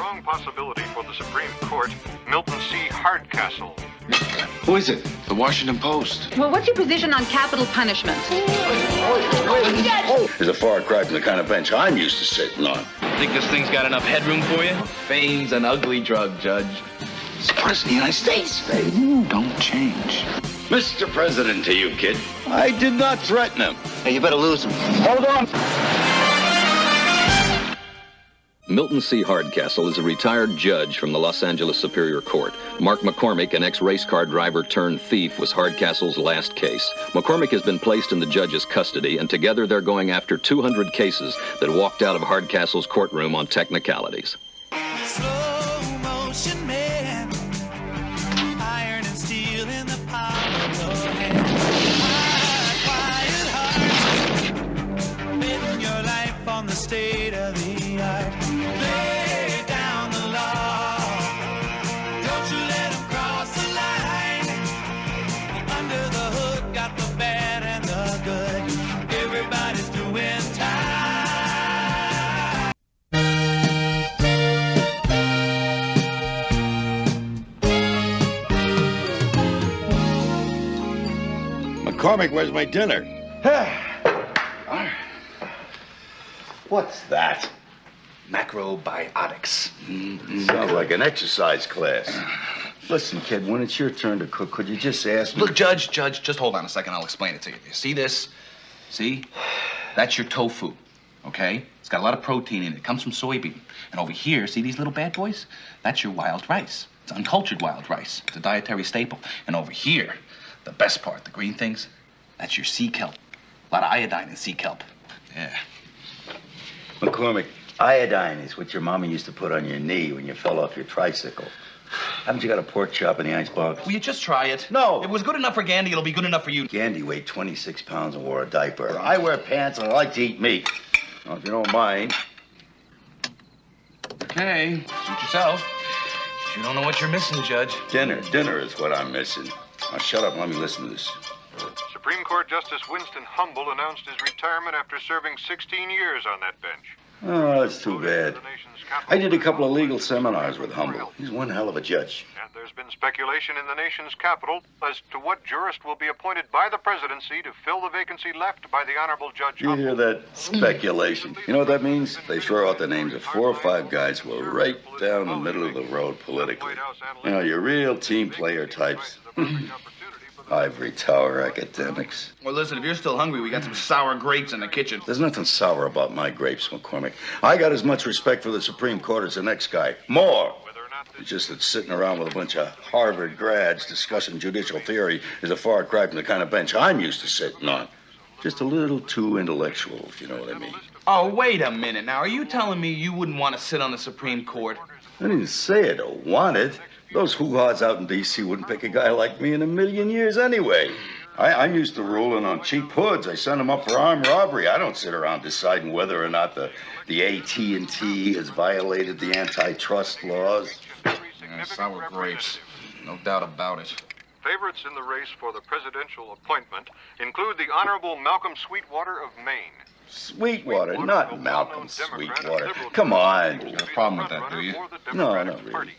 strong possibility for the Supreme Court, Milton C. Hardcastle. Who is it? The Washington Post. Well, what's your position on capital punishment? There's a far cry from the kind of bench I'm used to sitting on. Think this thing's got enough headroom for you? Fame's an ugly drug, Judge. It's the President of the United States. They don't change. Mr. President to you, kid. I did not threaten him. Hey, you better lose him. Hold on. Milton C. Hardcastle is a retired judge from the Los Angeles Superior Court. Mark McCormick, an ex-race car driver turned thief, was Hardcastle's last case. McCormick has been placed in the judge's custody, and together they're going after 200 cases that walked out of Hardcastle's courtroom on technicalities. Slow motion man, iron and steel in the palm of your hand. Quiet heart, betting your life on the state of the art. Lay down the law, don't you let them cross the line. Under the hood, got the bad and the good. Everybody's doing time. McCormick, where's my dinner? What's that? Macrobiotics. Sounds like an exercise class. Listen, kid, when it's your turn to cook, could you just ask me? Look, Judge, just hold on a second. I'll explain it to you. You see this? See? That's your tofu, okay? It's got a lot of protein in it. It comes from soybean. And over here, see these little bad boys? That's your wild rice. It's uncultured wild rice. It's a dietary staple. And over here, the best part, the green things, that's your sea kelp. A lot of iodine in sea kelp. Yeah. McCormick, iodine is what your mama used to put on your knee when you fell off your tricycle. Haven't you got a pork chop in the icebox? Will you just try it? No. If it was good enough for Gandhi, it'll be good enough for you. Gandhi weighed 26 pounds and wore a diaper. I wear pants and I like to eat meat. Well, if you don't mind. Okay, suit yourself. You don't know what you're missing, Judge. Dinner is what I'm missing. Now shut up and let me listen to this. Supreme Court Justice Winston Humble announced his retirement after serving 16 years on that bench. Oh, that's too bad. I did a couple of legal seminars with Humble. He's one hell of a judge. And there's been speculation in the nation's capital as to what jurist will be appointed by the presidency to fill the vacancy left by the Honorable Judge You Humble. hear that? Speculation. You know what that means? They throw out the names of 4 or 5 guys who are right down the middle of the road politically. You know, your real team player types. Ivory Tower academics. Well, listen, if you're still hungry, we got some sour grapes in the kitchen. There's nothing sour about my grapes, McCormick. I got as much respect for the Supreme Court as the next guy. More. It's just that sitting around with a bunch of Harvard grads discussing judicial theory is a far cry from the kind of bench I'm used to sitting on. Just a little too intellectual, if you know what I mean. Oh, wait a minute. Now, are you telling me you wouldn't want to sit on the Supreme Court? I didn't say I don't want it. Those hoo-haws out in D.C. wouldn't pick a guy like me in a million years anyway. I'm used to ruling on cheap hoods. I send them up for armed robbery. I don't sit around deciding whether or not the AT&T has violated the antitrust laws. Sour grapes. No doubt about it. Favorites in the race for the presidential appointment include the Honorable Malcolm Sweetwater of Maine. Sweetwater, not Malcolm Sweetwater. Come on. You got a problem with that, do you? No, not really.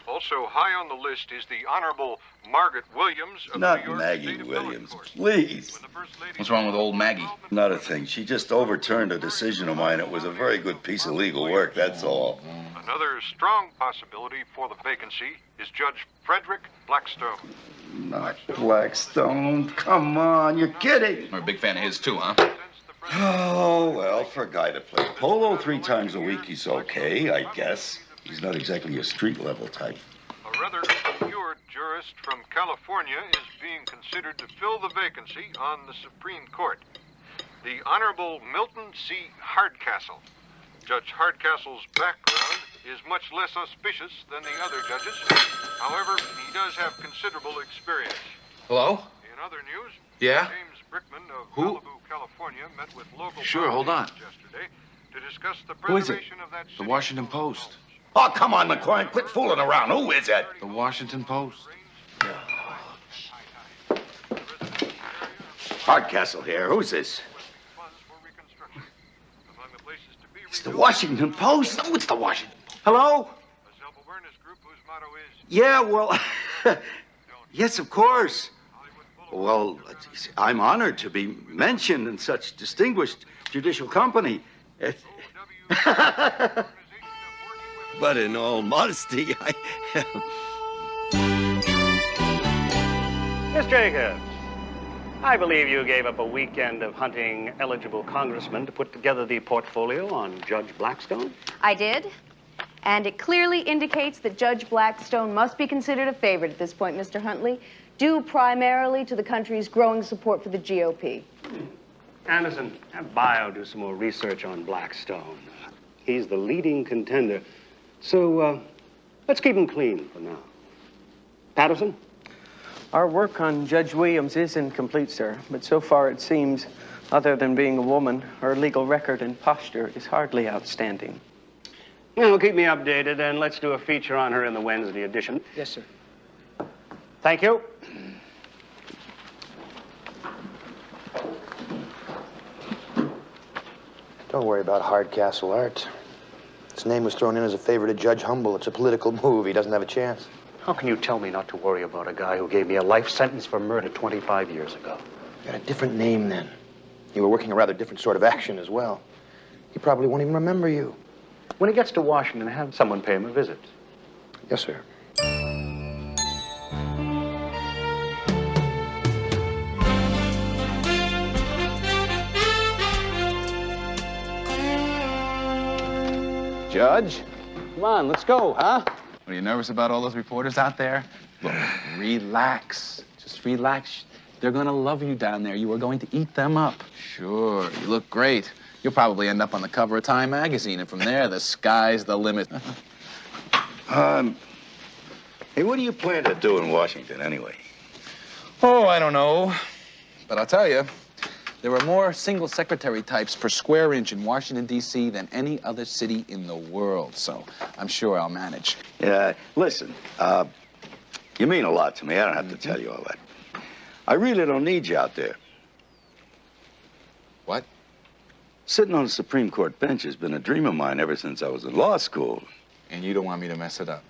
Also high on the list is the Honorable Margaret Williams of Not New York Maggie State Williams, Appellate Court. please. When the First Lady- What's wrong with old Maggie? Not a thing. She just overturned a decision of mine. It was a very good piece of legal work, that's all. Another strong possibility for the vacancy is Judge Frederick Blackstone. Not Blackstone. Come on, you're kidding. You're a big fan of his, too, huh? Oh, well, for a guy to play polo 3 times a week, he's okay, I guess. He's not exactly a street-level type. A rather obscure jurist from California is being considered to fill the vacancy on the Supreme Court. The Honorable Milton C. Hardcastle. Judge Hardcastle's background is much less auspicious than the other judges. However, he does have considerable experience. Hello? In other news, Yeah? James Brickman of Who? Malibu, California, met with local Sure, hold on. politicians yesterday to discuss the Who is it? preservation of that The city's Washington Post. Oh, come on, McCormick. Quit fooling around. Who is it? The Washington Post. Hardcastle here. Who's this? It's the Washington Post. No, it's the Washington. Hello? A self-awareness group whose motto is Yeah, well, yes, of course. Well, I'm honored to be mentioned in such distinguished judicial company. But in all modesty, Miss Jacobs, I believe you gave up a weekend of hunting eligible congressmen to put together the portfolio on Judge Blackstone? I did. And it clearly indicates that Judge Blackstone must be considered a favorite at this point, Mr. Huntley, due primarily to the country's growing support for the GOP. Anderson, have Bio do some more research on Blackstone. He's the leading contender. So, let's keep him clean for now. Patterson? Our work on Judge Williams is incomplete, sir, but so far it seems, other than being a woman, her legal record and posture is hardly outstanding. Well, keep me updated, and let's do a feature on her in the Wednesday edition. Yes, sir. Thank you. Don't worry about Hardcastle Art. His name was thrown in as a favor to Judge Humble. It's a political move. He doesn't have a chance. How can you tell me not to worry about a guy who gave me a life sentence for murder 25 years ago? You had a different name then. You were working a rather different sort of action as well. He probably won't even remember you. When he gets to Washington, have someone pay him a visit. Yes, sir. Judge, come on, let's go, huh? Are you nervous about all those reporters out there? Look, relax. Just relax. They're gonna love you down there. You are going to eat them up. Sure, you look great. You'll probably end up on the cover of Time magazine, and from there, the sky's the limit. Hey, what do you plan to do in Washington anyway? Oh, I don't know. But I'll tell you, there are more single secretary types per square inch in Washington, D.C. than any other city in the world, so I'm sure I'll manage. Yeah, listen, you mean a lot to me. I don't have to tell you all that. I really don't need you out there. What? Sitting on the Supreme Court bench has been a dream of mine ever since I was in law school. And you don't want me to mess it up?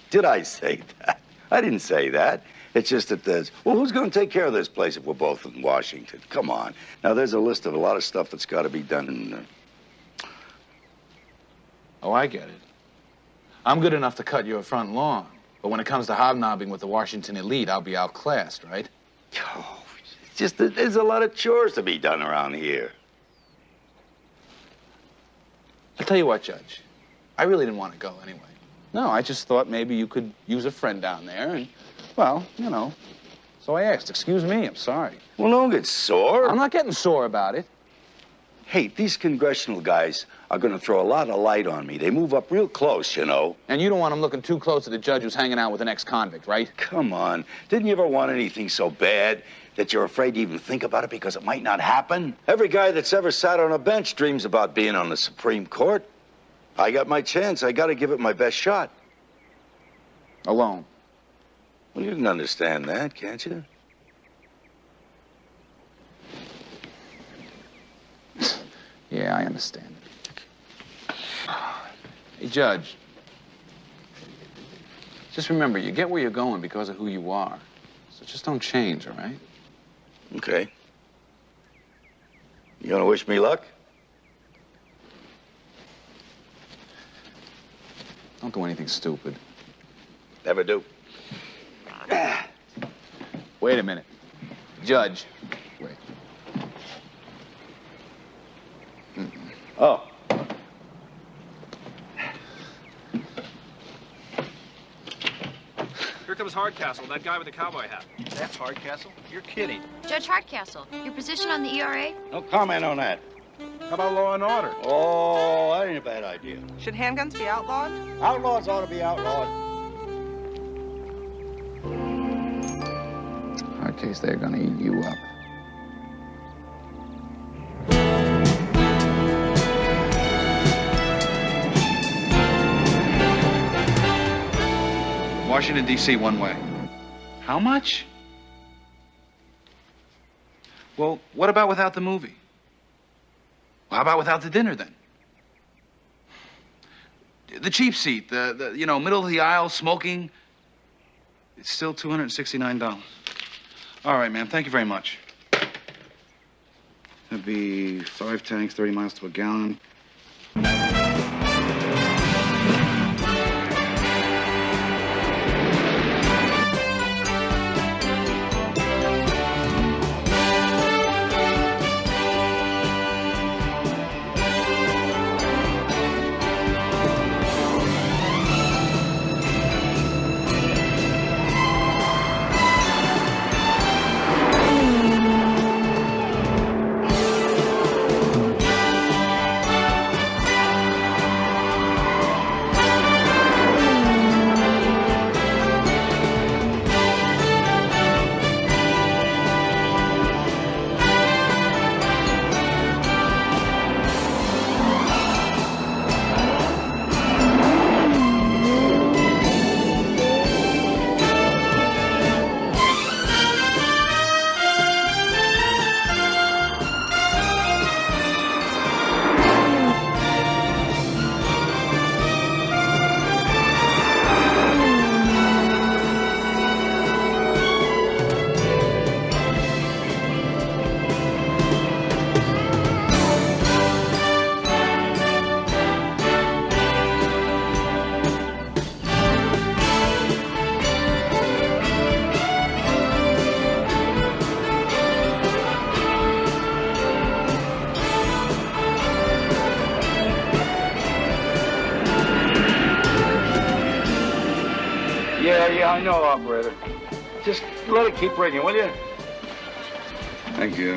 Did I say that? I didn't say that. It's just that there's... Well, who's going to take care of this place if we're both in Washington? Come on. Now, there's a list of a lot of stuff that's got to be done in... Oh, I get it. I'm good enough to cut your front lawn. But when it comes to hobnobbing with the Washington elite, I'll be outclassed, right? Oh, it's just that there's a lot of chores to be done around here. I'll tell you what, Judge. I really didn't want to go anyway. No, I just thought maybe you could use a friend down there and, well, you know. So I asked. Excuse me, I'm sorry. Well, don't get sore. I'm not getting sore about it. Hey, these congressional guys are going to throw a lot of light on me. They move up real close, you know. And you don't want them looking too close to the judge who's hanging out with an ex-convict, right? Come on. Didn't you ever want anything so bad that you're afraid to even think about it because it might not happen? Every guy that's ever sat on a bench dreams about being on the Supreme Court. I got my chance. I got to give it my best shot. Alone. Well, you can understand that, can't you? Yeah, I understand. Hey, Judge. Just remember, you get where you're going because of who you are. So just don't change, all right? Okay. You gonna wish me luck? Don't do anything stupid. Never do. Wait a minute. Judge. Wait. Oh. Here comes Hardcastle, that guy with the cowboy hat. That's Hardcastle? You're kidding. Judge Hardcastle, your position on the ERA? No comment on that. How about law and order? Oh, that ain't a bad idea. Should handguns be outlawed? Outlaws ought to be outlawed. Hard case, they're gonna eat you up. Washington, D.C. one way. How much? Well, what about without the movie? How about without the dinner, then? The cheap seat, the middle of the aisle, smoking. It's still $269. All right, man. Thank you very much. That'd be 5 tanks, 30 miles to a gallon. Yeah, I know, operator. Just let it keep ringing, will you? Thank you.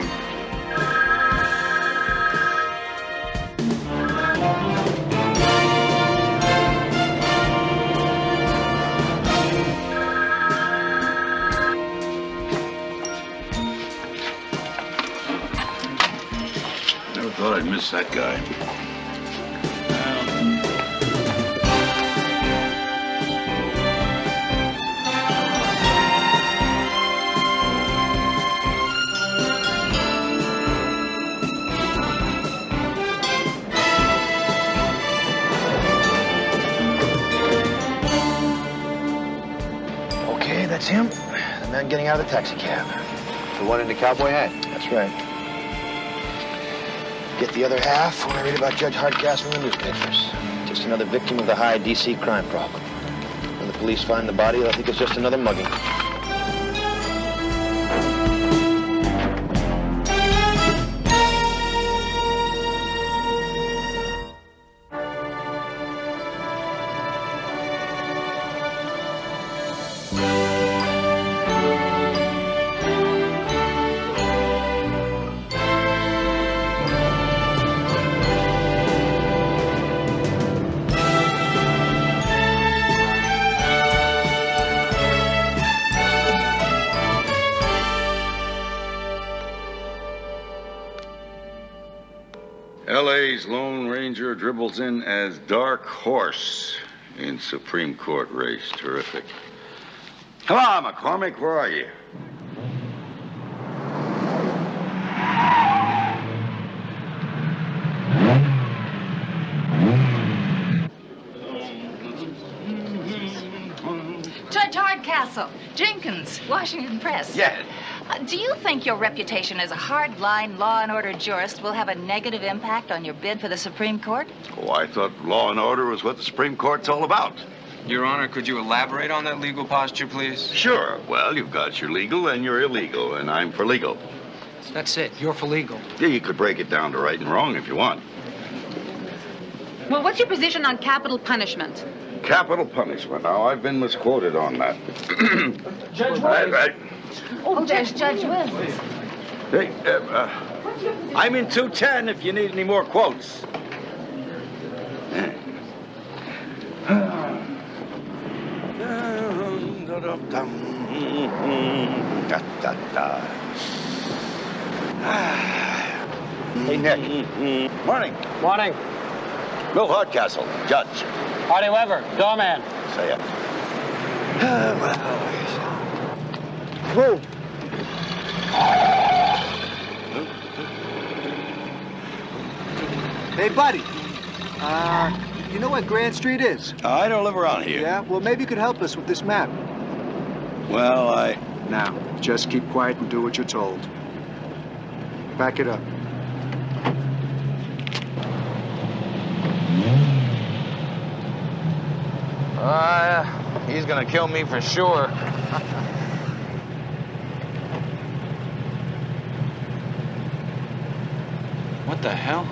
Never thought I'd miss that guy. That's him. The man getting out of the taxi cab. The one in the cowboy hat? That's right. Get the other half when I read about Judge Hardcastle in the newspapers. Just another victim of the high D.C. crime problem. When the police find the body, they'll think it's just another mugging. L.A.'s Lone Ranger dribbles in as Dark Horse in Supreme Court race. Terrific. Come on, McCormick, where are you? Judge Hardcastle, Jenkins, Washington Press. Yeah. Do you think your reputation as a hard-line law and order jurist will have a negative impact on your bid for the Supreme Court? Oh, I thought law and order was what the Supreme Court's all about. Your Honor, could you elaborate on that legal posture, please? Sure. Well, you've got your legal and your illegal, and I'm for legal. That's it. You're for legal. Yeah, you could break it down to right and wrong if you want. Well, what's your position on capital punishment? Capital punishment. Now, I've been misquoted on that. Judge Williams. Oh, Judge Williams. Hey, I'm in 210 if you need any more quotes. Hey, Nick. Morning. Morning. Bill Hardcastle, judge. Hardy Weber, doorman. Say it. Move. Hey, buddy. you know where Grand Street is? I don't live around here. Yeah? Well, maybe you could help us with this map. Well, Now, just keep quiet and do what you're told. Back it up. He's gonna kill me for sure. What the hell?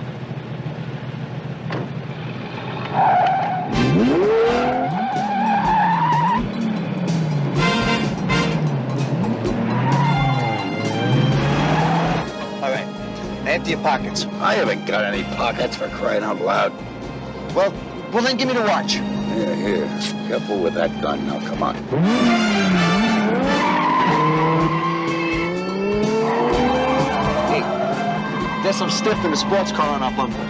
All right, empty your pockets. I haven't got any pockets, for crying out loud. Well, then give me the watch. Yeah, here. Careful with that gun. Now, come on. Hey, there's some stiff in the sports car on our bumper.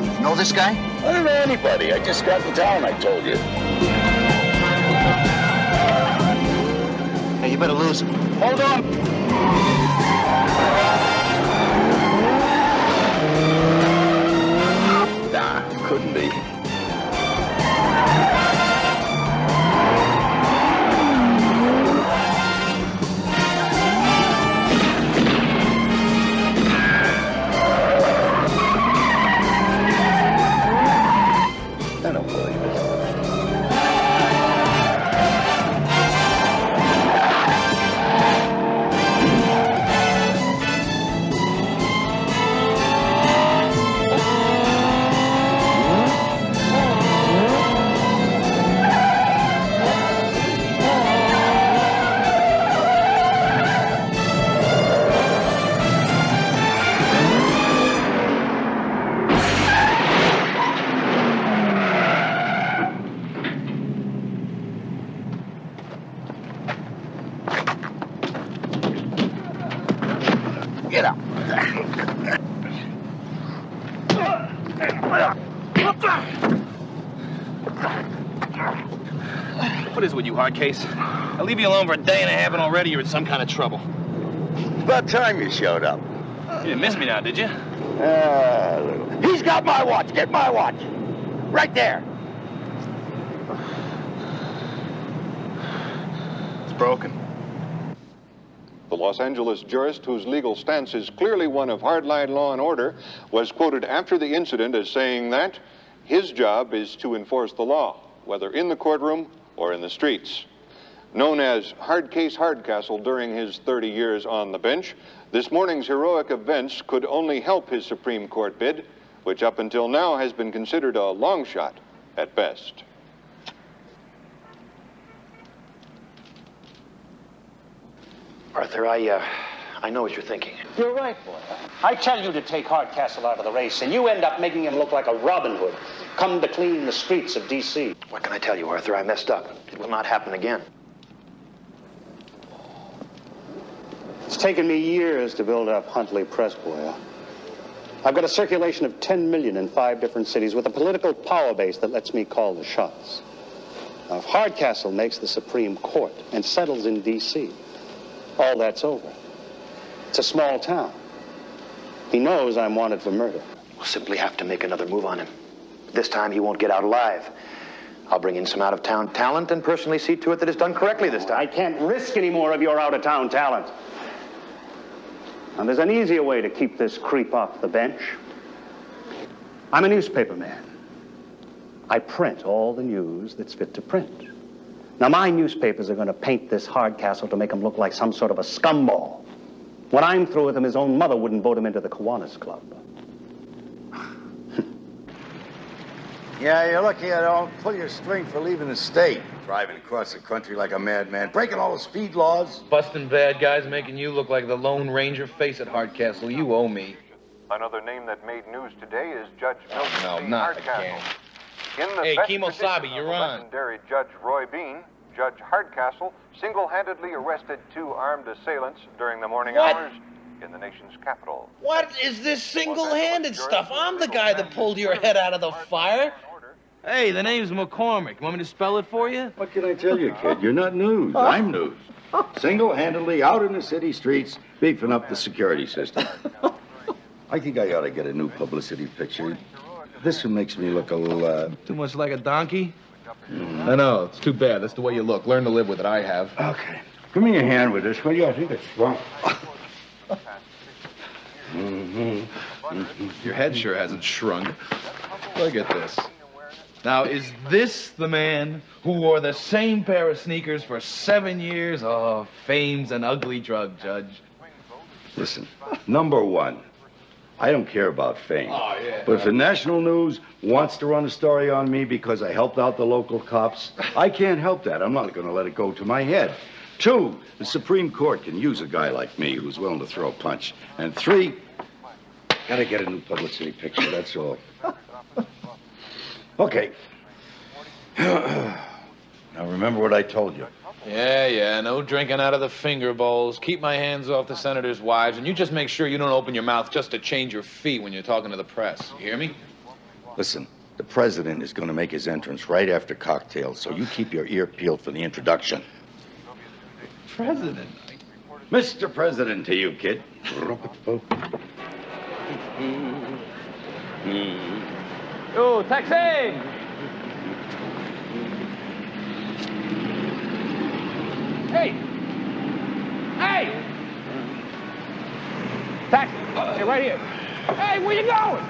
You know this guy? I don't know anybody. I just got in town, I told you. Hey, you better lose him. Hold on. Nah, couldn't be. I don't believe it. Get up. What is with you, Hardcase? I'll leave you alone for a day and a half and already you're in some kind of trouble. It's about time you showed up. You didn't miss me now, did you? He's got my watch. Get my watch. Right there. It's broken. The Los Angeles jurist, whose legal stance is clearly one of hardline law and order, was quoted after the incident as saying that his job is to enforce the law, whether in the courtroom or in the streets. Known as Hardcase Hardcastle during his 30 years on the bench, this morning's heroic events could only help his Supreme Court bid, which up until now has been considered a long shot at best. Arthur, I know what you're thinking. You're right, boy. I tell you to take Hardcastle out of the race, and you end up making him look like a Robin Hood, come to clean the streets of D.C. What can I tell you, Arthur? I messed up. It will not happen again. It's taken me years to build up Huntley Press, boy. I've got a circulation of 10 million in 5 different cities with a political power base that lets me call the shots. Now, if Hardcastle makes the Supreme Court and settles in D.C., all that's over. It's a small town. He knows I'm wanted for murder. We'll simply have to make another move on him. This time he won't get out alive. I'll bring in some out-of-town talent and personally see to it that it's done correctly this time. I can't risk any more of your out-of-town talent. Now, there's an easier way to keep this creep off the bench. I'm a newspaper man. I print all the news that's fit to print. Now, my newspapers are going to paint this Hardcastle to make him look like some sort of a scumball. When I'm through with him, his own mother wouldn't vote him into the Kiwanis Club. Yeah, you're lucky I don't pull your string for leaving the state. Driving across the country like a madman, breaking all the speed laws. Busting bad guys, making you look like the Lone Ranger. Face it, Hardcastle, you owe me. Another name that made news today is Judge Milton No, C. not Hardcastle. again. In the Hey, best Kimo tradition Sabe, of you're the on. legendary Judge Roy Bean, Judge Hardcastle single-handedly arrested 2 armed assailants during the morning hours in the nation's capital. What is this single-handed stuff? I'm the guy that pulled your head out of the fire. Hey, the name's McCormick. Want me to spell it for you? What can I tell you, kid? You're not news. I'm news. Single-handedly out in the city streets, beefing up the security system. I think I ought to get a new publicity picture. This one makes me look a little, Too much like a donkey? I know, it's too bad. That's the way you look. Learn to live with it. I have. Okay. Give me your hand with this, will you? I think it's strong. Your head sure hasn't shrunk. Look at this. Now, is this the man who wore the same pair of sneakers for 7 years? Oh, fame's an ugly drug, Judge. Listen, number one, I don't care about fame. Oh, yeah. But if the national news wants to run a story on me because I helped out the local cops, I can't help that. I'm not going to let it go to my head. 2, the Supreme Court can use a guy like me who's willing to throw a punch. And 3, gotta get a new publicity picture, that's all. Okay. Now remember what I told you. Yeah, no drinking out of the finger bowls. Keep my hands off the senators' wives, and you just make sure you don't open your mouth just to change your feet when you're talking to the press. You hear me? Listen, the president is going to make his entrance right after cocktails, so you keep your ear peeled for the introduction. President? Mr. President to you, kid. Yo, taxi! Hey! Hey! Taxi! Hey, right here. Hey, where you going?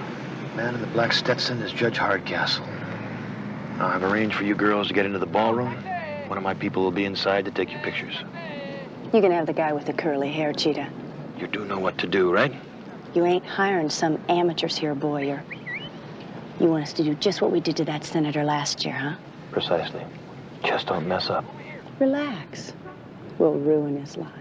Man in the black Stetson is Judge Hardcastle. Now, I've arranged for you girls to get into the ballroom. One of my people will be inside to take your pictures. You can have the guy with the curly hair, Cheetah. You do know what to do, right? You ain't hiring some amateurs here, boy. You want us to do just what we did to that senator last year, huh? Precisely. Just don't mess up. Relax. We'll ruin his life.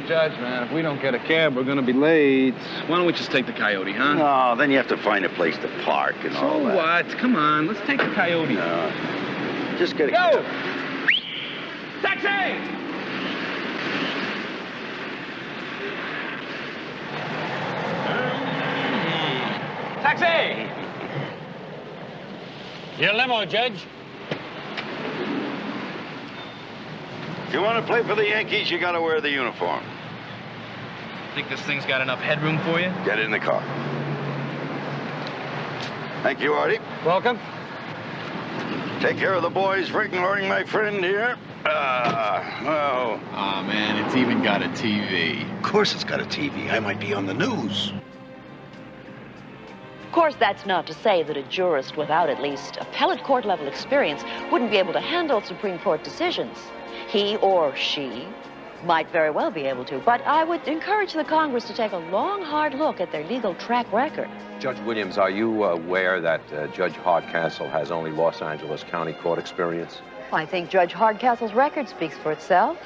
Judge, man, if we don't get a cab, we're gonna be late. Why don't we just take the Coyote, huh? No, then you have to find a place to park and all So that. what? Come on, let's take the Coyote. Just get a Yo! Taxi! Taxi! Your limo, Judge. If you want to play for the Yankees, you got to wear the uniform. Think this thing's got enough headroom for you? Get in the car. Thank you, Artie. Welcome. Take care of the boys, ignoring my friend here. Oh. Aw, man, it's even got a TV. Of course it's got a TV. I might be on the news. Of course, that's not to say that a jurist without at least appellate court level experience wouldn't be able to handle Supreme Court decisions. He or she might very well be able to, but I would encourage the Congress to take a long, hard look at their legal track record. Judge Williams, are you aware that Judge Hardcastle has only Los Angeles County Court experience? I think Judge Hardcastle's record speaks for itself.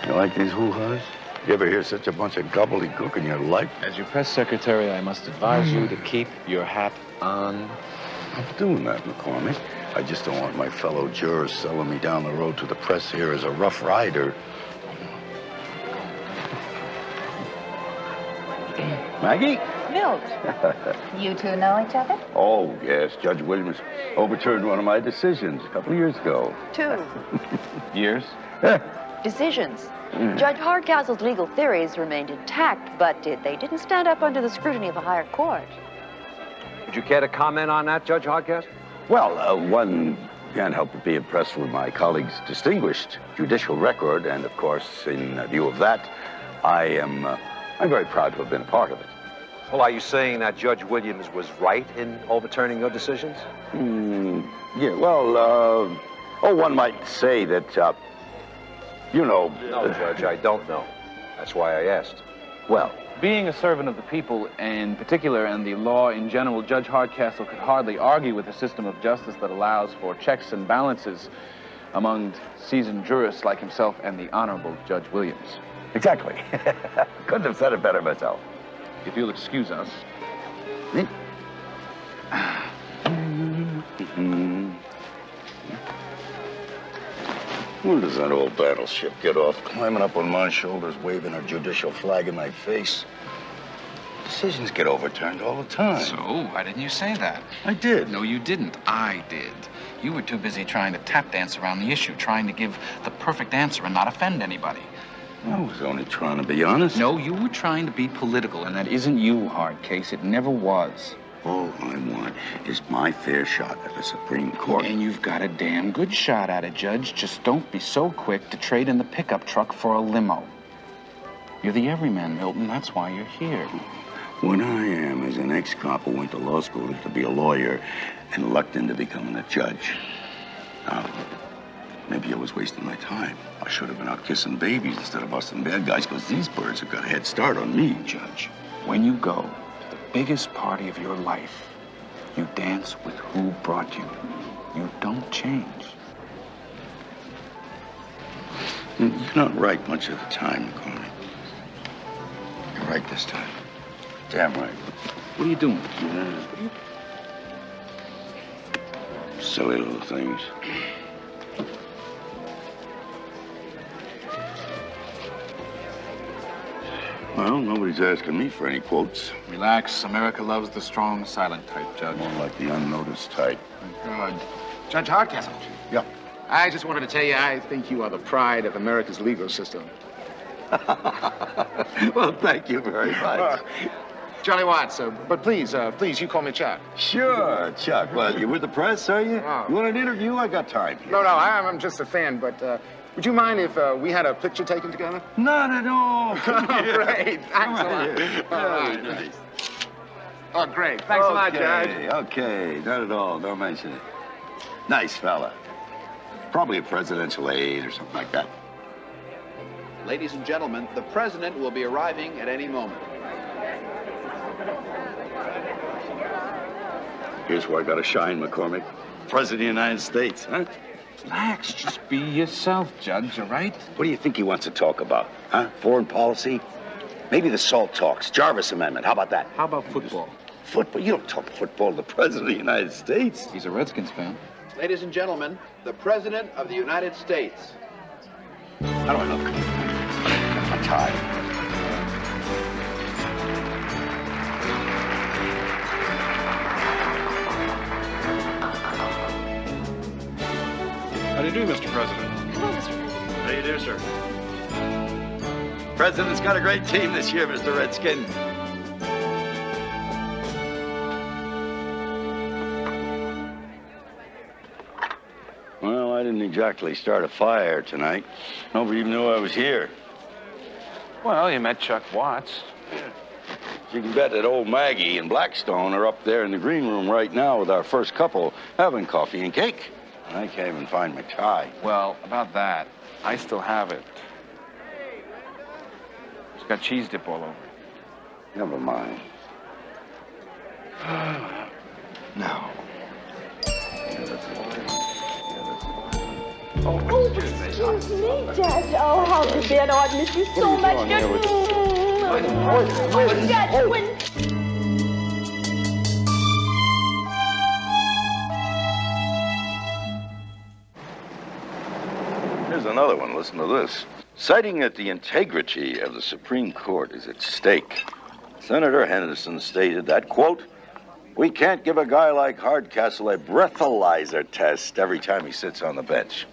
You like these hoo-has? You ever hear such a bunch of gobbledygook in your life? As your press secretary, I must advise you to keep your hat on. I'm doing that, McCormick. I just don't want my fellow jurors selling me down the road to the press here as a rough rider. Maggie? Milt, you two know each other? Oh, yes. Judge Williams overturned one of my decisions a couple of years ago. 2 Years? decisions. Judge Hardcastle's legal theories remained intact, but they didn't stand up under the scrutiny of a higher court. Would you care to comment on that, Judge Hardcastle? Well, one can't help but be impressed with my colleague's distinguished judicial record, and of course, in view of that, I'm very proud to have been a part of it. Well, are you saying that Judge Williams was right in overturning your decisions? Yeah, well, one might say that, you know... No, Judge, I don't know. That's why I asked. Well... Being a servant of the people in particular and the law in general, Judge Hardcastle could hardly argue with a system of justice that allows for checks and balances among seasoned jurists like himself and the Honorable Judge Williams. Exactly. Couldn't have said it better myself. If you'll excuse us. When does that old battleship get off climbing up on my shoulders, waving her judicial flag in my face? Decisions get overturned all the time. So, why didn't you say that? I did. No, you didn't. I did. You were too busy trying to tap dance around the issue, trying to give the perfect answer and not offend anybody. I was only trying to be honest. No, you were trying to be political, and that isn't you, Hard Case. It never was. All I want is my fair shot at the Supreme Court. And you've got a damn good shot at it, Judge. Just don't be so quick to trade in the pickup truck for a limo. You're the everyman, Milton. That's why you're here. What I am is an ex-cop who went to law school to be a lawyer and lucked into becoming a judge. Now, maybe I was wasting my time. I should have been out kissing babies instead of busting bad guys, because these birds have got a head start on me. Judge, when you go to the biggest party of your life, you dance with who brought you. You don't change. You're not right much of the time, McCormick. You're right this time. Damn right. What are you doing? Silly little things. Well, nobody's asking me for any quotes. Relax. America loves the strong, silent type, Judge. More like the unnoticed type. Good. Judge Hardcastle. Yeah. I just wanted to tell you, I think you are the pride of America's legal system. Well, thank you very much. Charlie Watts, but please, you call me Chuck. Sure, Chuck. Well, you with the press, are you? Oh. You want an interview? I got time. No, I'm just a fan, but would you mind if we had a picture taken together? Not at all. Great. Thanks a lot. All right. Nice. Oh, great. Thanks a lot, Judge. Okay, not at all. Don't mention it. Nice fella. Probably a presidential aide or something like that. Ladies and gentlemen, the president will be arriving at any moment. Here's where I gotta shine, McCormick. President of the United States, huh? Relax. Just be yourself, Judge, all right? What do you think he wants to talk about, huh? Foreign policy? Maybe the SALT talks, Jarvis Amendment. How about that? How about football? Football? You don't talk football to the President of the United States. He's a Redskins fan. Ladies and gentlemen, the President of the United States. How do I look? I'm tired. How do you do, Mr. President? Hello, Mr. President. How do you do, sir? President's got a great team this year, Mr. Redskin. Well, I didn't exactly start a fire tonight. Nobody even knew I was here. Well, you met Chuck Watts. You can bet that old Maggie and Blackstone are up there in the green room right now with our first couple having coffee and cake. I can't even find my tie. Well, about that, I still have it. It's got cheese dip all over it. Never mind. No. Oh, excuse me, Judge. Oh, how the bed ought miss you so much. Judge, when... Here's another one. Listen to this. Citing that the integrity of the Supreme Court is at stake, Senator Henderson stated that, quote, "We can't give a guy like Hardcastle a breathalyzer test every time he sits on the bench."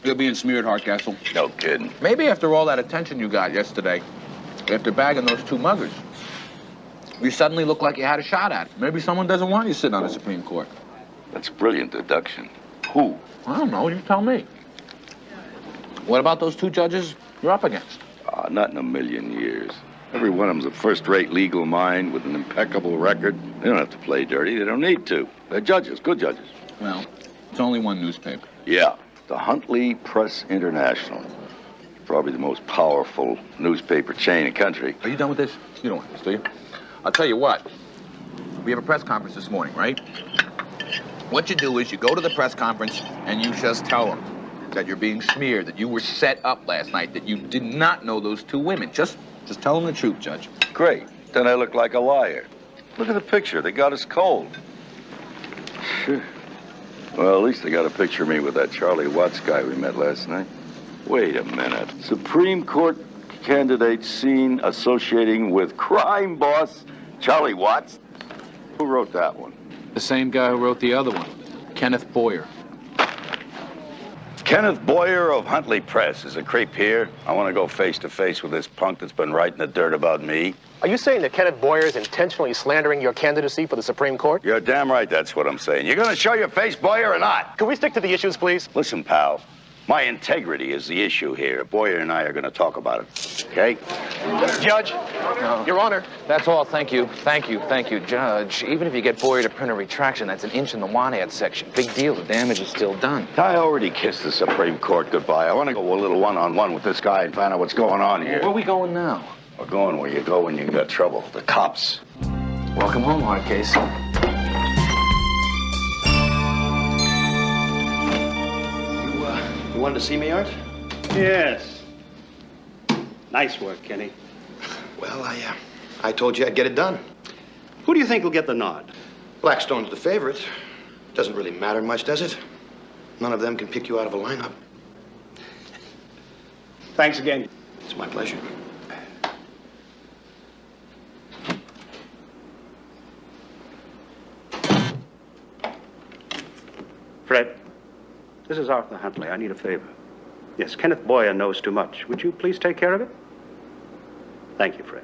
You're being smeared, Hardcastle. No kidding. Maybe after all that attention you got yesterday, after bagging those two muggers, you suddenly look like you had a shot at it. Maybe someone doesn't want you sitting on the Supreme Court. That's brilliant deduction. Who? I don't know. You tell me. What about those two judges you're up against? Not in a million years. Every one of them's a first-rate legal mind with an impeccable record. They don't have to play dirty. They don't need to. They're judges, good judges. Well, it's only one newspaper. Yeah, the Huntley Press International. Probably the most powerful newspaper chain in the country. Are you done with this? You don't want this, do you? I'll tell you what. We have a press conference this morning, right? What you do is you go to the press conference and you just tell them that you're being smeared, that you were set up last night, that you did not know those two women. Just tell them the truth, Judge. Great. Then I look like a liar. Look at the picture. They got us cold. Well, at least they got a picture of me with that Charlie Watts guy we met last night. Wait a minute. Supreme Court candidate seen associating with crime boss Charlie Watts? Who wrote that one? The same guy who wrote the other one, Kenneth Boyer. Kenneth Boyer of Huntley Press is a creep here. I want to go face to face with this punk that's been writing the dirt about me. Are you saying that Kenneth Boyer is intentionally slandering your candidacy for the Supreme Court? You're damn right that's what I'm saying. You're going to show your face, Boyer, or not? Can we stick to the issues, please? Listen, pal. My integrity is the issue here. Boyer and I are going to talk about it, okay? Judge, Your Honor. That's all. Thank you. Thank you. Thank you, Judge. Even if you get Boyer to print a retraction, that's an inch in the want ad section. Big deal. The damage is still done. I already kissed the Supreme Court goodbye. I want to go a little one-on-one with this guy and find out what's going on here. Where are we going now? We're going where you go when you got trouble. The cops. Welcome home, Hardcastle. You wanted to see me, Art? Yes. Nice work, Kenny. Well, I told you I'd get it done. Who do you think will get the nod? Blackstone's the favorite. Doesn't really matter much, does it? None of them can pick you out of a lineup. Thanks again. It's my pleasure. Fred, this is Arthur Huntley. I need a favor. Yes, Kenneth Boyer knows too much. Would you please take care of it? Thank you, Fred.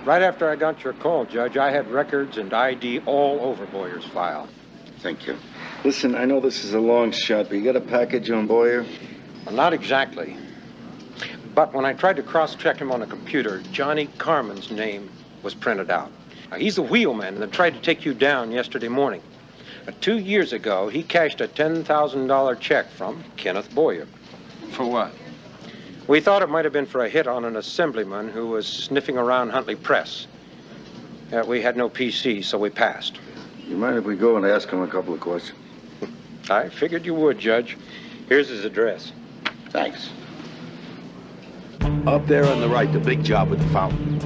Right after I got your call, Judge, I had records and ID all over Boyer's file. Thank you. Listen, I know this is a long shot, but you got a package on Boyer? Well, not exactly. But when I tried to cross-check him on a computer, Johnny Carmen's name was printed out. Now, he's the wheelman that tried to take you down yesterday morning. 2 years ago, he cashed a $10,000 check from Kenneth Boyer. For what? We thought it might have been for a hit on an assemblyman who was sniffing around Huntley Press. We had no PC, so we passed. You mind if we go and ask him a couple of questions? I figured you would, Judge. Here's his address. Thanks. Up there on the right, the big job with the fountain.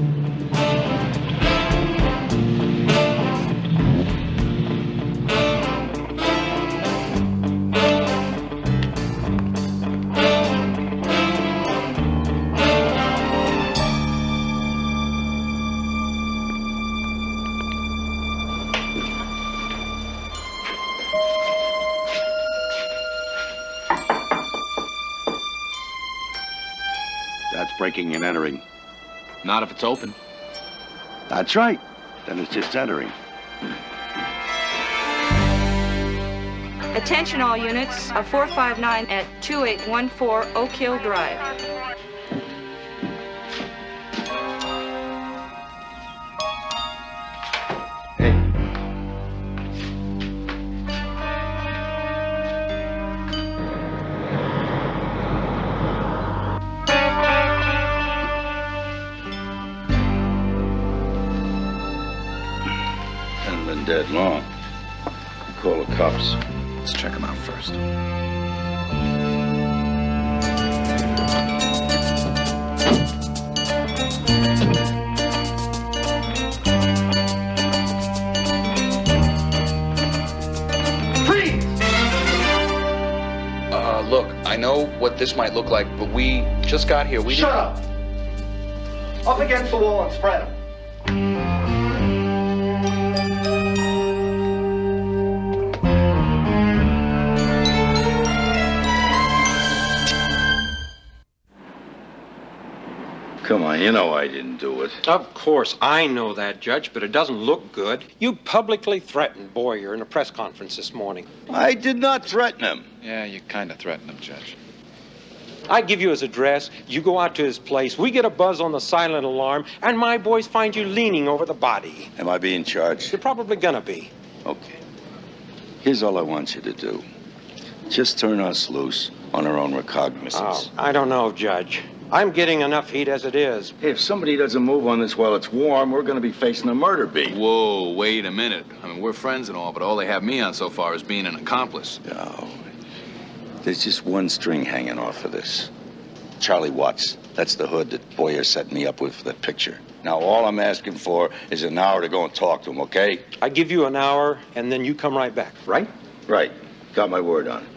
That's breaking and entering. Not if it's open. That's right. Then it's just entering. Attention all units of 459 at 2814 Oak Hill Drive. Been dead long. Call the cops. Let's check him out first. Freeze! Look, I know what this might look like, but we just got here. Shut up! Up against the wall and spread them. Come on, you know I didn't do it. Of course, I know that, Judge, but it doesn't look good. You publicly threatened Boyer in a press conference this morning. I did not threaten him. Yeah, you kind of threatened him, Judge. I give you his address, you go out to his place, we get a buzz on the silent alarm, and my boys find you leaning over the body. Am I being charged? You're probably gonna be. Okay. Here's all I want you to do. Just turn us loose on our own recognizance. Oh, I don't know, Judge. I'm getting enough heat as it is. Hey, if somebody doesn't move on this while it's warm, we're going to be facing a murder beat. Whoa, wait a minute. I mean, we're friends and all, but all they have me on so far is being an accomplice. No. There's just one string hanging off of this. Charlie Watts. That's the hood that Boyer set me up with for that picture. Now, all I'm asking for is an hour to go and talk to him, okay? I give you an hour, and then you come right back, right? Right. Got my word on it.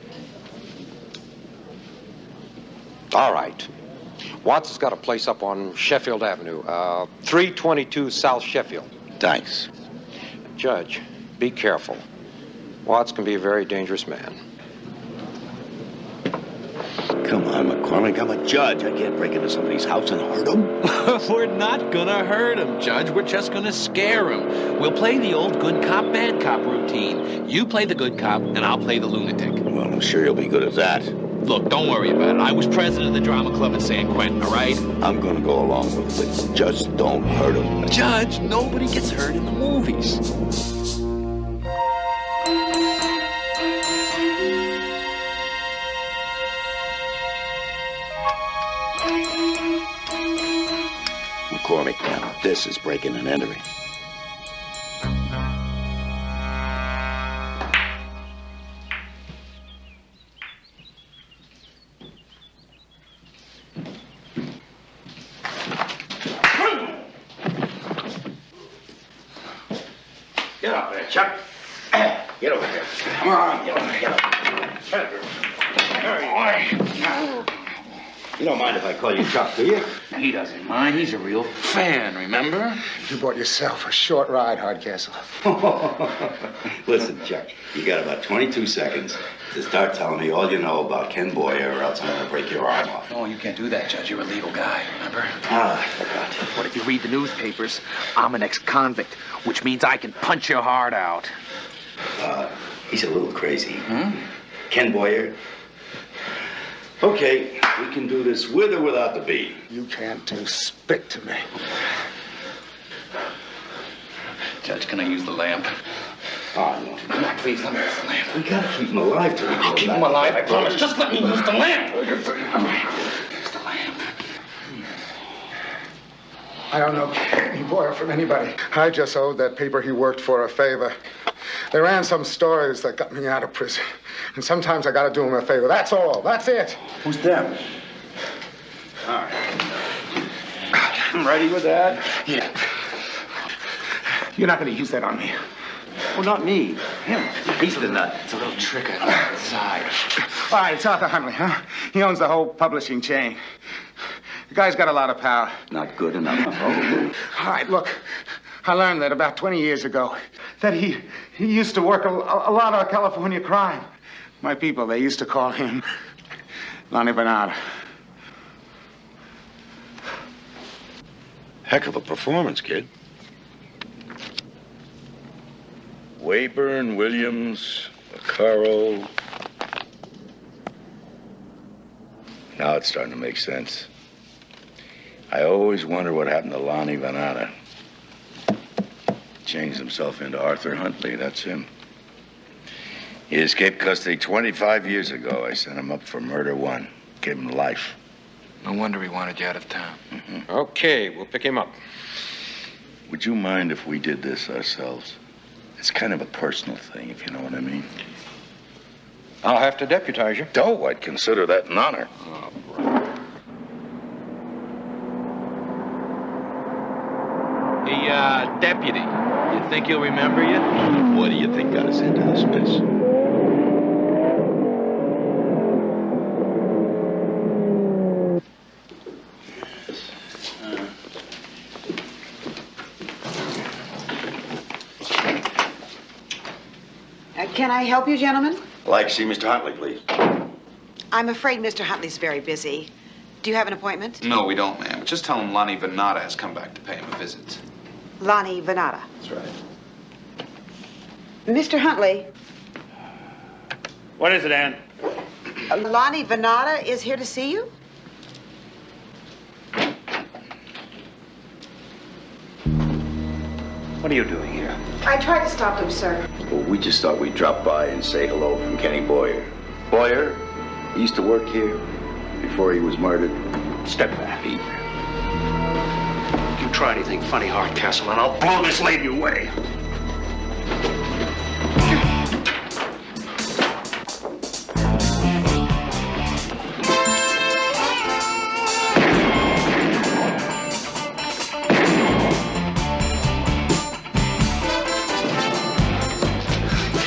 All right. Watts has got a place up on Sheffield Avenue, 322 South Sheffield. Thanks. Judge, be careful. Watts can be a very dangerous man. Come on, McCormick. I'm a judge. I can't break into somebody's house and hurt them. We're not gonna hurt him, Judge. We're just gonna scare him. We'll play the old good cop, bad cop routine. You play the good cop, and I'll play the lunatic. Well, I'm sure you'll be good at that. Look, don't worry about it. I was president of the drama club in San Quentin, all right? I'm gonna go along with it. Just don't hurt him. Judge, nobody gets hurt in the movies. McCormick, now this is breaking and entering. Get up there, Chuck. Get over here. Come on, get over here. Get over here. You don't mind if I call you Chuck, do you? He doesn't mind. He's a real fan, remember? You bought yourself a short ride, Hardcastle. Listen, Chuck, you got about 22 seconds to start telling me all you know about Ken Boyer, or else I'm going to break your arm off. Oh, you can't do that, Judge. You're a legal guy, remember? Ah, I forgot. What if you read the newspapers? I'm an ex-convict, which means I can punch your heart out. He's a little crazy. Ken Boyer? Okay, we can do this with or without the beat. You can't do spit to me. Judge, can I use the lamp? Oh, no. Come on, please, let me use the lamp. We gotta keep him alive till we I'll keep him alive, I promise. Just let me use the lamp. All right, use the lamp. I don't know Kenny Boyer from anybody. I just owed that paper he worked for a favor. They ran some stories that got me out of prison. And sometimes I gotta do him a favor. That's all. That's it. Who's them? All right. I'm ready with that. Yeah. You're not gonna use that on me. Well, not me. Him. He's the nut. It's a little trick on the side. All right, it's Arthur Huntley, huh? He owns the whole publishing chain. The guy's got a lot of power. Not good enough. All right, look. I learned that about 20 years ago, that he used to work a lot of California crime. My people, they used to call him Lonnie Bernard. Heck of a performance, kid. Wayburn, Williams, Vaccaro. Now it's starting to make sense. I always wonder what happened to Lonnie Vanata. Changed himself into Arthur Huntley, that's him. He escaped custody 25 years ago. I sent him up for murder 1. Gave him life. No wonder he wanted you out of town. Okay, we'll pick him up. Would you mind if we did this ourselves? It's kind of a personal thing, if you know what I mean. I'll have to deputize you. Oh, I'd consider that an honor. Oh, right. Hey, deputy, you think he'll remember you? What do you think got us into this mess? Can I help you, gentlemen? I'd like to see Mr. Huntley, please. I'm afraid Mr. Huntley's very busy. Do you have an appointment? No, we don't, ma'am. Just tell him Lonnie Venata has come back to pay him a visit. Lonnie Venata. That's right. Mr. Huntley. What is it, Ann? Lonnie Venata is here to see you? What are you doing here? I tried to stop him, sir. Well, we just thought we'd drop by and say hello from Kenny Boyer. Boyer, he used to work here before he was murdered. Step back. You try anything funny, Hardcastle, and I'll blow this lady away.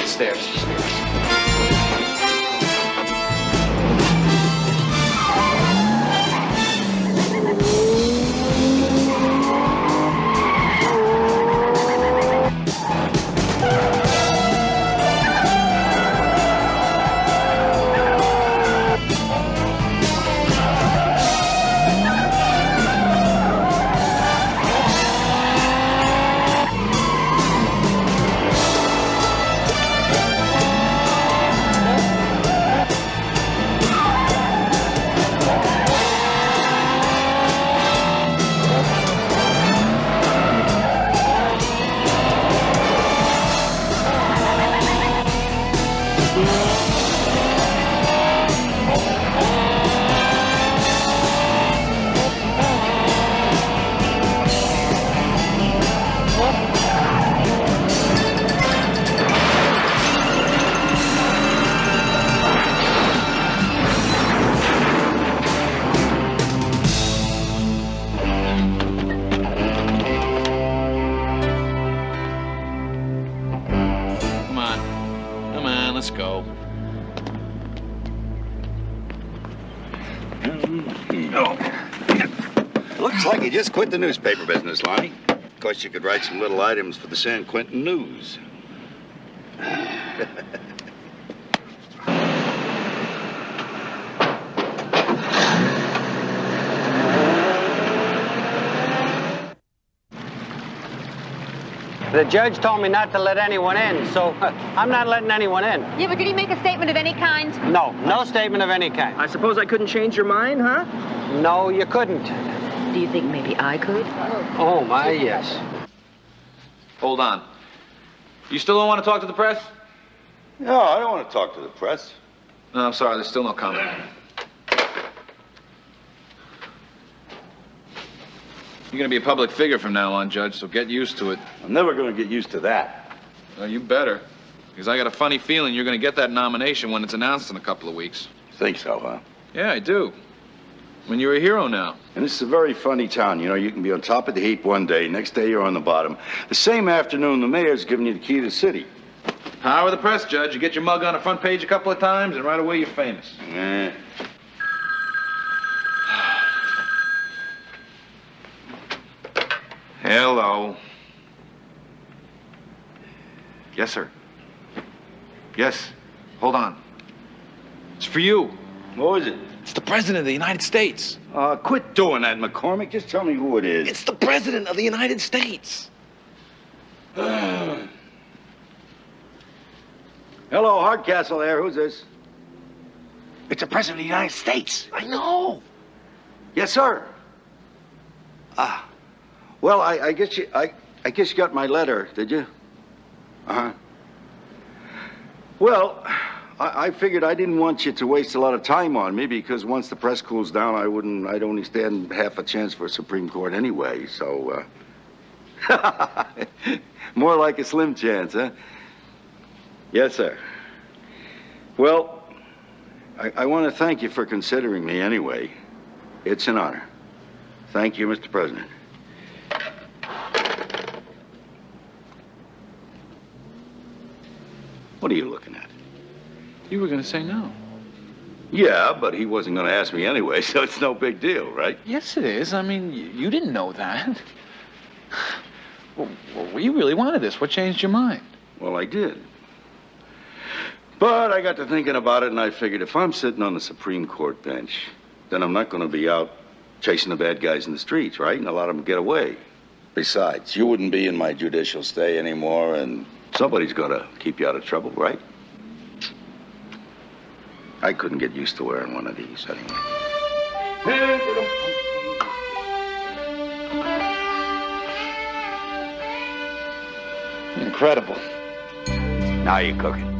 Stairs. Let's go. Looks like you just quit the newspaper business, Lonnie. Of course, you could write some little items for the San Quentin News. The judge told me not to let anyone in, so I'm not letting anyone in. Yeah, but did he make a statement of any kind? No, no statement of any kind. I suppose I couldn't change your mind, huh? No, you couldn't. Do you think maybe I could? Oh, my, yes. Hold on. You still don't want to talk to the press? No, I don't want to talk to the press. No, I'm sorry. There's still no comment. You're going to be a public figure from now on, Judge, so get used to it. I'm never going to get used to that. Well, you better. Because I got a funny feeling you're going to get that nomination when it's announced in a couple of weeks. Think so, huh? Yeah, I do. I mean, you're a hero now. And this is a very funny town. You know, you can be on top of the heap one day, next day you're on the bottom. The same afternoon, the mayor's giving you the key to the city. Power of the press, Judge. You get your mug on the front page a couple of times, and right away you're famous. Hello. Yes, sir. Yes. Hold on. It's for you. What is it? It's the President of the United States. Quit doing that, McCormick. Just tell me who it is. It's the President of the United States. Hello, Hardcastle there. Who's this? It's the President of the United States. I know. Yes, sir. Well, I guess you got my letter, did you? Uh-huh. Well, I figured I didn't want you to waste a lot of time on me because once the press cools down, I'd only stand half a chance for Supreme Court anyway, so, more like a slim chance, huh? Yes, sir. Well, I want to thank you for considering me anyway. It's an honor. Thank you, Mr. President. What are you looking at? You were going to say no. Yeah, but he wasn't going to ask me anyway, so it's no big deal, right? Yes, it is. I mean, you didn't know that. Well, you really wanted this. What changed your mind? Well, I did. But I got to thinking about it, and I figured if I'm sitting on the Supreme Court bench, then I'm not going to be out chasing the bad guys in the streets, right? And a lot of them get away. Besides, you wouldn't be in my judicial stay anymore, and somebody's got to keep you out of trouble, right? I couldn't get used to wearing one of these anyway. Incredible. Now you're cooking.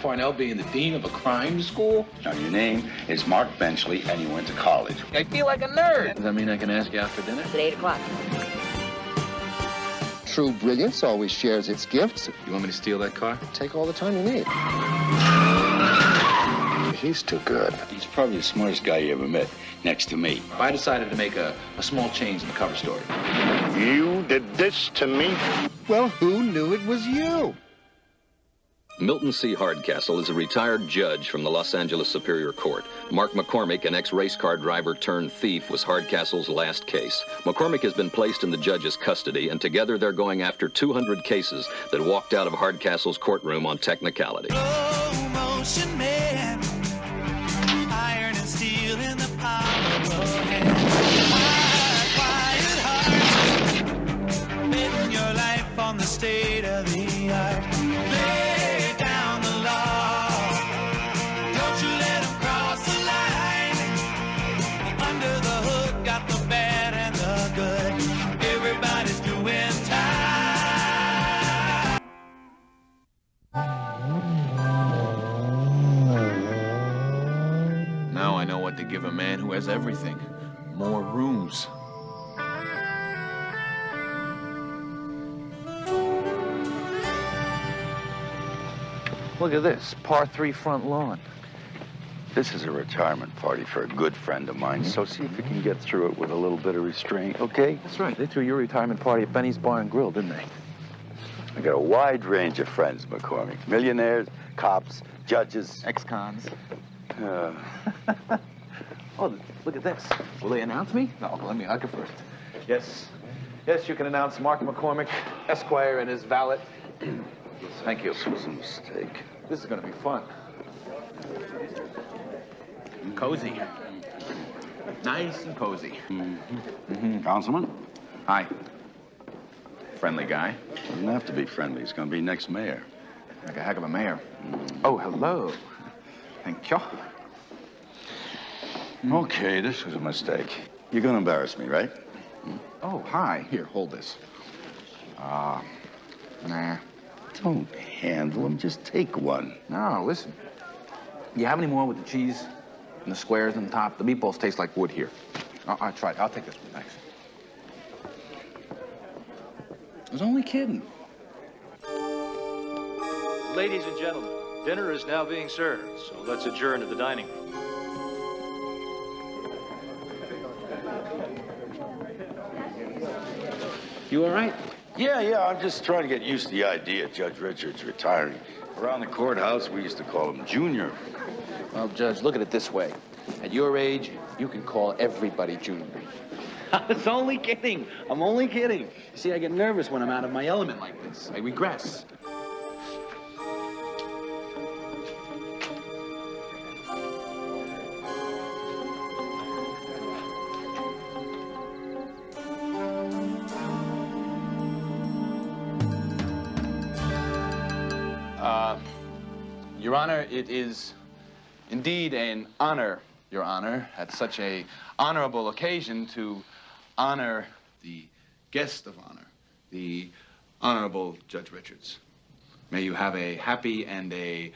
Parnell being the dean of a crime school? Now, your name is Mark Benchley, and you went to college. I feel like a nerd. Does that mean I can ask you out for dinner? It's at 8 o'clock. True brilliance always shares its gifts. You want me to steal that car? Take all the time you need. He's too good. He's probably the smartest guy you ever met, next to me. I decided to make a small change in the cover story. You did this to me? Well, who knew it was you? Milton C. Hardcastle is a retired judge from the Los Angeles Superior Court. Mark McCormick, an ex-race car driver turned thief, was Hardcastle's last case. McCormick has been placed in the judge's custody, and together they're going after 200 cases that walked out of Hardcastle's courtroom on technicality. Motion man, iron and steel in the palm of your hand. Quiet heart, betting your life on the state of the art. Lay down the law, don't you let them cross the line. Under the hood, got the bad and the good. Everybody's doing time. Now I know what to give a man who has everything. More rooms. Look at this, par 3 front lawn. This is a retirement party for a good friend of mine, so see if you can get through it with a little bit of restraint, okay? That's right, they threw your retirement party at Benny's Bar and Grill, didn't they? I got a wide range of friends, McCormick. Millionaires, cops, judges. Ex-cons. Uh, Oh, look at this. Will they announce me? No, let me hug her first. Yes. Yes, you can announce Mark McCormick, Esquire, and his valet. Thank you. This was a mistake. This is going to be fun. Cozy. Nice and cozy. Councilman? Hi. Friendly guy. Doesn't have to be friendly. He's going to be next mayor. Like a heck of a mayor. Oh, hello. Thank you. Okay, this was a mistake. You're going to embarrass me, right? Oh, hi. Here, hold this. Nah. Don't handle them. Just take one. No, listen. You have any more with the cheese and the squares on the top? The meatballs taste like wood here. I tried. I'll take this one. Thanks. I was only kidding. Ladies and gentlemen, dinner is now being served, so let's adjourn to the dining room. You all right? Yeah, I'm just trying to get used to the idea of Judge Richards retiring. Around the courthouse, we used to call him Junior. Well, Judge, look at it this way. At your age, you can call everybody Junior. I was only kidding. I'm only kidding. You see, I get nervous when I'm out of my element like this. I regress. Your Honor, it is indeed an honor, Your Honor, at such a honorable occasion to honor the guest of honor, the Honorable Judge Richards. May you have a happy and a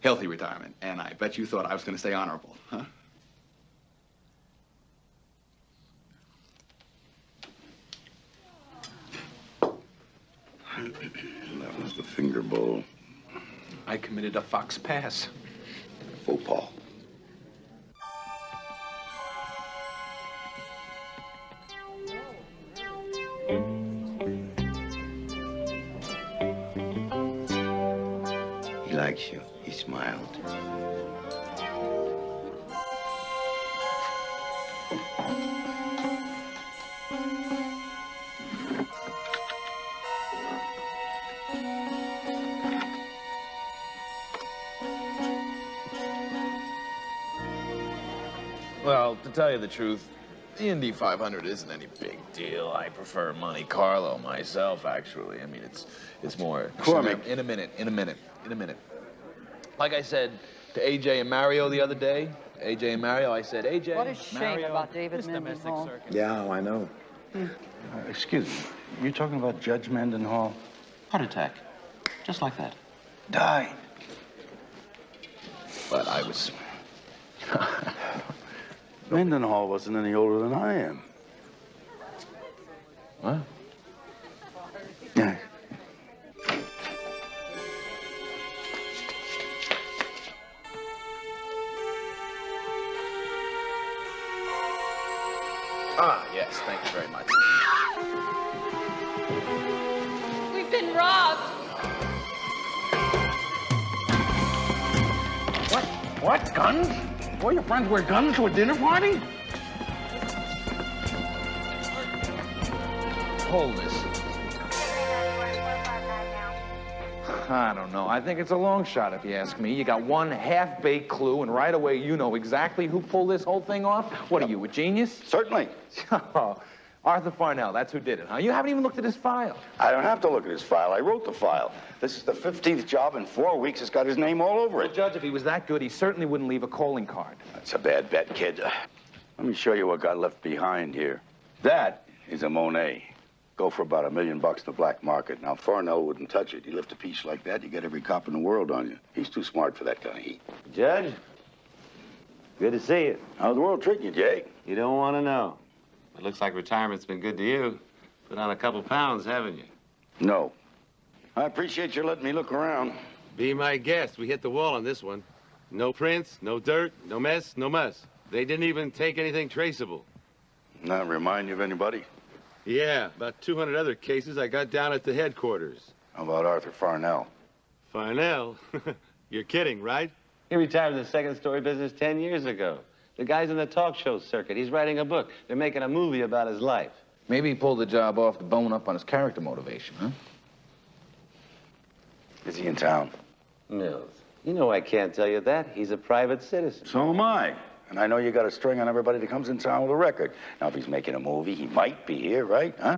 healthy retirement. And I bet you thought I was going to say honorable, huh? That was the finger bowl. I committed a fox pass. Faux pas. He likes you. He smiled. Well, to tell you the truth, the Indy 500 isn't any big deal. I prefer Monte Carlo myself, actually. I mean, it's more... McCormick. In a minute. Like I said to AJ and Mario the other day, AJ and Mario, I said, AJ, What a shame Mario, about David Mendenhall. Yeah, I know. Excuse me. You're talking about Judge Mendenhall? Heart attack. Just like that. Died. But I was... Mendenhall wasn't any older than I am. What? Yeah. Ah, yes, thank you very much. We've been robbed. What? Guns? All your friends wear guns to a dinner party? Hold this. I don't know. I think it's a long shot, if you ask me. You got one half-baked clue, and right away you know exactly who pulled this whole thing off? What are you, a genius? Certainly. Oh, Arthur Farnell, that's who did it, huh? You haven't even looked at his file. I don't have to look at his file. I wrote the file. This is the 15th job in 4 weeks. It's got his name all over it. Well, Judge, if he was that good, he certainly wouldn't leave a calling card. That's a bad bet, kid. Let me show you what got left behind here. That is a Monet. Go for about $1 million in the black market. Now, Farnell wouldn't touch it. You lift a piece like that, you get every cop in the world on you. He's too smart for that kind of heat. Judge, good to see you. How's the world treating you, Jay? You don't want to know. It looks like retirement's been good to you. Put on a couple pounds, haven't you? No. I appreciate you letting me look around. Be my guest. We hit the wall on this one. No prints, no dirt, no mess, no muss. They didn't even take anything traceable. Not remind you of anybody? Yeah, about 200 other cases I got down at the headquarters. How about Arthur Farnell? Farnell? You're kidding, right? He retired from the second-story business 10 years ago. The guy's in the talk show circuit. He's writing a book. They're making a movie about his life. Maybe he pulled the job off to bone up on his character motivation, huh? Is he in town? Mills, you know I can't tell you that. He's a private citizen. So am I. And I know you got a string on everybody that comes in town with a record. Now, if he's making a movie, he might be here, right? Huh?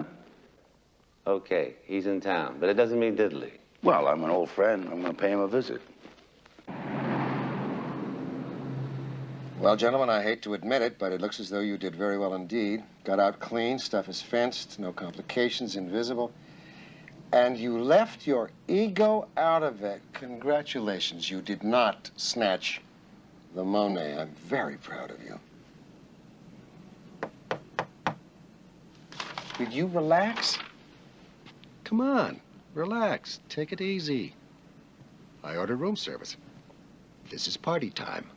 Okay, he's in town, but it doesn't mean diddly. Well, I'm an old friend. I'm going to pay him a visit. Well, gentlemen, I hate to admit it, but it looks as though you did very well indeed. Got out clean, stuff is fenced, no complications, invisible. And you left your ego out of it. Congratulations, you did not snatch the Monet. I'm very proud of you. Did you relax? Come on, relax. Take it easy. I ordered room service. This is party time.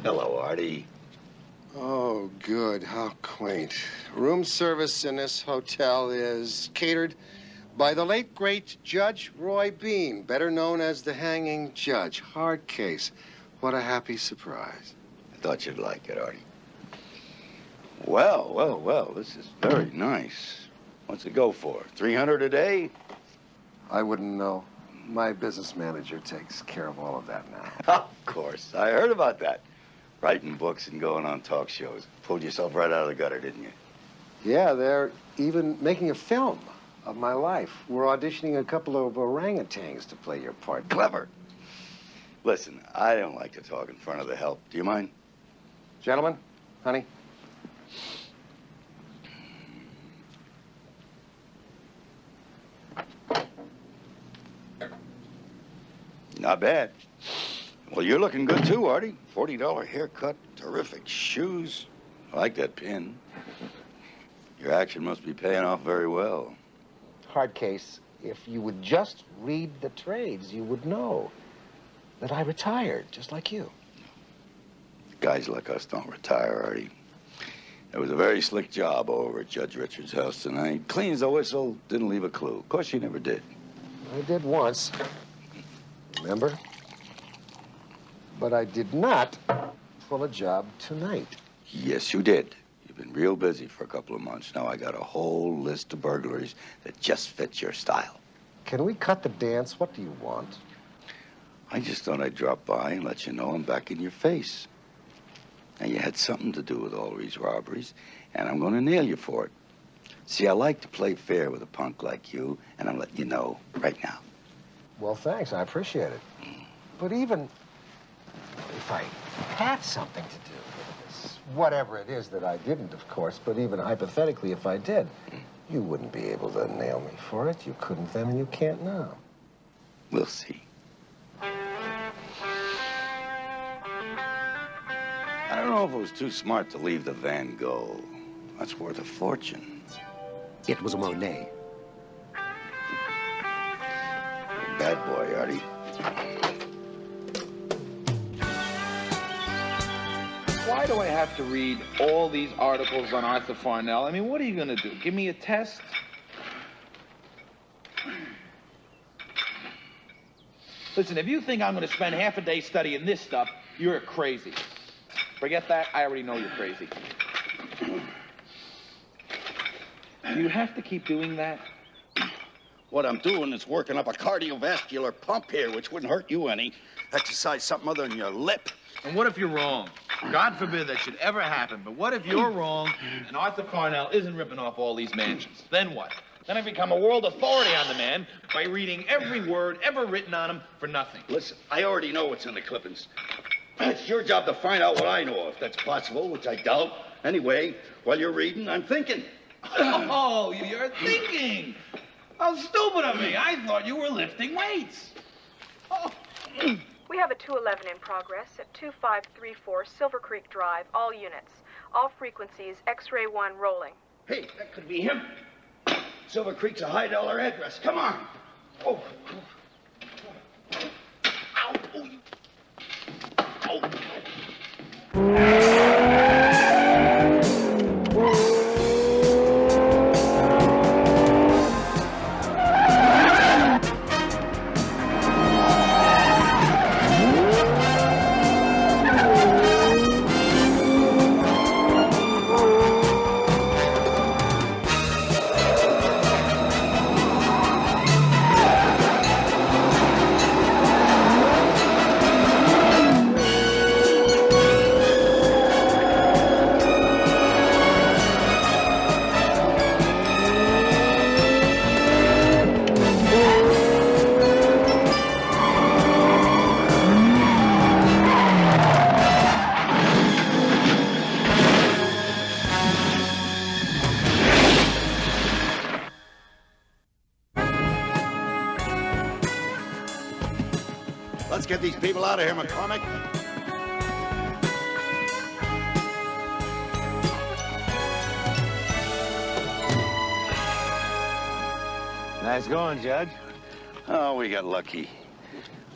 Hello, Artie. Oh, good. How quaint. Room service in this hotel is catered by the late, great Judge Roy Bean, better known as the hanging judge. Hard case. What a happy surprise. I thought you'd like it, Artie. Well, well, well, this is very nice. What's it go for? 300 a day? I wouldn't know. My business manager takes care of all of that now. Of course. I heard about that. Writing books and going on talk shows. Pulled yourself right out of the gutter, didn't you? Yeah, they're even making a film of my life. We're auditioning a couple of orangutans to play your part. Clever. Listen, I don't like to talk in front of the help. Do you mind? Gentlemen, honey. Not bad. Well, you're looking good, too, Artie. $40 haircut, terrific shoes. I like that pin. Your action must be paying off very well. Hard case, if you would just read the trades, you would know that I retired, just like you. Guys like us don't retire, Artie. It was a very slick job over at Judge Richards' house tonight. Clean as a whistle, didn't leave a clue. Of course, you never did. I did once. Remember? But I did not pull a job tonight. Yes, you did. You've been real busy for a couple of months. Now I got a whole list of burglaries that just fit your style. Can we cut the dance? What do you want? I just thought I'd drop by and let you know I'm back in your face. Now, you had something to do with all these robberies, and I'm going to nail you for it. See, I like to play fair with a punk like you, and I'm letting you know right now. Well, thanks. I appreciate it. But even if I had something to do with this, whatever it is that I didn't, of course, but even hypothetically, if I did, you wouldn't be able to nail me for it. You couldn't then, and you can't now. We'll see. I don't know if it was too smart to leave the Van Gogh. That's worth a fortune. It was a Monet. Bad boy, Artie. Why do I have to read all these articles on Arthur Farnell? I mean, what are you going to do? Give me a test? Listen, if you think I'm going to spend half a day studying this stuff, you're crazy. Forget that. I already know you're crazy. Do you have to keep doing that? What I'm doing is working up a cardiovascular pump here, which wouldn't hurt you any. Exercise something other than your lip. And what if you're wrong? God forbid that should ever happen, but what if you're wrong and Arthur Farnell isn't ripping off all these mansions? Then what? Then I become a world authority on the man by reading every word ever written on him for nothing. Listen, I already know what's in the clippings. It's your job to find out what I know, if that's possible, which I doubt. Anyway, while you're reading, I'm thinking. Oh, you're thinking. How stupid of me. I thought you were lifting weights. Oh. We have a 211 in progress at 2534 Silver Creek Drive, all units. All frequencies, X-ray 1 rolling. Hey, that could be him. Silver Creek's a high-dollar address. Come on. Oh. Ow. Oh. Let's get these people out of here, McCormick. Nice going, Judge. Oh, we got lucky.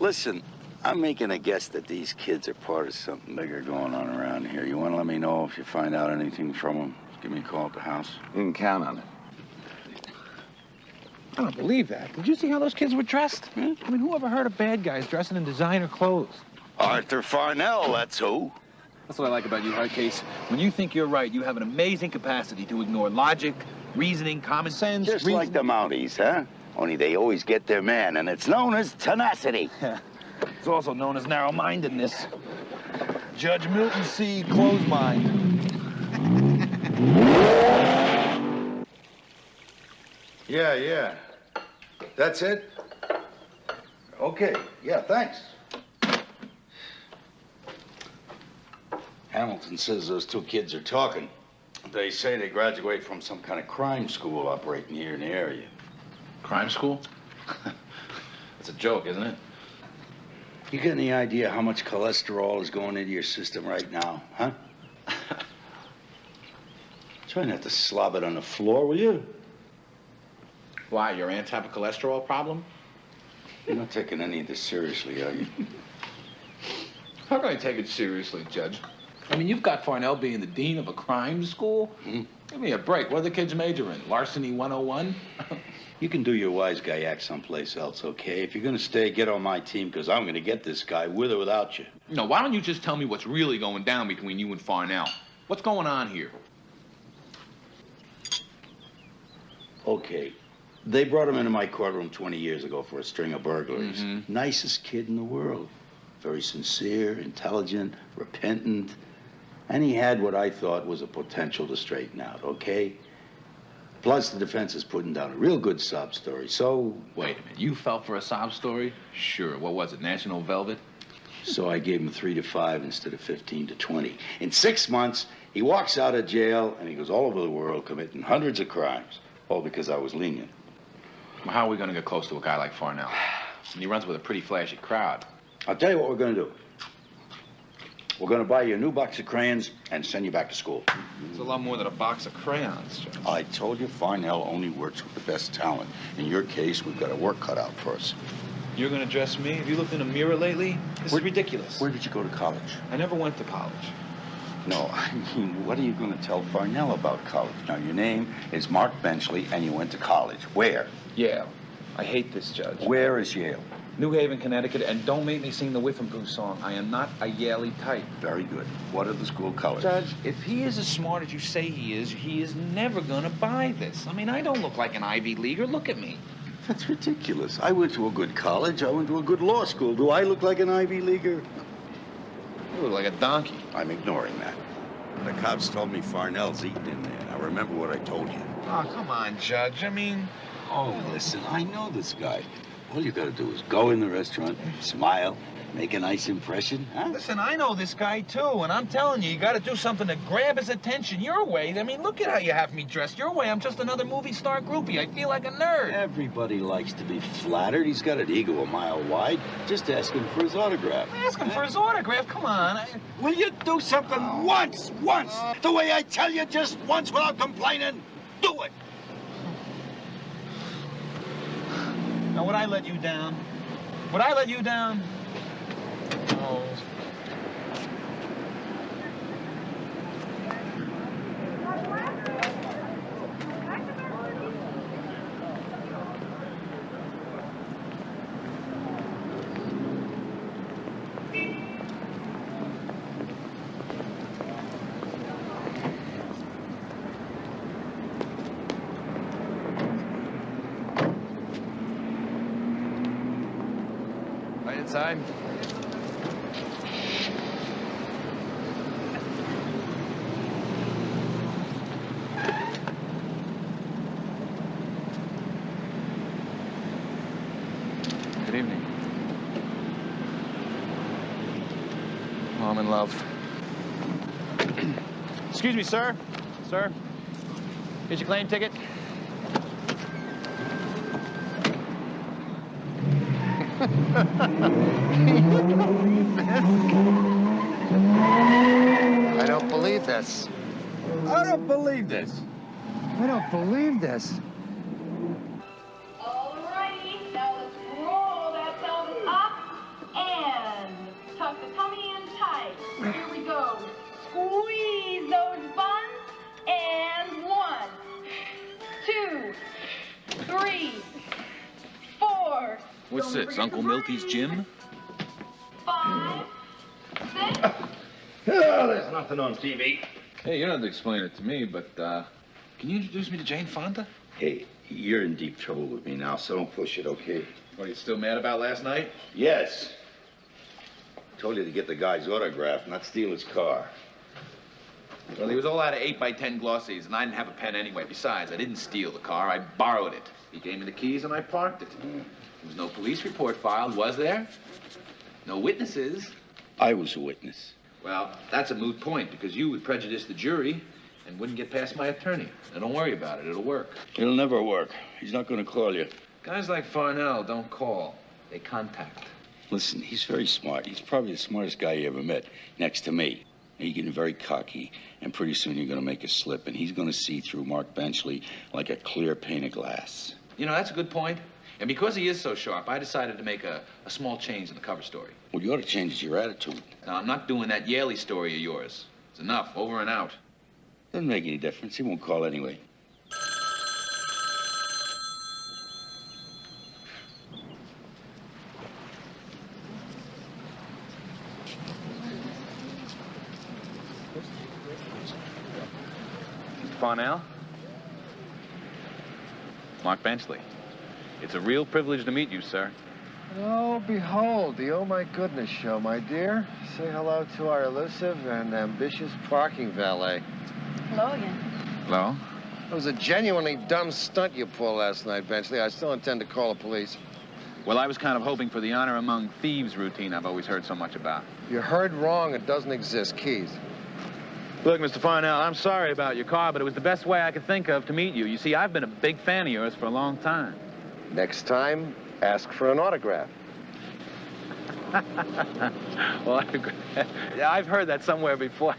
Listen, I'm making a guess that these kids are part of something bigger going on around here. You want to let me know if you find out anything from them? Give me a call at the house. You can count on it. I don't believe that. Did you see how those kids were dressed? I mean, who ever heard of bad guys dressing in designer clothes? Arthur Farnell, that's who. That's what I like about you, Hardcase. When you think you're right, you have an amazing capacity to ignore logic, reasoning, common sense. Just like the Mounties, huh? Only they always get their man, and it's known as tenacity. It's also known as narrow-mindedness. Judge Milton C. Close mind. Yeah. That's it? Okay, yeah, thanks. Hamilton says those two kids are talking. They say they graduate from some kind of crime school operating here in the area. Crime school? That's a joke, isn't it? You got any idea how much cholesterol is going into your system right now, huh? Try not to slob it on the floor, will you? Why, your aunt have a cholesterol problem? You're not taking any of this seriously, are you? How can I take it seriously, Judge? I mean, you've got Farnell being the dean of a crime school? Give me a break. What are the kids major in? Larceny 101? You can do your wise guy act someplace else, okay? If you're gonna stay, get on my team, because I'm gonna get this guy with or without you. No, why don't you just tell me what's really going down between you and Farnell? What's going on here? Okay. They brought him into my courtroom 20 years ago for a string of burglaries. Nicest kid in the world. Very sincere, intelligent, repentant. And he had what I thought was a potential to straighten out, okay? Plus, the defense is putting down a real good sob story, so... Wait a minute, you fell for a sob story? Sure, what was it, National Velvet? So I gave him 3 to 5 instead of 15 to 20. In 6 months, he walks out of jail, and he goes all over the world committing hundreds of crimes. All because I was lenient. Well, how are we going to get close to a guy like Farnell? And he runs with a pretty flashy crowd. I'll tell you what we're going to do. We're going to buy you a new box of crayons and send you back to school. It's a lot more than a box of crayons, Judge. I told you Farnell only works with the best talent. In your case, we've got a work cut out for us. You're going to dress me? Have you looked in a mirror lately? This is ridiculous. Where did you go to college? I never went to college. No, I mean, what are you going to tell Farnell about college? Now, your name is Mark Benchley, and you went to college. Where? Yale. I hate this, Judge. Where is Yale? New Haven, Connecticut, and don't make me sing the Whiffenpooh song. I am not a Yaley type. Very good. What are the school colors? Judge, if he is as smart as you say he is never gonna buy this. I mean, I don't look like an Ivy Leaguer. Look at me. That's ridiculous. I went to a good college. I went to a good law school. Do I look like an Ivy Leaguer? You look like a donkey. I'm ignoring that. The cops told me Farnell's eating in there. Now, remember what I told you. Oh, come on, Judge. I mean... Oh, listen, I know this guy. All you gotta do is go in the restaurant, smile, make a nice impression, huh? Listen, I know this guy, too, and I'm telling you, you gotta do something to grab his attention your way. I mean, look at how you have me dressed. Your way, I'm just another movie star groupie. I feel like a nerd. Everybody likes to be flattered. He's got an ego a mile wide. Just ask him for his autograph. Ask him for his autograph? Come on. Will you do something once? The way I tell you, just once without complaining? Do it! Now, would I let you down? Would I let you down? Oh. Right inside. Good evening. Oh, I'm in love. Excuse me, sir. Sir, here's your claim ticket. I don't believe this. I don't believe this. I don't believe this. Alrighty, now let's roll that thumb up and tuck the tummy in tight. Here we go. Squeeze those buns and 1, 2, 3, 4. What's this, Uncle Milty's gym? 5, 6. Oh, there's nothing on TV. Hey, you don't have to explain it to me, but, can you introduce me to Jane Fonda? Hey, you're in deep trouble with me now, so don't push it, okay? What, are you still mad about last night? Yes. I told you to get the guy's autograph, not steal his car. Well, he was all out of 8x10 glossies, and I didn't have a pen anyway. Besides, I didn't steal the car. I borrowed it. He gave me the keys, and I parked it. There was no police report filed, was there? No witnesses. I was a witness. Well, that's a moot point, because you would prejudice the jury and wouldn't get past my attorney. Now, don't worry about it. It'll work. It'll never work. He's not going to call you. Guys like Farnell don't call. They contact. Listen, he's very smart. He's probably the smartest guy you ever met, next to me. He's getting very cocky, and pretty soon you're going to make a slip, and he's going to see through Mark Benchley like a clear pane of glass. You know, that's a good point. And because he is so sharp, I decided to make a small change in the cover story. Well, you ought to change your attitude. Now, I'm not doing that Yaley story of yours. It's enough. Over and out. Doesn't make any difference. He won't call anyway. Mr. Farnell? Mark Benchley. It's a real privilege to meet you, sir. Oh, behold, the Oh My Goodness show, my dear. Say hello to our elusive and ambitious parking valet. Hello again. Hello? It was a genuinely dumb stunt you pulled last night, Benchley. I still intend to call the police. Well, I was kind of hoping for the honor among thieves routine I've always heard so much about. You heard wrong. It doesn't exist. Keys. Look, Mr. Farnell, I'm sorry about your car, but it was the best way I could think of to meet you. You see, I've been a big fan of yours for a long time. Next time, Ask for an autograph. Well, yeah, I've heard that somewhere before.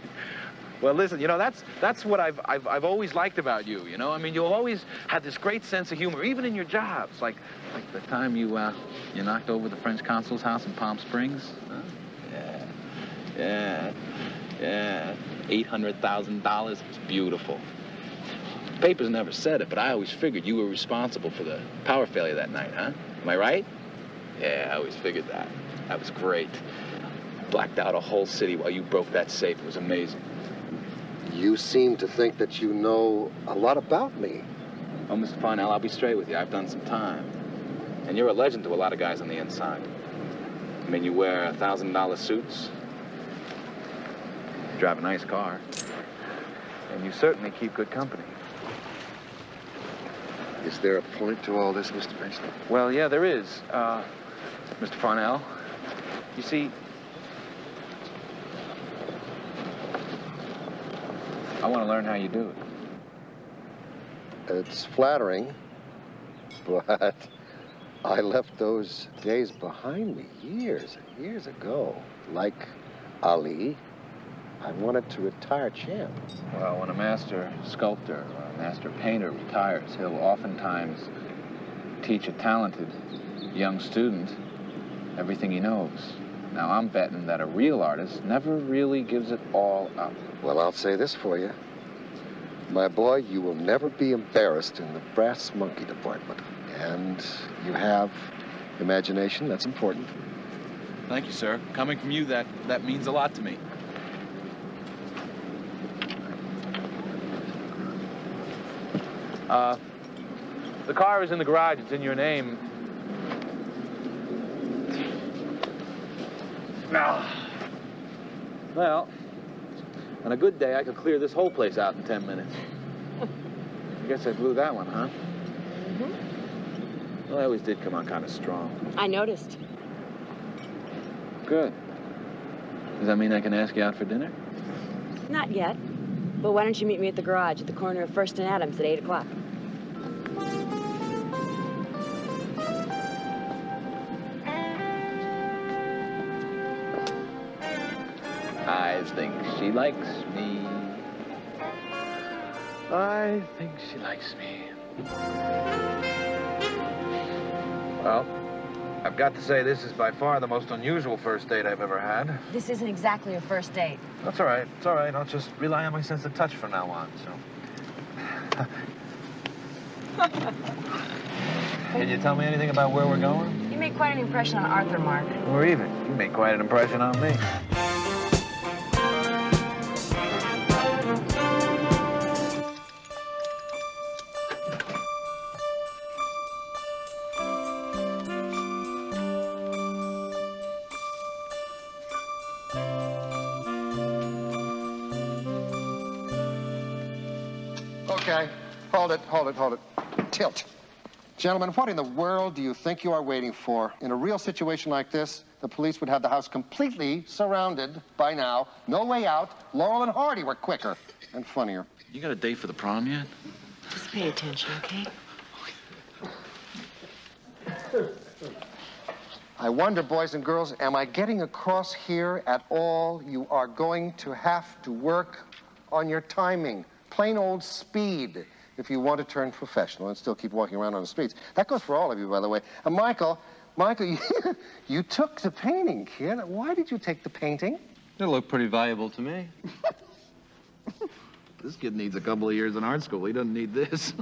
Well, listen, you know, that's what I've always liked about you, you know? I mean, you've always had this great sense of humor, even in your jobs. Like the time you knocked over the French consul's house in Palm Springs. Huh? Yeah. $800,000. It was beautiful. The papers never said it, but I always figured you were responsible for the power failure that night, huh? Am I right? Yeah, I always figured that. That was great. Blacked out a whole city while you broke that safe. It was amazing. You seem to think that you know a lot about me. Oh, Mr. Farnell, I'll be straight with you. I've done some time. And you're a legend to a lot of guys on the inside. I mean, you wear $1,000 suits. You drive a nice car. And you certainly keep good company. Is there a point to all this, Mr. Mason? Well, yeah, there is, Mr. Farnell. You see, I want to learn how you do it. It's flattering, but I left those days behind me years and years ago. Like Ali, I wanted to retire champ. Well, when a master sculptor or a master painter retires, he'll oftentimes teach a talented young student everything he knows. Now, I'm betting that a real artist never really gives it all up. Well, I'll say this for you. My boy, you will never be embarrassed in the brass monkey department. And you have imagination, that's important. Thank you, sir. Coming from you, that means a lot to me. The car is in the garage. It's in your name. Well, on a good day, I could clear this whole place out in 10 minutes. I guess I blew that one, huh? Mm-hmm. Well, I always did come on kind of strong. I noticed. Good. Does that mean I can ask you out for dinner? Not yet. But why don't you meet me at the garage at the corner of 1st and Adams at 8 o'clock? I think she likes me. I think she likes me. Well, I've got to say this is by far the most unusual first date I've ever had. This isn't exactly a first date. That's all right. It's all right. I'll just rely on my sense of touch from now on, so. Can you tell me anything about where we're going? You made quite an impression on Arthur, Mark. Or even. You made quite an impression on me. Okay, hold it. Tilt. Gentlemen, what in the world do you think you are waiting for? In a real situation like this, the police would have the house completely surrounded by now. No way out. Laurel and Hardy were quicker and funnier. You got a date for the prom yet? Just pay attention, okay? I wonder, boys and girls, am I getting across here at all? You are going to have to work on your timing. Plain old speed if you want to turn professional and still keep walking around on the streets. That goes for all of you, by the way. And Michael, you took the painting, kid. Why did you take the painting? It looked pretty valuable to me. This kid needs a couple of years in art school. He doesn't need this.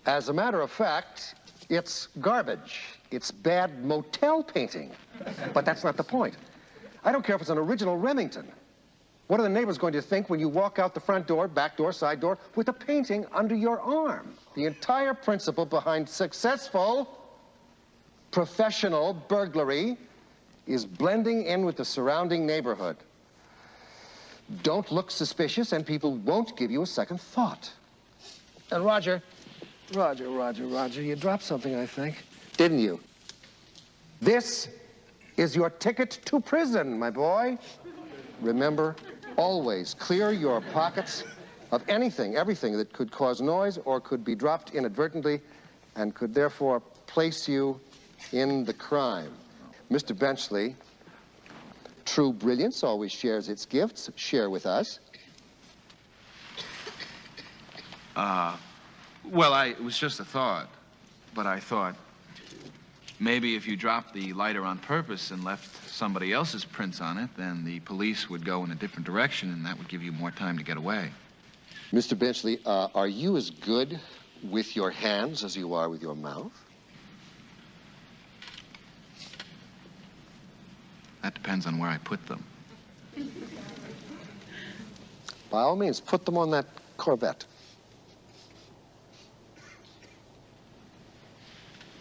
As a matter of fact, it's garbage. It's bad motel painting. But that's not the point. I don't care if it's an original Remington. What are the neighbors going to think when you walk out the front door, back door, side door, with a painting under your arm? The entire principle behind successful, professional burglary is blending in with the surrounding neighborhood. Don't look suspicious and people won't give you a second thought. And Roger, you dropped something, I think. Didn't you? This is your ticket to prison, my boy. Remember, always clear your pockets of anything, everything that could cause noise or could be dropped inadvertently and could therefore place you in the crime. Mr. Benchley, true brilliance always shares its gifts. Share with us. Well, it was just a thought. But I thought, maybe if you dropped the lighter on purpose and left somebody else's prints on it, then the police would go in a different direction, and that would give you more time to get away. Mr. Benchley, are you as good with your hands as you are with your mouth? That depends on where I put them. By all means, put them on that Corvette.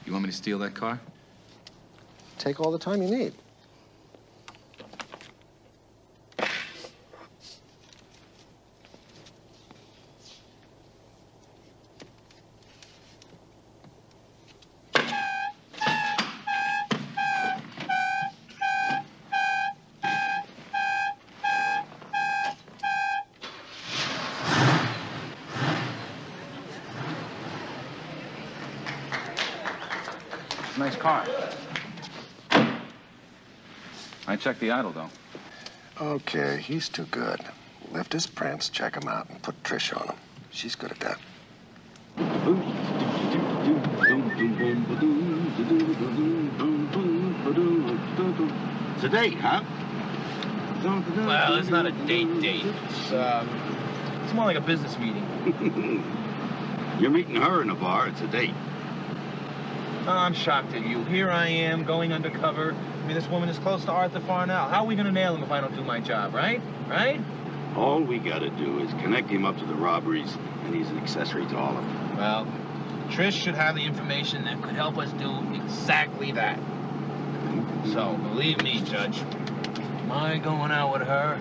You want me to steal that car? Take all the time you need. Nice car. I checked the idle, though. Okay, he's too good. Lift his prints, check him out, and put Trish on him. She's good at that. It's a date, huh? Well, it's not a date. It's more like a business meeting. You're meeting her in a bar. It's a date. Oh, I'm shocked at you. Here I am, going undercover. I mean, this woman is close to Arthur Farnell. How are we going to nail him if I don't do my job, right? Right? All we gotta do is connect him up to the robberies, and he's an accessory to all of them. Well, Trish should have the information that could help us do exactly that. So, believe me, Judge, my going out with her,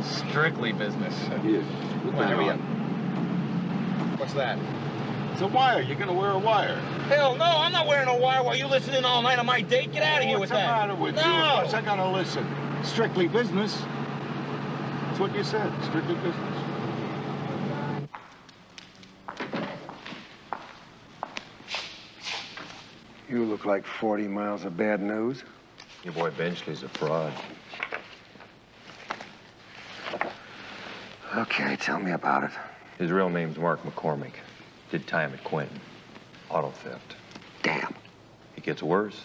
strictly business. Here, Come on, hurry up. What's that? It's a wire. You're gonna wear a wire. Hell no, I'm not wearing a wire while you listening all night on my date. Get out of here with that. What's the matter with you? Of course I gotta listen. Strictly business. That's what you said. Strictly business. You look like 40 miles of bad news. Your boy Benchley's a fraud. Okay, tell me about it. His real name's Mark McCormick. Did time at Quentin. Auto theft. Damn. It gets worse.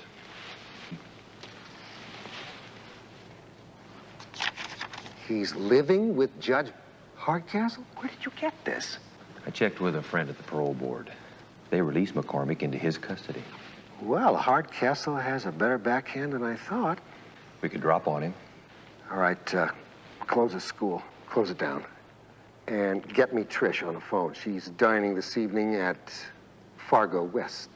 He's living with Judge Hardcastle? Where did you get this? I checked with a friend at the parole board. They released McCormick into his custody. Well, Hardcastle has a better backhand than I thought. We could drop on him. All right, close the school. Close it down. And get me Trish on the phone. She's dining this evening at Fargo West.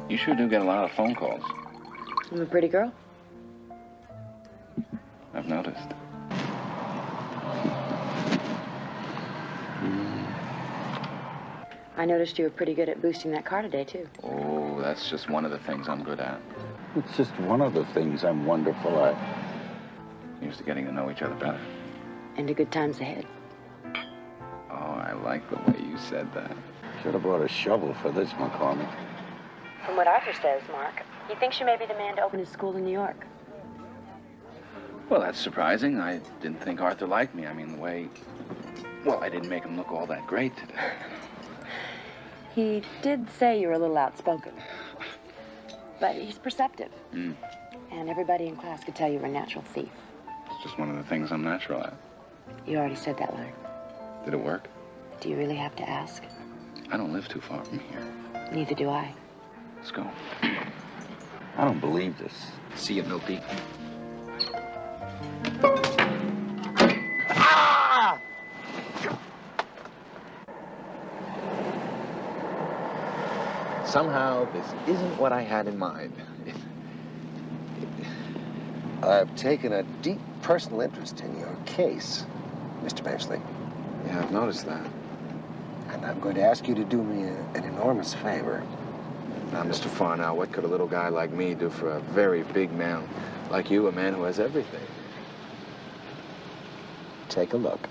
You sure do get a lot of phone calls. I'm a pretty girl. I've noticed. I noticed you were pretty good at boosting that car today, too. Oh, that's just one of the things I'm good at. It's just one of the things I'm wonderful at. Used to getting to know each other better. And to good times ahead. Oh, I like the way you said that. Should have brought a shovel for this, McCormick. From what Arthur says, Mark, he thinks you may be the man to open his school in New York. Well, that's surprising. I didn't think Arthur liked me. I mean, the way... Well, I didn't make him look all that great today. He did say you were a little outspoken. But he's perceptive. Mm. And everybody in class could tell you were a natural thief. It's just one of the things I'm natural at. You already said that, Larry. Did it work? Do you really have to ask? I don't live too far from here. Neither do I. Let's go. I don't believe this. See you, Milty. Ah! Somehow, this isn't what I had in mind. I've taken a deep personal interest in your case, Mr. Benchley. Yeah, I've noticed that. And I'm going to ask you to do me an enormous favor. Now, Mr. Farnow, what could a little guy like me do for a very big man like you, a man who has everything? Take a look.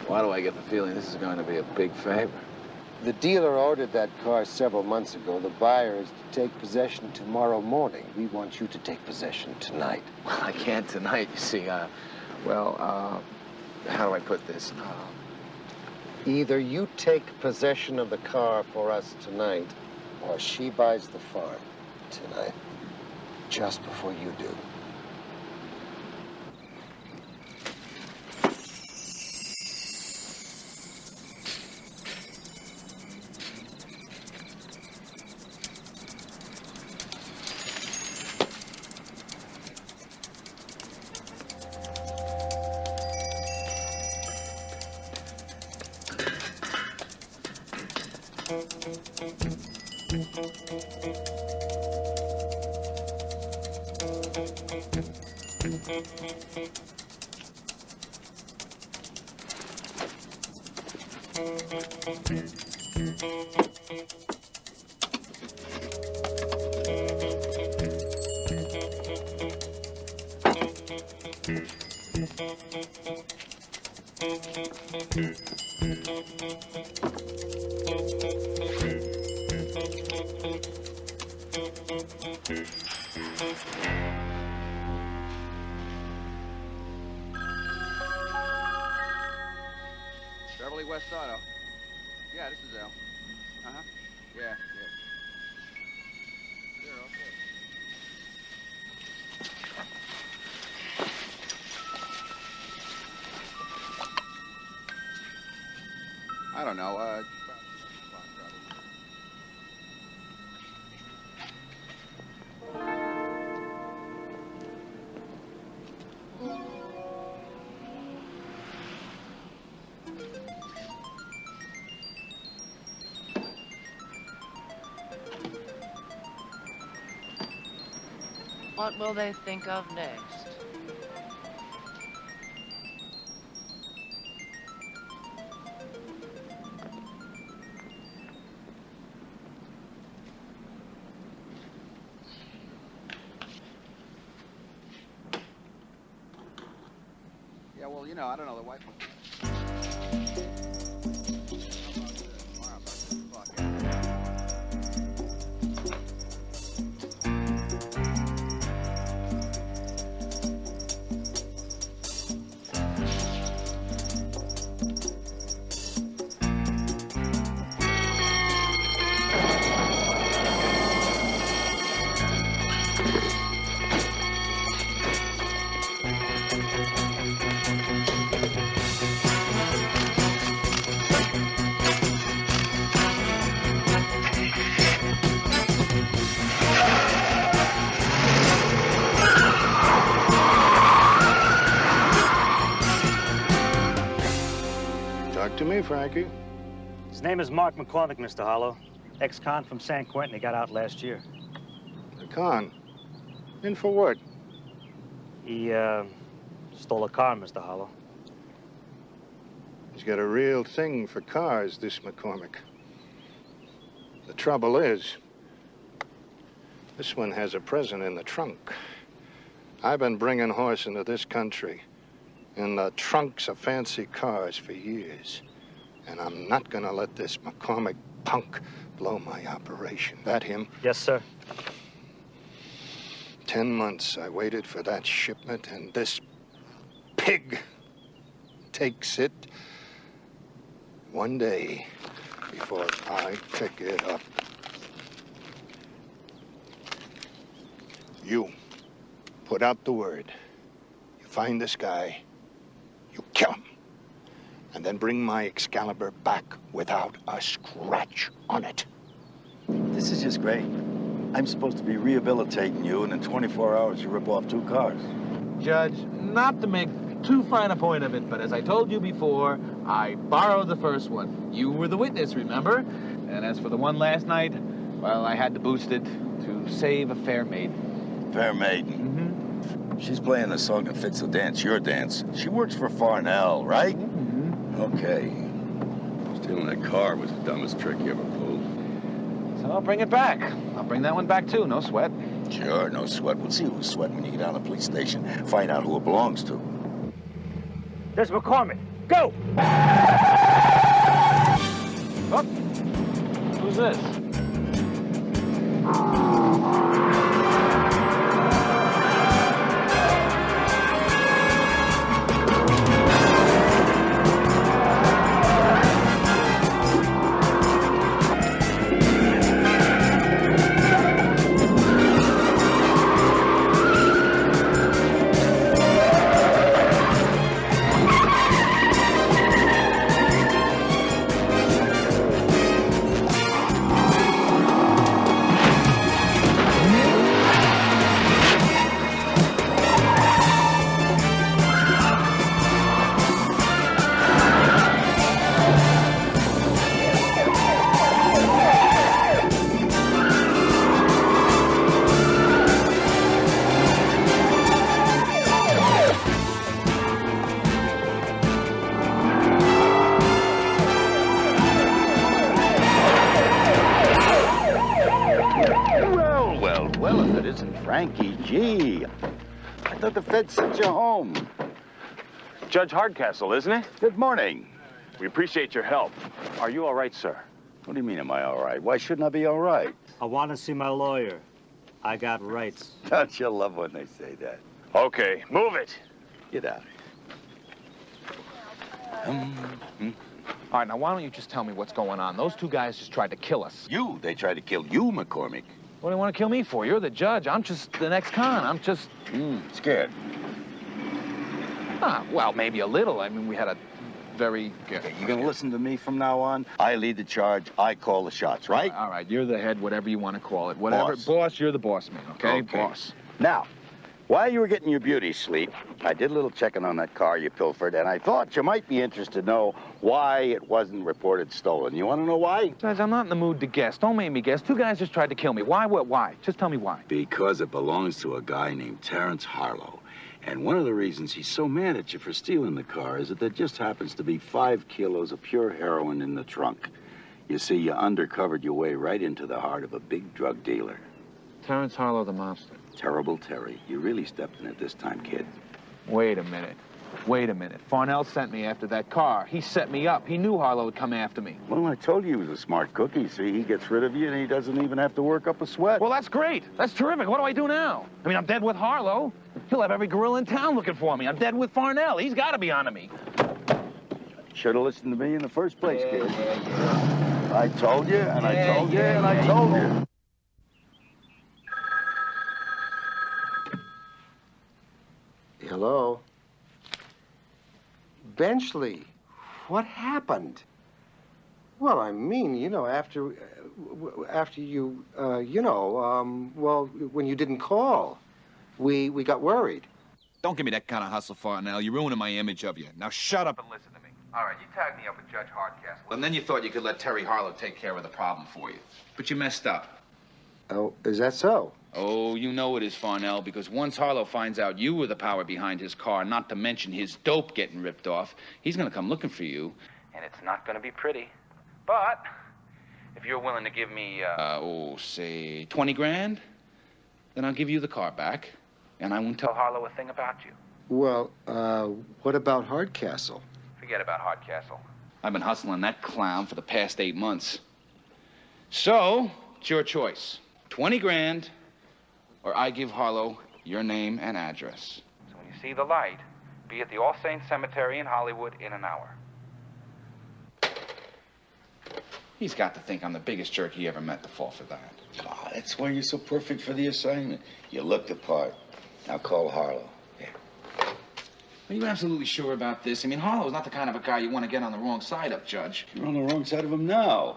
Why do I get the feeling this is going to be a big favor? The dealer ordered that car several months ago. The buyer is to take possession tomorrow morning. We want you to take possession tonight. Well, I can't tonight, you see. How do I put this? Either you take possession of the car for us tonight, or she buys the farm tonight, just before you do. Beverly West Auto. Yeah, this is Al. Uh-huh. Yeah. Sure, okay. I don't know, about 6 o'clock, probably. What will they think of next? Yeah, well, you know, I don't know, the wife... Talk to me, Frankie. His name is Mark McCormick, Mr. Hollow. Ex-con from San Quentin. He got out last year. A con? In for what? He, stole a car, Mr. Hollow. He's got a real thing for cars, this McCormick. The trouble is, this one has a present in the trunk. I've been bringing horse into this country in the trunks of fancy cars for years. And I'm not gonna let this McCormick punk blow my operation. That him? Yes, sir. 10 months I waited for that shipment, and this pig takes it one day before I pick it up. You put out the word. You find this guy, you kill him, and then bring my Excalibur back without a scratch on it. This is just great. I'm supposed to be rehabilitating you, and in 24 hours you rip off 2 cars. Judge, not to make too fine a point of it, but as I told you before, I borrowed the first one. You were the witness, remember? And as for the one last night, well, I had to boost it to save a fair maiden. Fair maiden? Mm-hmm. She's playing the song that fits the dance, your dance. She works for Farnell, right? Mm-hmm. Okay. Stealing that car was the dumbest trick you ever pulled. So I'll bring it back. I'll bring that one back, too. No sweat. Sure, no sweat. We'll see who's sweating when you get down to the police station. Find out who it belongs to. There's McCormick. Go! Oh. Who's this? Well, if it isn't Frankie G. I thought the Fed sent you home. Judge Hardcastle, isn't it? Good morning. We appreciate your help. Are you all right, sir? What do you mean, am I all right? Why shouldn't I be all right? I want to see my lawyer. I got rights. Don't you love when they say that? Okay, move it. Get out of here. All right, now why don't you just tell me what's going on? Those two guys just tried to kill us. They tried to kill you, McCormick. What do you want to kill me for? You're the judge. I'm just the next con. I'm just... Scared? Well, maybe a little. I mean, we had a very... Okay, you gonna listen to me from now on? I lead the charge. I call the shots, right? All right, you're the head, whatever you want to call it. Whatever. Boss. You're the boss man, okay? Boss. Now, while you were getting your beauty sleep, I did a little checking on that car you pilfered, and I thought you might be interested to know why it wasn't reported stolen. You want to know why? Judge, I'm not in the mood to guess. Don't make me guess. Two guys just tried to kill me. Why? What? Why? Just tell me why. Because it belongs to a guy named Terrence Harlow. And one of the reasons he's so mad at you for stealing the car is that there just happens to be 5 kilos of pure heroin in the trunk. You see, you undercovered your way right into the heart of a big drug dealer. Terrence Harlow, the monster. Terrible Terry. You really stepped in it this time, kid. Wait a minute. Wait a minute. Farnell sent me after that car. He set me up. He knew Harlow would come after me. Well, I told you he was a smart cookie. See, he gets rid of you and he doesn't even have to work up a sweat. Well, that's great. That's terrific. What do I do now? I mean, I'm dead with Harlow. He'll have every gorilla in town looking for me. I'm dead with Farnell. He's got to be onto me. Should have listened to me in the first place, kid. I told you, and I told you, and I told you. Hello? Benchley, what happened? Well, I mean, you know, after you, well, when you didn't call, we got worried. Don't give me that kind of hustle, Farnell. You're ruining my image of you. Now shut up and listen to me. All right, you tagged me up with Judge Hardcastle, and then you thought you could let Terry Harlow take care of the problem for you. But you messed up. Oh, is that so? Oh, you know it is, Farnell, because once Harlow finds out you were the power behind his car, not to mention his dope getting ripped off, he's gonna come looking for you, and it's not gonna be pretty. But if you're willing to give me, say 20 grand, then I'll give you the car back, and I won't tell Harlow a thing about you. Well, what about Hardcastle? Forget about Hardcastle. I've been hustling that clown for the past 8 months. So, it's your choice. 20 grand, or I give Harlow your name and address. So when you see the light, be at the All Saints Cemetery in Hollywood in an hour. He's got to think I'm the biggest jerk he ever met to fall for that. Oh, that's why you're so perfect for the assignment. You look the part. Now call Harlow. Are you absolutely sure about this? I mean, Harlow's not the kind of a guy you want to get on the wrong side of, Judge. You're on the wrong side of him now.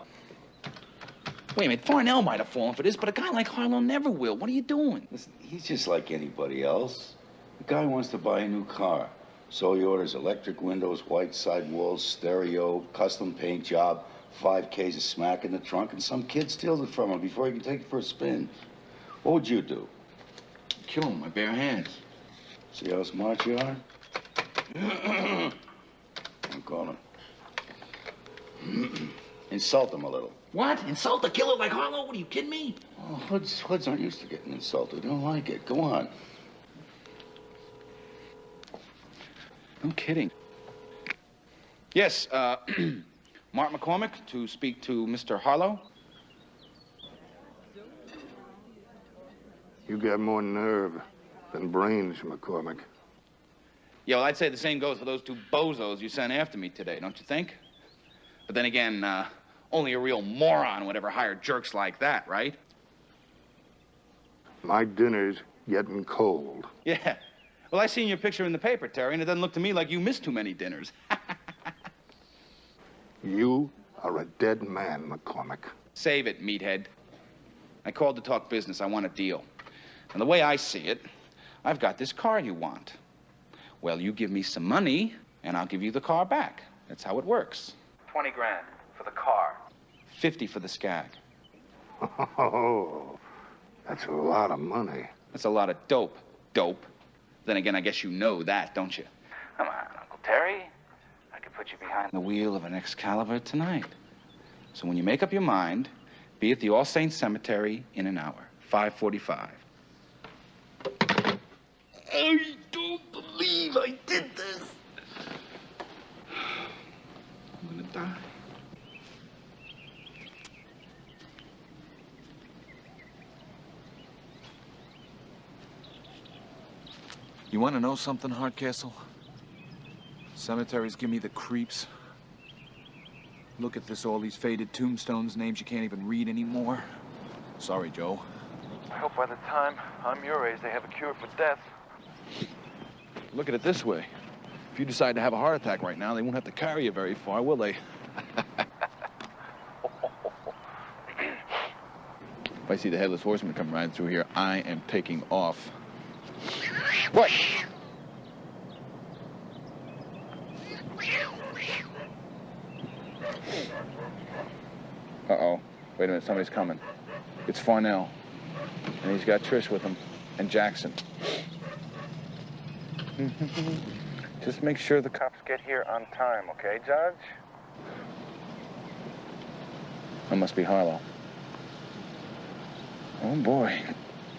Wait a minute, Farnell might have fallen for this, but a guy like Harlow never will. What are you doing? Listen, he's just like anybody else. The guy wants to buy a new car. So he orders electric windows, white sidewalls, stereo, custom paint job, 5 Ks of smack in the trunk, and some kid steals it from him before he can take it for a spin. What would you do? Kill him with my bare hands. See how smart you are? I'm calling. Insult him a little. What? Insult a killer like Harlow? What, are you kidding me? Oh, hoods aren't used to getting insulted. They don't like it. Go on. No kidding. Yes, Mark McCormick to speak to Mr. Harlow. You got more nerve than brains, McCormick. Yeah, well, I'd say the same goes for those two bozos you sent after me today, don't you think? But then again, only a real moron would ever hire jerks like that, right? My dinner's getting cold. Yeah. Well, I seen your picture in the paper, Terry, and it doesn't look to me like you missed too many dinners. You are a dead man, McCormick. Save it, meathead. I called to talk business. I want a deal. And the way I see it, I've got this car you want. Well, you give me some money, and I'll give you the car back. That's how it works. 20 grand for the car. 50 for the skag. Oh, that's a lot of money. That's a lot of dope. Then again, I guess you know that, don't you? Come on, Uncle Terry. I could put you behind the wheel of an Excalibur tonight. So when you make up your mind, be at the All Saints Cemetery in an hour, 5:45. I don't believe I did this. I'm gonna die. You want to know something, Hardcastle? Cemeteries give me the creeps. Look at this, all these faded tombstones, names you can't even read anymore. Sorry, Joe. I hope by the time I'm your age, they have a cure for death. Look at it this way. If you decide to have a heart attack right now, they won't have to carry you very far, will they? If I see the Headless Horseman come riding through here, I am taking off. What? Uh-oh. Wait a minute, somebody's coming. It's Farnell. And he's got Trish with him. And Jackson. Just make sure the cops get here on time, okay, Judge? That must be Harlow. Oh, boy.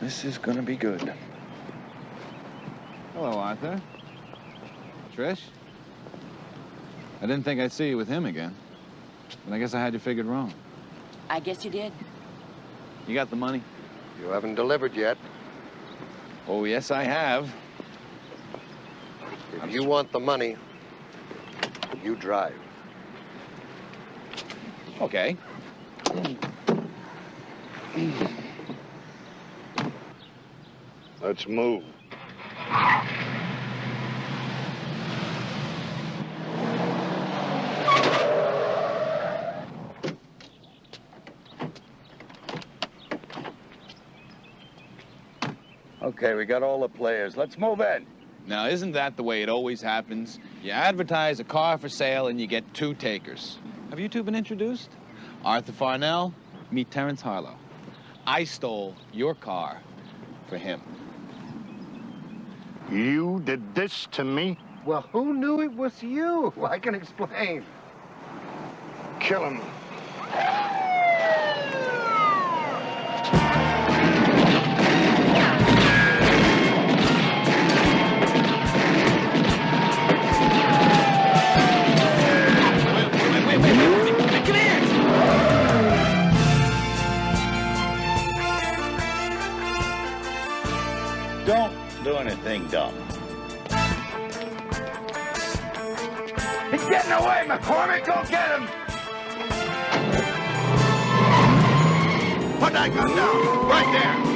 This is gonna be good. Hello, Arthur. Trish? I didn't think I'd see you with him again. But I guess I had you figured wrong. I guess you did. You got the money? You haven't delivered yet. Oh, yes, I have. If you want the money, you drive. Okay. Let's move. Okay, we got all the players. Let's move in. Now, isn't that the way it always happens? You advertise a car for sale and you get two takers. Have you two been introduced? Arthur Farnell, meet Terrence Harlow. I stole your car for him. You did this to me? Well, who knew it was you? I can explain. Kill him. Don't do anything dumb. He's getting away, McCormick. Go get him. Put that gun down. Right there.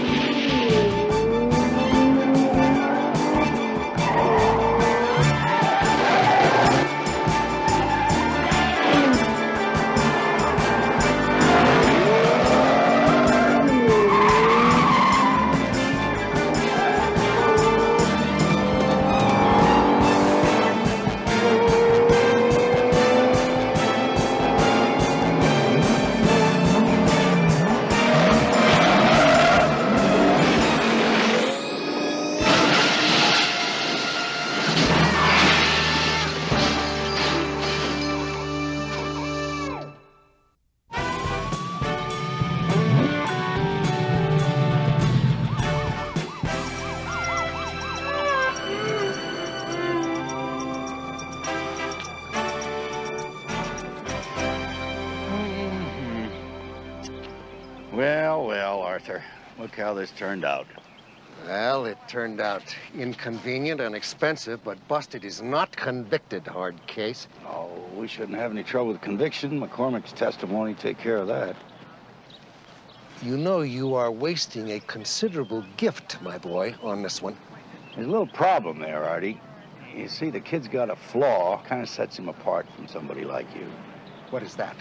Well, Arthur, look how this turned out. Well, it turned out inconvenient and expensive, but busted is not convicted, hard case. Oh, we shouldn't have any trouble with conviction. McCormick's testimony take care of that. You know you are wasting a considerable gift, my boy, on this one. There's a little problem there, Artie. You see, the kid's got a flaw, kind of sets him apart from somebody like you. What is that?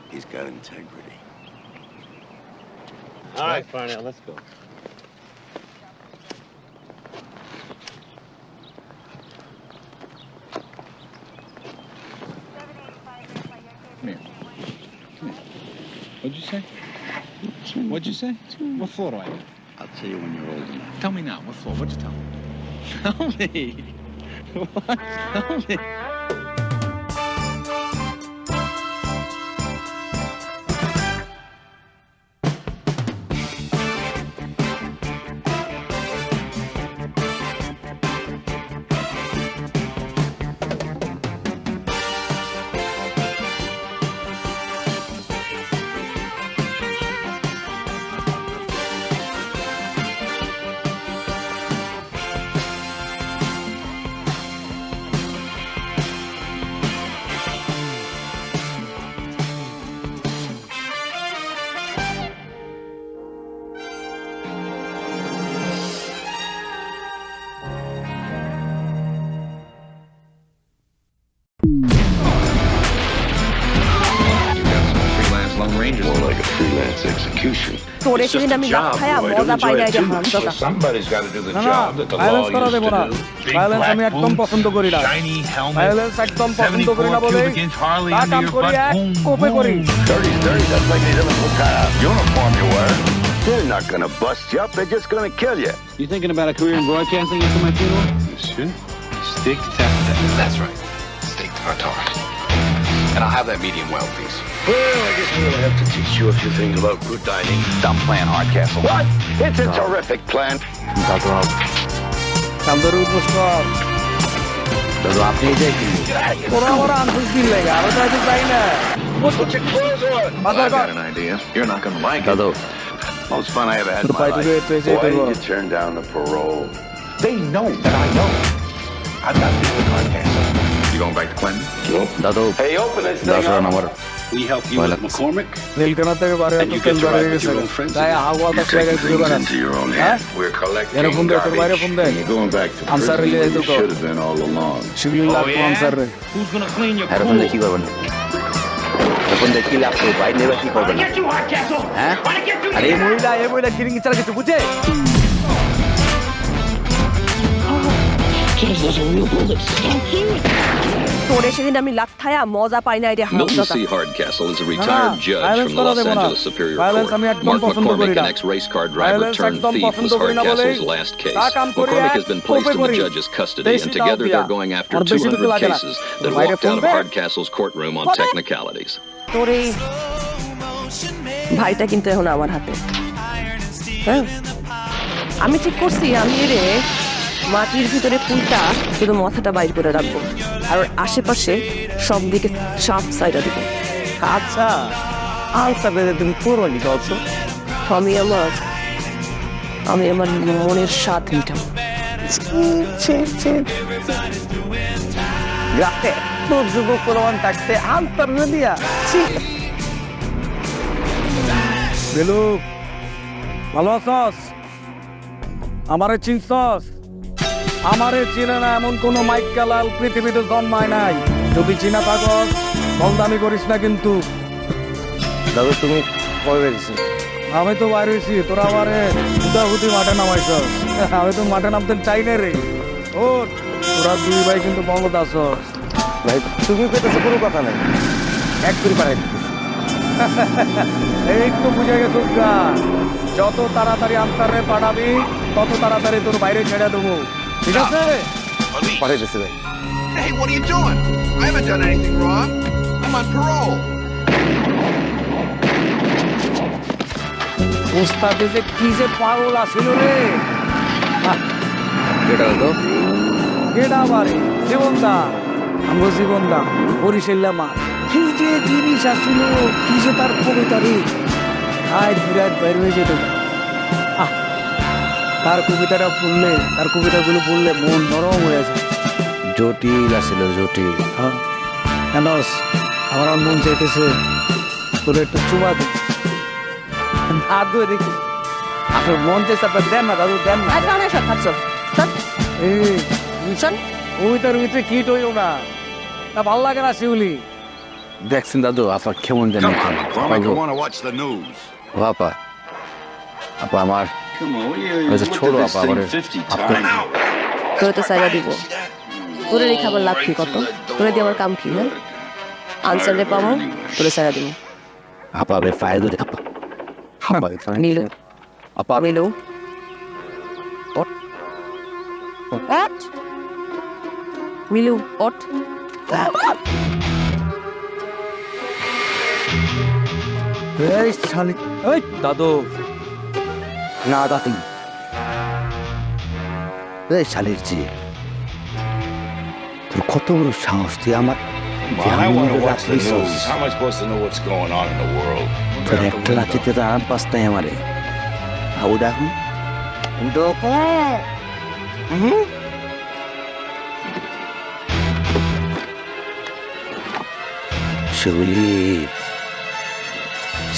He's got integrity. All right, Farnell, let's go. Come here. What'd you say? What'd you say? What floor do I live? I'll tell you when you're old enough. Tell me now. What floor? What'd you tell me? Tell me. What? Tell me. It's just a job, boy. Don't enjoy it too much. Well, somebody's got to do the job that the law used to do. Big black boots, shiny helmet, 74 cubic inch Harley under your butt. Boom, boom. Dirty's dirty. That's like they don't know what kind of uniform you wear. They're not gonna bust you up. They're just gonna kill you. You thinking about a career in broadcasting after my funeral? Monsieur, steak tartare. That's right. Steak tartare. And I'll have that medium well, please. Well, I guess we'll have to teach you a few things about good dining. Dumb plan, Hardcastle. What? It's a terrific plan. Put your clothes on. I've got an idea. You're not going to like it. Most fun I ever had in my life. Why did you turn down the parole? They know that I know. I've got to deal with Hardcastle. You going back to Clinton? Nope. Hey, open this thing up. We help you with McCormick, and you get to ride with your own friends. You're taking things into your own hands. We're collecting garbage, and you're going back to prison where you should have been all along. Oh, yeah? Who's gonna clean your pool? Get you, Hardcastle! Judge, those are real bullets. Don't do it. Milton C. Hardcastle is a retired judge from the Los Angeles Superior Court. Mark McCormick, an ex-race car driver turned thief, was Hardcastle's last case. McCormick has been placed in the judge's custody, and together they're going after 200 cases that walked out of Hardcastle's courtroom on technicalities. ভাইটা কিন্তু এখন আমার হাতে হ্যাঁ আমি ঠিক করছি আমি এরে মাটির ভিতরে পুঁতা শুধু মাথাটা বাইর করে রাখবো আর আশেপাশে সব দিকে সাপ সাইডা দিব আচ্ছা আনসার দিতে তুমি করোনি বলছো আমি আমার মনের স্বাদ মিটাবো রাতে তোর যুগ প্রমাণ থাকতে আনসার দিয়া বেলু ভালো আছস আমারে চিনছস আমারে চিনে না এমন কোনো মাইকালাল পৃথিবীতে জন্মায় নাই যদি চিনা থাকস বলদামি করিস না কিন্তু দাদু তুমি কবে বেরিয়েছি আমি তো বাইরে হয়েছি তোরা আমারে হুদাহুদি মাঠে নামাইছস আমি তো মাঠে নামতে চাই না রে ও তোরা দুই ভাই কিন্তু বঙ্গত আসস ভাই তুমি পেতেছো কোনো কথা নাই এক করে পাঠাই এই তো বুঝে গেছো যত তাড়াতাড়ি আনসারে পাঠাবি তত তাড়াতাড়ি তোর বাইরে ছেড়ে দেবো ঠিক আছে পাঠাই দিচ্ছি ভাই Hey, what are you doing? I haven't done anything wrong. I'm on parole. ওস্তাদে যে কি যে পাগল আসিল রে কেটা হতো কেটা বারে জীবনদা আমগো জীবনদা বরিশাল্লা মা কি যে জিনিস আসছিল, কি যে তার কবিতা রে, আয় বিরাট বের হয়ে যেত। তার কবিতাটা পড়লে, তার কবিতাগুলো পড়লে মন নরম হয়ে যায়। জটিল আসলে জটিল। হ্যাঁ কেন আমার মন চাইতেছে তোর একটু চুমা দিই। দাদু দেখি আপনার মন চাইছে, আপনার দেন না দাদু, দেন না। কবিতার ভিতরে কি তৈরি না, তা ভাল লাগে না শিউলি। দেখছেন দাদু আপনার কেমন জানি আপা, আপা আমার ছোড়ো আপা, তোরে তো সাইডা দিব, তোরে এই খাবার লাভ কি কত, তোরে দিয়ে আমার কাম কি? হ্যাঁ আনসারে পাবো, তোরে সাইডা দিব। আপা বে ফায়দা দে আপা, নীলু আপা নীলু মিলু ওঠ। দাদু না দাদি শালির জি, তোর কত বড় সাহস, তুই আমার তোর একটা রাত্রিতে তো আরাম পাস নাই আমারে। আউ দেখুন শিউলি,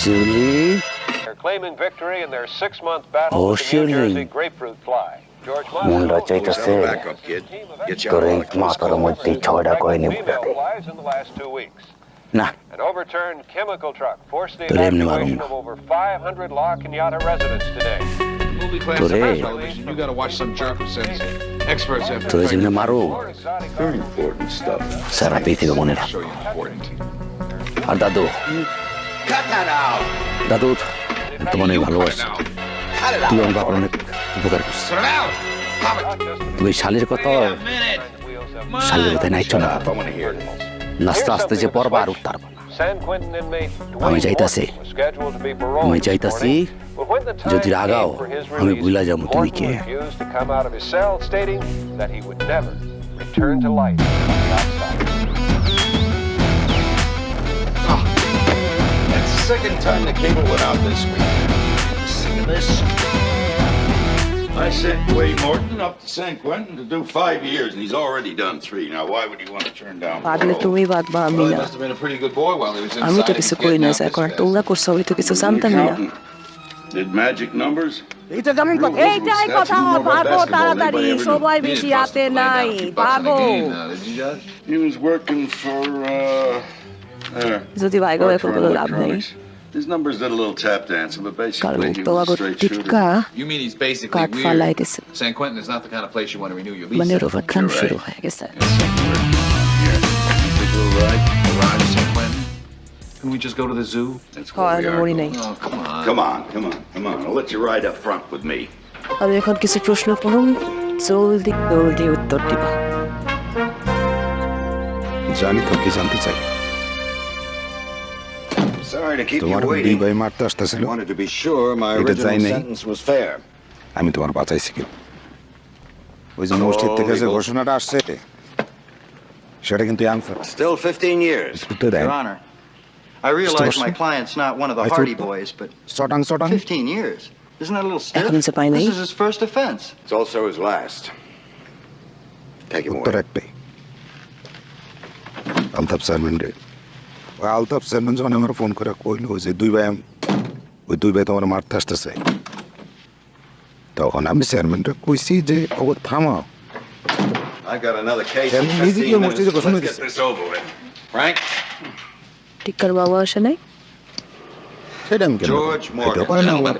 শিউলি claiming victory in their 6-month battle Oh, with the New Shirley. Jersey grapefruit fly. George মনটা চাইতেছে তোর এই মাথার মধ্যে ছয়টা করে নেব in the last 2 weeks. না, An overturned chemical truck forced the তোরে এমনি মারুম evacuation না। of over 500 La Cañada residents today. Movie class তোরে television. You gotta watch some jerk who sends experts after. তোরে যেমনি মারো Very important stuff. সারা পৃথিবী মনে রাখ। Show you important. আর দাদু, দাদু তোমার অনেক ভালোবাসি, তুই আমার বাবার অনেক উপকার করছিস। তুই শালির কথা, শালির কথায় নাইছ না, নাস্তে আস্তে যে পড়বা আর উঠতে পারবা না। San Quentin inmate আমি Dwayne যাইতাছি, Morton was scheduled to be paroled আমি this যাইতাছি, morning, but when the time যদি রাগাও came for his আমি release, ভুলা যাবো তুমি কে। Morton refused to come out of his cell, stating that he would never return to life outside. That's the second time the cable went out this week. See this? I sent Dwayne Morton up to San Quentin to do 5 years, and he's already done 3. Now, why would you want to turn down পাগলে parole? তুমি বাদবা আমি Well, he না। must have been a pretty good boy while he was আমি তো inside. কিছু করি না sir, তোমরা করছো, আমি তো কিছু জানতামই না। Did magic numbers? এইটাই কথা, ভাগো তাড়াতাড়ি, সবাই বেশি হাতে নাই, ভাগো। He was working for, যদি ভাইগো এখন কোনো লাভ নেই, his numbers did a little tap dancing, but কারণ basically he তো was a agar straight tikka shooter. You mean he's basically cut weird? ফালাই দিছে, San Quentin is not the kind of place you want to renew your lease. মানে at. রোভাট্রাম শুরু হয়ে গেছে। Garage, San Quentin? Can we just go to the zoo? That's হয় আমি মরি নাই। Oh, come on. Come on, come on, come on. I'll let you ride up front with me. আমি এখন কিছু প্রশ্ন করুন, জলদি জলদি উত্তর দিবা। জানি তো কি জানতে চাই। Sorry to keep you তোমার waiting. ভাই মারতে আসতেছিল, I wanted to be sure my এটা চাই original নাই। sentence was fair. আমি তোমার বাঁচাইছি কেউ। ওই যে মসজিদ থেকে যে ঘোষণাটা আসছে সেটা কিন্তু answer. Still 15 years. Your Honor, I realize my client's not one of the Hardy Boys, but 15 years. Isn't that a little stiff? This is his first offense. It's also his last. Take him উত্তর away. একটাই, Altaf chairman রে। ওই Altaf chairman যখন আমার phone করে কইল যে ওই দুই ভাই তোমার মারতে আসতেছে, তখন আমি চেয়ারম্যানটা কইছি যে ও থামাও। I got another case. Tell me, in 15 নিজে গিয়ে minutes. মসজিদে ঘোষণা Let's get দিছে। this over with. Frank? টিক্কার বাবা আসে নাই? সেটা আমি কেন George Morgan, এটা পারে না gentlemen. আমার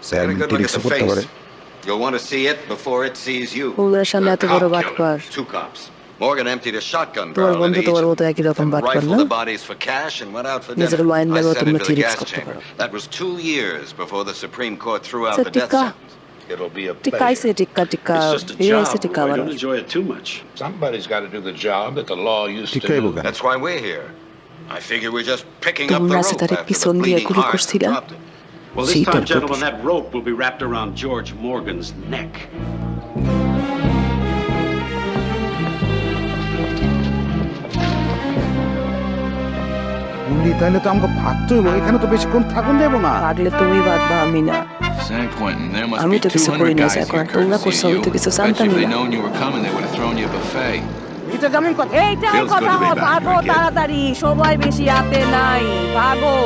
chairman Get a good look ticks at the করতে পারে। face. You'll want to see it before it sees you. ওগুলোর সামনে এত বড় বাটপার, 2 cops. Morgan emptied a shotgun তোমার barrel বন্ধু into তোমার each, মতো একই রকম then বাটপার rifled না? the bodies for cash and went out for নিজের dinner. ওয়াইন I নেবে sent তোমরা him to the চিরিক্স gas করতে chamber. পারো। That was 2 years before the Supreme Court threw out আচ্ছা the death tikka, sentence. It'll be a টিক্কা আইছে, টিক্কা টিক্কা এই আইছে টিক্কা আবার। enjoy it too much. Somebody's got to do the job that the law used to do. That's why we're here. I figure we're just picking up the তোমরা rope সেটারে after the পিছন দিয়ে bleeding গুলি heart করছিলা? dropped it. Well, this time, gentlemen, that rope will be wrapped around George Morgan's neck. শুনলি তাহলে তো আমাকে ভাবতে হইব এখানে তো বেশিক্ষণ থাকুন দেবো না পাগলে তুমি বাদবা আমি না San Quentin, there must আমি be তো কিছু 200 করিনি guys স্যার here তোমরা courtesy করছো of আমি you. তো কিছু Bet you জানতাম if না they'd known you were coming, they would have thrown you a buffet. এটা জামিন কথা এইটাই Feels good কথা to be back ভাগো here again. তাড়াতাড়ি সবাই বেশি হাতে নাই ভাগো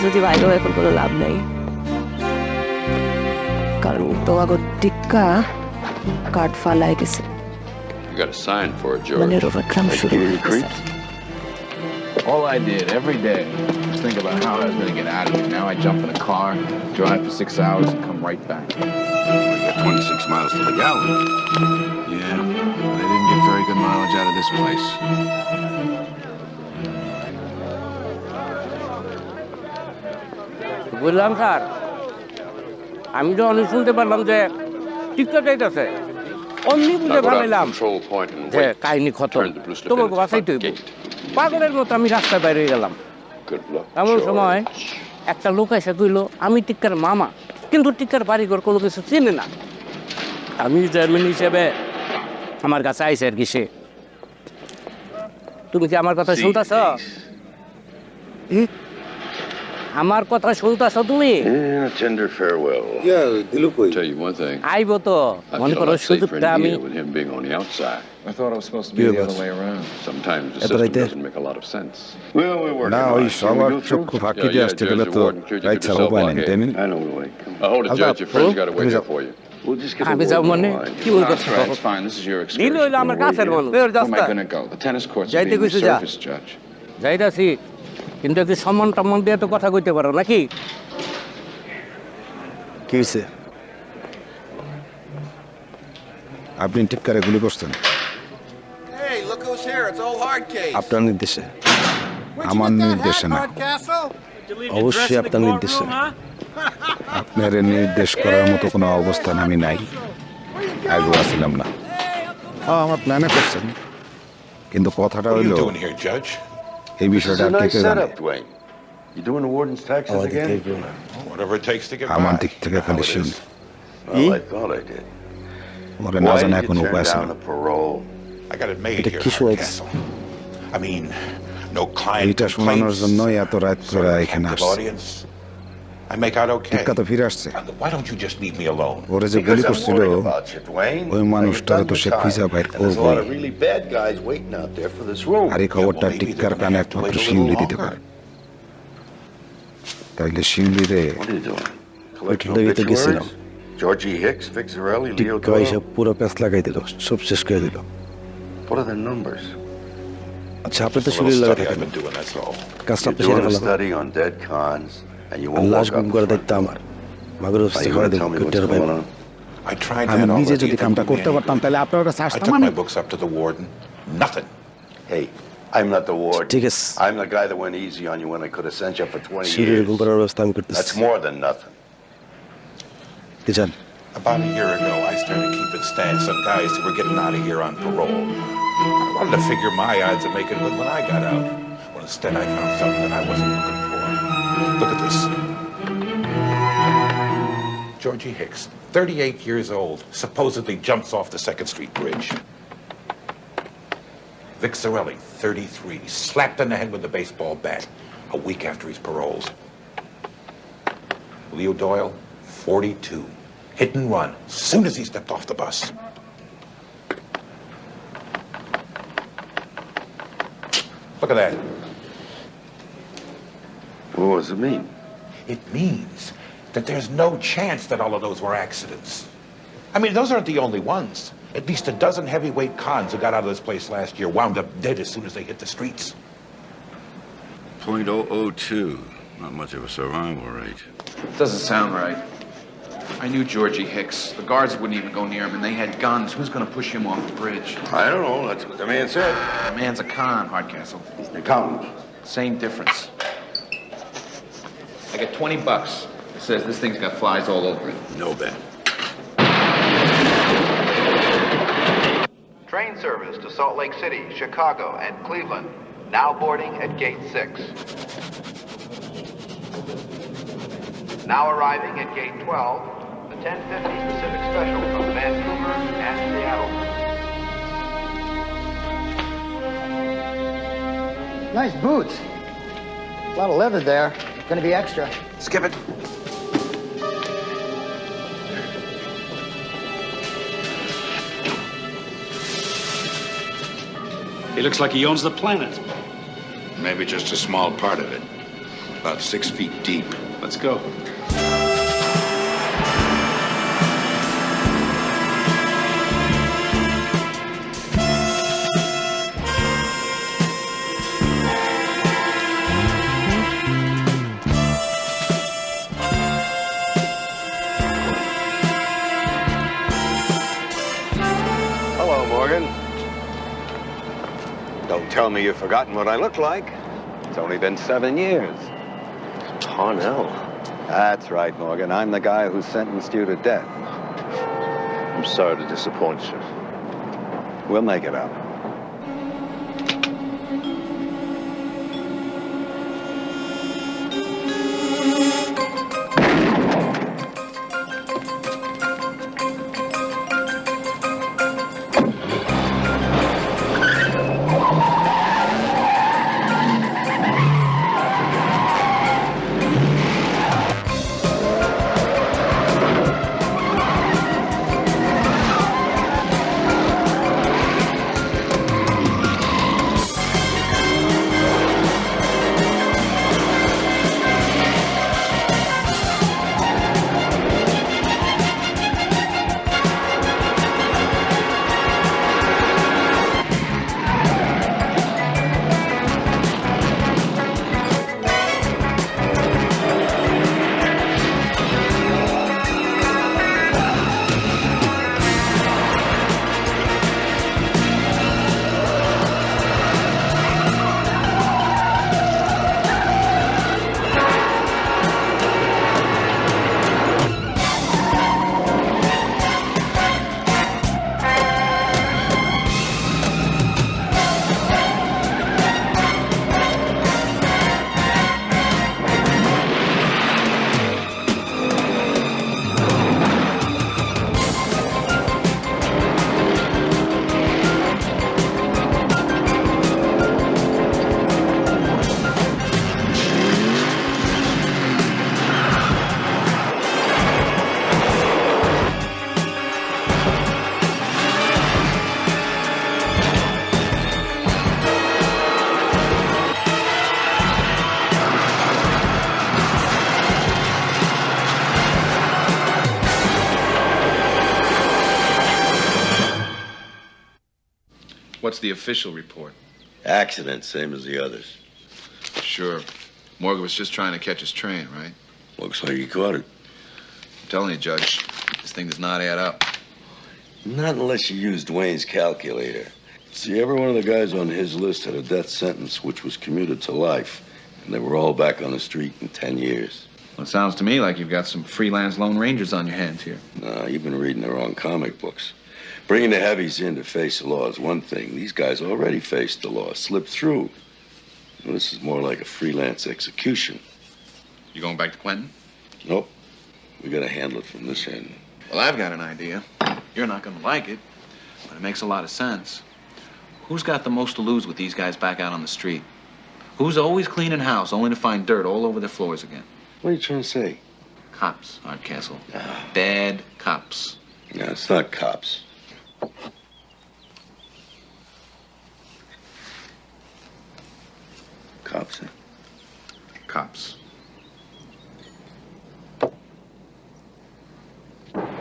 যদি বাইরেও এখন কোনো লাভ নেই কারণ তোমাকে টিক্কা কাঠ ফালাই গেছে You got a sign for it, George. মানে রোভাক্রাম শুরু হয়ে গেছে All I did every day was think about how I was going to get out of here. Now I jump in a car, drive for 6 hours, and come right back. We got 26 miles to the gallon. Yeah, but I didn't get very good mileage out of this place. বুঝলাম sir আমি তো অনেক শুনতে পারলাম যে টিকটা চাইতেছে অমনি বুঝে ভাবলাম যে কাহিনী খতম তোমাকে বাঁচাইতে হইব পাগলের মতো আমি রাস্তায় বাইরে গেলাম এমন সময় একটা লোক এসে কইল আমি টিক্কার মামা কিন্তু টিক্কার বাড়িঘর কোনো কিছু চিনে না আমি চেয়ারম্যান হিসেবে আমার কাছে আইসে আর কি সে তুমি কি আমার কথা শুনতেছ আমার কথা শুনতেছ তুমি Tender farewell. Dilu koi. Tell you one thing. আইব তো মনে করো সুযোগটা আমি With him being on the outside. I thought it was supposed to be the other way around. Sometimes the system doesn't make a lot of sense. Well, we're working না on ওই it. সবার চক্ষু ফাঁকি দিয়ে আসতে গেলে তো right ছাড়া উপায় নেই তাই না I know the way. Come on. Hold it, Judge. Your friend's got to wait here for you. We'll just get আমি the যাও word মানে online. কি বলবো That's right, it's fine. This is your দিন excursion. হইলো আমার কাছের মানুষ বের Where am I রাস্তা going to go? The tennis courts are যাইতে being কইছো যা resurfaced, Judge. যাইতাছি কিন্তু একটু সম্মান টম্মান দিয়ে তো কথা কইতে পারো নাকি কি হয়েছে আপনি টিক্কারে গুলি করছেন Hey, look who's here. It's old Hardcastle. আপনার নির্দেশে আমার নির্দেশে না অবশ্যই আপনার নির্দেশে আপনার নির্দেশ করার মতো কোনো অবস্থান আমি নাই আগেও আসছিলাম না আমার প্ল্যানে করছেন কিন্তু কথাটা হইল এই বিষয়টা কে কে জানে You doing the warden's taxes again? Whatever it takes to get আমার back. দিক থেকে খালি শুন Well, I thought I did. ওরে না Why জানা did you কোনো turn উপায় আছে down the parole? I got it made এটা here. কি হয়েছে I mean, no client এইটা শোনানোর complaints. জন্যই এত রাত করে এখানে Captive আসছে audience. I make out okay. টিক্কা তো ফিরে আসছে Why don't you just leave me alone? ওরে যে গুলি করছিল ওই মানুষটারে তো সে খুঁজে বাইর There's a lot করবই of really bad guys waiting out there for this room. আর এই খবরটা টিক্কার কানে একমাত্র শিউলি দিতে পারে তাইলে শিউলি রে Collecting ওইটা তো গেছিলাম obituaries? Georgie Hicks, Fixarelli, Leo টিক্কা Doyle. এসব পুরো প্যাঁচ লাগাই দিল সব শেষ করে দিল What are the numbers? আচ্ছা আপনি তো শিউলি লাগা থাকেন কাজটা আপনি সেরে You're doing a ফেলাম study on dead cons, and you won't লাশ walk গুম up করে front. দেখতে আমার মাগুর Are অফিসে you করে gonna দেব tell me what's টের পাইব going on? I tried আমি that নিজে already. যদি It কামটা didn't do me করতে any পারতাম good. তাহলে আপনার কাছে I আসতাম took আমি my books up to the warden. Nothing. Hey, I'm not the ward. ঠিক আছে I'm the guy that went easy on you when I could have sent you for 20 শিউলির years. গুম করার ব্যবস্থা আমি করতেছি That's more than nothing. কি জান About a year ago, I started keeping stats on guys who were getting out of here on parole. I wanted to figure my odds of making good when I got out. Well, instead, I found something that I wasn't looking for. Look at this. Georgie Hicks, 38 years old, supposedly jumps off the 2nd Street Bridge. Vic Zarelli, 33, slapped in the head with a baseball bat a week after he's paroled. Leo Doyle, 42. Hit and run as soon as he stepped off the bus. Look at that. What does it mean? It means that there's no chance that all of those were accidents. I mean, those aren't the only ones. At least a dozen heavyweight cons who got out of this place last year wound up dead as soon as they hit the streets. .002. Not much of a survival rate. Doesn't sound right. I knew Georgie Hicks. The guards wouldn't even go near him, and they had guns. Who's going to push him off the bridge? I don't know. That's what the man said. The man's a con, Hardcastle. He's an accountant. Same difference. I get $20. It says this thing's got flies all over it. No bet. Train service to Salt Lake City, Chicago, and Cleveland. Now boarding at Gate 6. Now arriving at Gate 12, the 10:50 Pacific Special from Vancouver and Seattle. Nice boots. A lot of leather there. Gonna be extra. Skip it. He looks like he owns the planet. Maybe just a small part of it. About 6 feet deep. Let's go. Hello, Morgan. Don't tell me you've forgotten what I look like. It's only been 7 years. Parnell? That's right, Morgan. I'm the guy who sentenced you to death. I'm sorry to disappoint you. We'll make it up. What's the official report? Accident, same as the others. Sure. Morgan was just trying to catch his train, right? Looks like he caught it. I'm telling you, Judge, this thing does not add up. Not unless you use Dwayne's calculator. See, every one of the guys on his list had a death sentence which was commuted to life, and they were all back on the street in 10 years. Well, it sounds to me like you've got some freelance Lone Rangers on your hands here. Nah, you've been reading the wrong comic books. Bringing the heavies in to face the law is one thing. These guys already faced the law, slipped through. Well, this is more like a freelance execution. You going back to Clinton? Nope. We gotta handle it from this end. Well, I've got an idea. You're not gonna like it, but it makes a lot of sense. Who's got the most to lose with these guys back out on the street? Who's always cleaning house only to find dirt all over their floors again? What are you trying to say? Cops, Hardcastle. Bad cops. No, it's not cops. Cops, eh? Cops.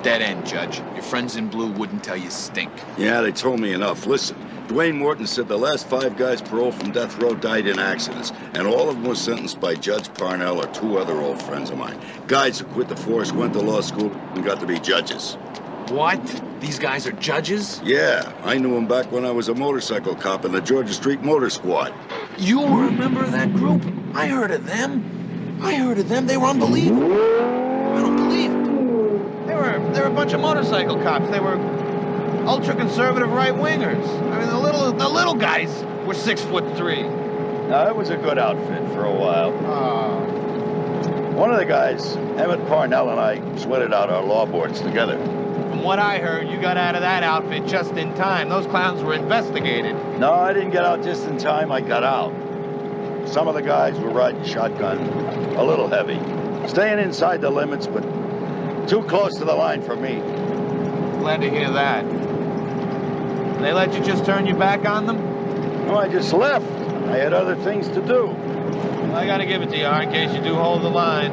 Dead end, Judge. Your friends in blue wouldn't tell you stink. Yeah, they told me enough. Listen, Dwayne Morton said the last 5 guys paroled from death row died in accidents, and all of them were sentenced by Judge Parnell or 2 other old friends of mine. Guys who quit the force, went to law school, and got to be judges. What? These guys are judges? Yeah, I knew them back when I was a motorcycle cop in the Georgia Street Motor Squad. You were a member of that group? I heard of them. They were unbelievable. I don't believe it. They were a bunch of motorcycle cops. They were ultra-conservative right-wingers. I mean, the little guys were 6'3". No, it was a good outfit for a while. One of the guys, Emmett Parnell, and I sweated out our law boards together. From what I heard, you got out of that outfit just in time. Those clowns were investigated. No, I didn't get out just in time. I got out. some of the guys were riding shotgun a little heavy. Staying inside the limits, but too close to the line for me. Glad to hear that. They let you just turn your back on them? No, I just left. I had other things to do. Well, I gotta give it to you, in case you do hold the line.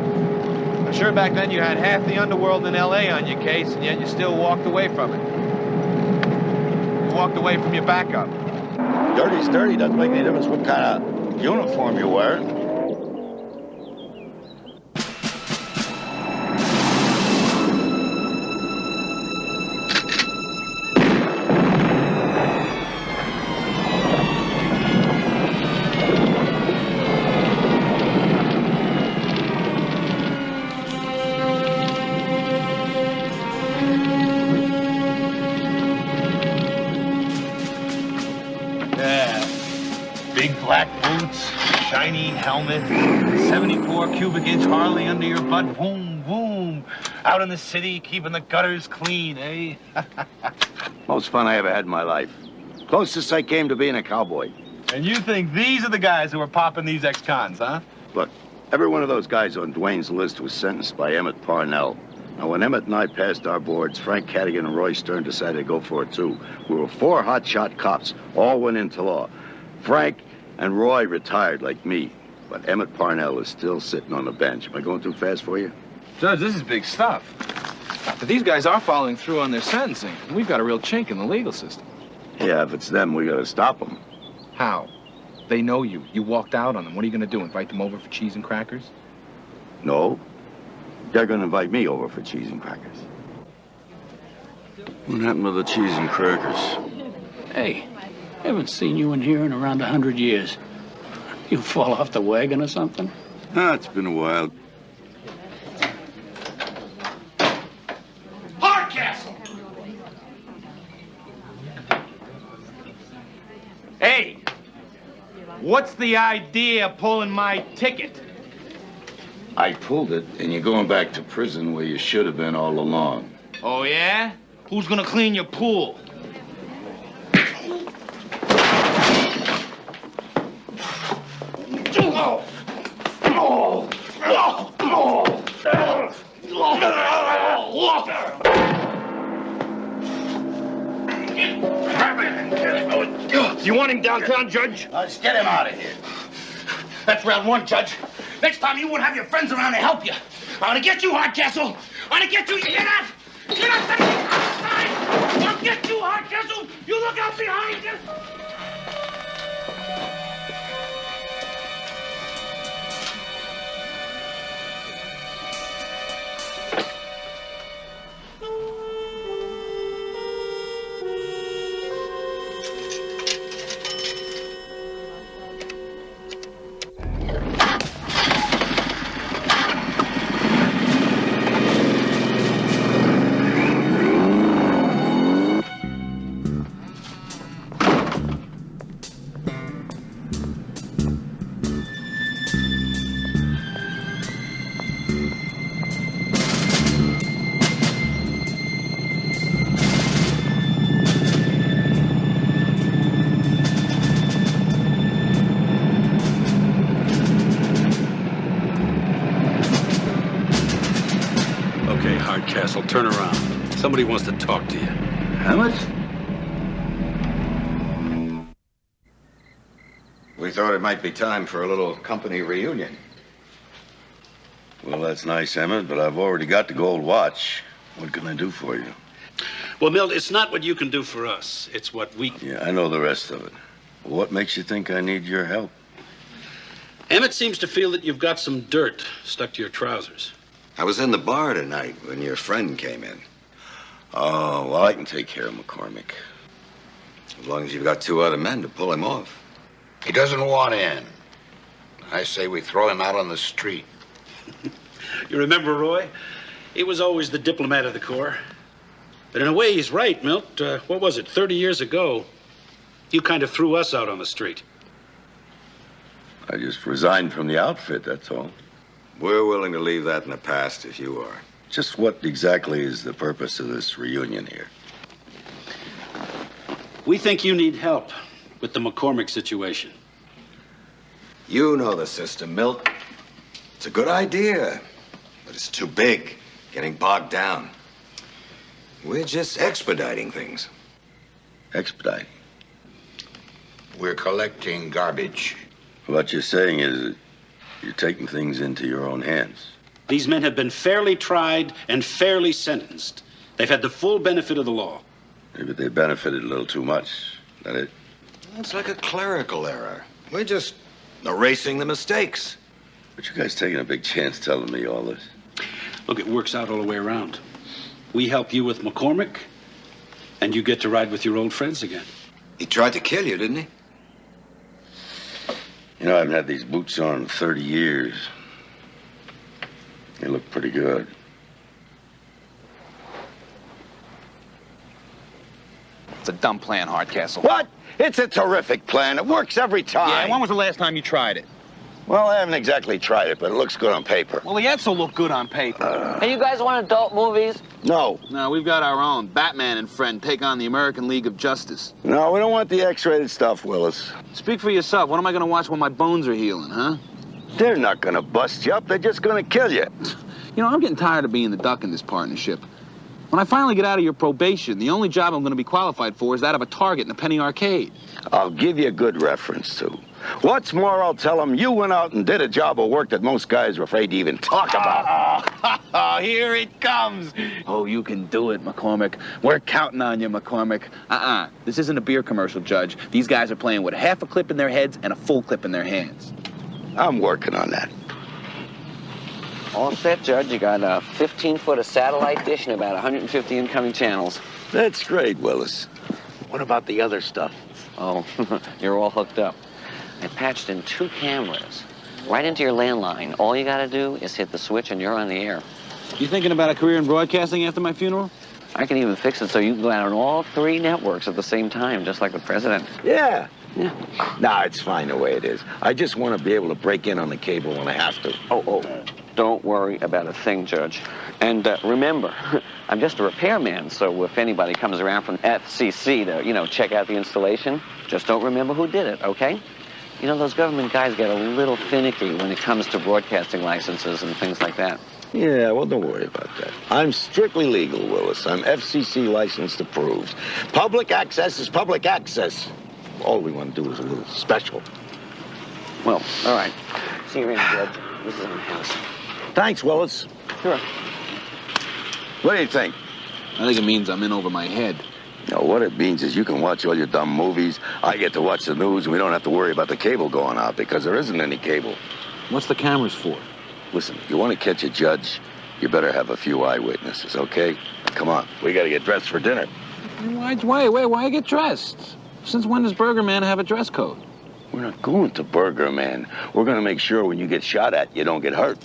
I'm sure back then you had half the underworld in L.A. on your case, and yet you still walked away from it. You walked away from your backup. Dirty's dirty. Doesn't make any difference what kind of uniform you're wearing. Big black boots, shiny helmet, 74 cubic inch Harley under your butt, boom, boom. Out in the city, keeping the gutters clean, eh? Most fun I ever had in my life. Closest I came to being a cowboy. And you think these are the guys who are popping these ex-cons, huh? Look, every one of those guys on Dwayne's list was sentenced by Emmett Parnell. Now, when Emmett and I passed our boards, Frank Cadigan and Roy Stern decided to go for it, too. We were 4 hotshot cops, all went into law. Frank and Roy retired like me, but Emmett Parnell is still sitting on the bench. Am I going too fast for you? Judge, this is big stuff. But these guys are following through on their sentencing. We've got a real chink in the legal system. Yeah, if it's them, we gotta stop them. How? They know you. You walked out on them. What are you gonna do, invite them over for cheese and crackers? No. They're gonna invite me over for cheese and crackers. What happened to the cheese and crackers? Hey, haven't seen you in here in around 100 years. You fall off the wagon or something? Ah, it's been a while. Hardcastle! Hey! What's the idea of pulling my ticket? I pulled it, and you're going back to prison where you should have been all along. Oh, yeah? Who's gonna clean your pool? You want him downtown, Judge? Let's get him out of here. That's round 1, Judge. Next time you won't have your friends around to help you. I'm gonna get you, Hardcastle. I'm gonna get you. You hear that? You're not standing outside. I'll get you, Hardcastle. You look out behind you. Hardcastle, turn around. Somebody wants to talk to you. Emmett? We thought it might be time for a little company reunion. Well, that's nice, Emmett, but I've already got the gold watch. What can I do for you? Well, Milt, it's not what you can do for us. It's what we... Yeah, I know the rest of it. What makes you think I need your help? Emmett seems to feel that you've got some dirt stuck to your trousers. I was in the bar tonight when your friend came in. Oh, well, I can take care of McCormick. As long as you've got 2 other men to pull him off. He doesn't want in. I say we throw him out on the street. You remember Roy? He was always the diplomat of the Corps. But in a way, he's right, Milt. What was it, 30 years ago? You kind of threw us out on the street. I just resigned from the outfit, that's all. We're willing to leave that in the past if you are. Just what exactly is the purpose of this reunion here? We think you need help with the McCormick situation. You know the system, Milt. It's a good idea, but it's too big, getting bogged down. We're just expediting things. Expediting? We're collecting garbage. What you're saying is you're taking things into your own hands. These men have been fairly tried and fairly sentenced. They've had the full benefit of the law. Maybe they benefited a little too much. Is that it? It's like a clerical error. We're just erasing the mistakes. But you guys taking a big chance telling me all this. Look, it works out all the way around. We help you with McCormick, and you get to ride with your old friends again. He tried to kill you, didn't he? You know, I haven't had these boots on in 30 years. They look pretty good. It's a dumb plan, Hardcastle. What? It's a terrific plan. It works every time. Yeah, when was the last time you tried it? Well, I haven't exactly tried it, but it looks good on paper. Well, the ads will look good on paper. Hey, you guys want adult movies? No. No, we've got our own. Batman and friend take on the American League of Justice. No, we don't want the X-rated stuff, Willis. Speak for yourself. What am I going to watch when my bones are healing, huh? They're not going to bust you up. They're just going to kill you. You know, I'm getting tired of being the duck in this partnership. When I finally get out of your probation, the only job I'm going to be qualified for is that of a target in a penny arcade. I'll give you a good reference, too. What's more, I'll tell them you went out and did a job of work that most guys are afraid to even talk about. Oh, here it comes. Oh, you can do it, McCormick. We're counting on you, McCormick. This isn't a beer commercial, Judge. These guys are playing with half a clip in their heads and a full clip in their hands. I'm working on that. All set, Judge. You got a 15-foot of satellite dish and about 150 incoming channels. That's great, Willis. What about the other stuff? Oh, you're all hooked up. I patched in 2 cameras right into your landline. All you got to do is hit the switch and you're on the air. You thinking about a career in broadcasting after my funeral? I can even fix it so you can go out on all 3 networks at the same time, just like the president. Yeah. Nah, it's fine the way it is. I just want to be able to break in on the cable when I have to. Oh, don't worry about a thing, Judge. And remember, I'm just a repairman, so if anybody comes around from FCC to, check out the installation, just don't remember who did it, okay? You know, those government guys get a little finicky when it comes to broadcasting licenses and things like that. Yeah, well, don't worry about that. I'm strictly legal, Willis. I'm FCC licensed approved. Public access is public access. All we want to do is a little special. Well, all right. See you around, Judge. This is my house. Thanks, Willis. Sure. What do you think? I think it means I'm in over my head. No, what it means is you can watch all your dumb movies. I get to watch the news, and we don't have to worry about the cable going out because there isn't any cable. What's the cameras for? Listen, if you want to catch a judge, you better have a few eyewitnesses, okay? Come on, we got to get dressed for dinner. Why get dressed? Since when does Burger Man have a dress code? We're not going to Burger Man. We're going to make sure when you get shot at, you don't get hurt.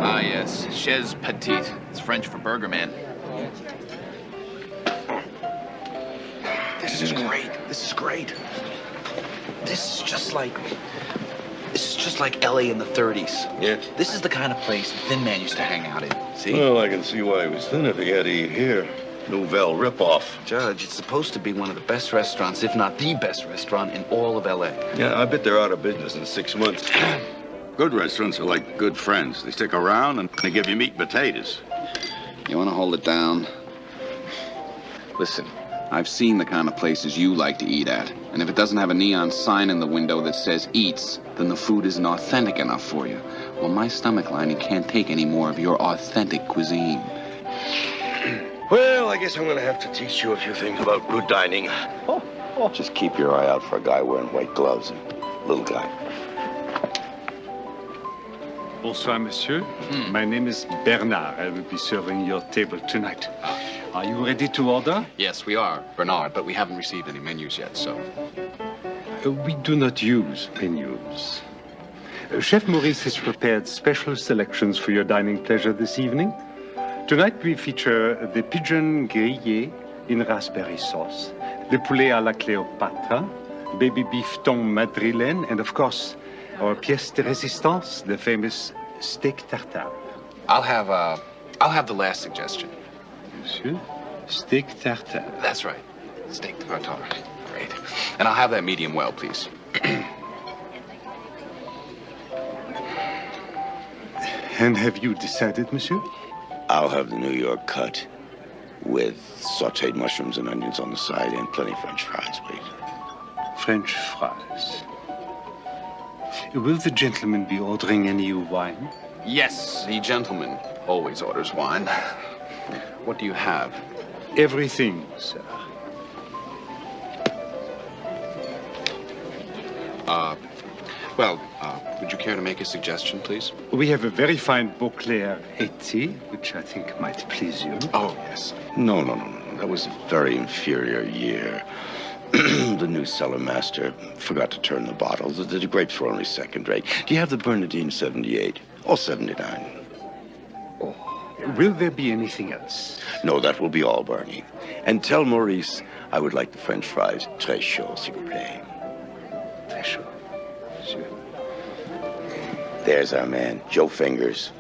Ah, yes. Chaise petite. It's French for Burger Man. This is great. This is great. This is just like L.A. in the 30s. Yeah? This is the kind of place Thin Man used to hang out in. See? Well, I can see why he was thin if he had to eat here. Nouvelle ripoff. Judge, it's supposed to be one of the best restaurants, if not the best restaurant in all of L.A. Yeah, I bet they're out of business in 6 months. Good restaurants are like good friends. They stick around and they give you meat and potatoes. You want to hold it down? Listen, I've seen the kind of places you like to eat at. And if it doesn't have a neon sign in the window that says eats, then the food isn't authentic enough for you. Well, my stomach lining can't take any more of your authentic cuisine. Well, I guess I'm going to have to teach you a few things about good dining. Just keep your eye out for a guy wearing white gloves and little guy. Bonsoir, monsieur. My name is Bernard. I will be serving your table tonight. Are you ready to order? Yes, we are, Bernard, but we haven't received any menus yet, so... We do not use menus. Chef Maurice has prepared special selections for your dining pleasure this evening. Tonight we feature the pigeon grillé in raspberry sauce, the poulet à la Cléopâtre, baby beef thon madrilène, and of course, our pièce de résistance, the famous steak tartare. I'll have the last suggestion. Monsieur, steak tartare. That's right. Steak tartare. Great. Great. And I'll have that medium well, please. And have you decided, monsieur? I'll have the New York cut with sauteed mushrooms and onions on the side and plenty of French fries, please. French fries. Will the gentleman be ordering any wine? Yes, the gentleman always orders wine. What do you have? Everything, sir. Would you care to make a suggestion, please? We have a very fine Beauclair 80, which I think might please you. Oh, yes. No. That was a very inferior year. The new cellar master forgot to turn the bottles. The grapes were only second rate. Do you have the Bernardine 78 or 79? Will there be anything else? No, that will be all, Barney. And tell Maurice I would like the French fries très chaud, s'il vous plaît. Très chaud. Sure. There's our man, Joe Fingers.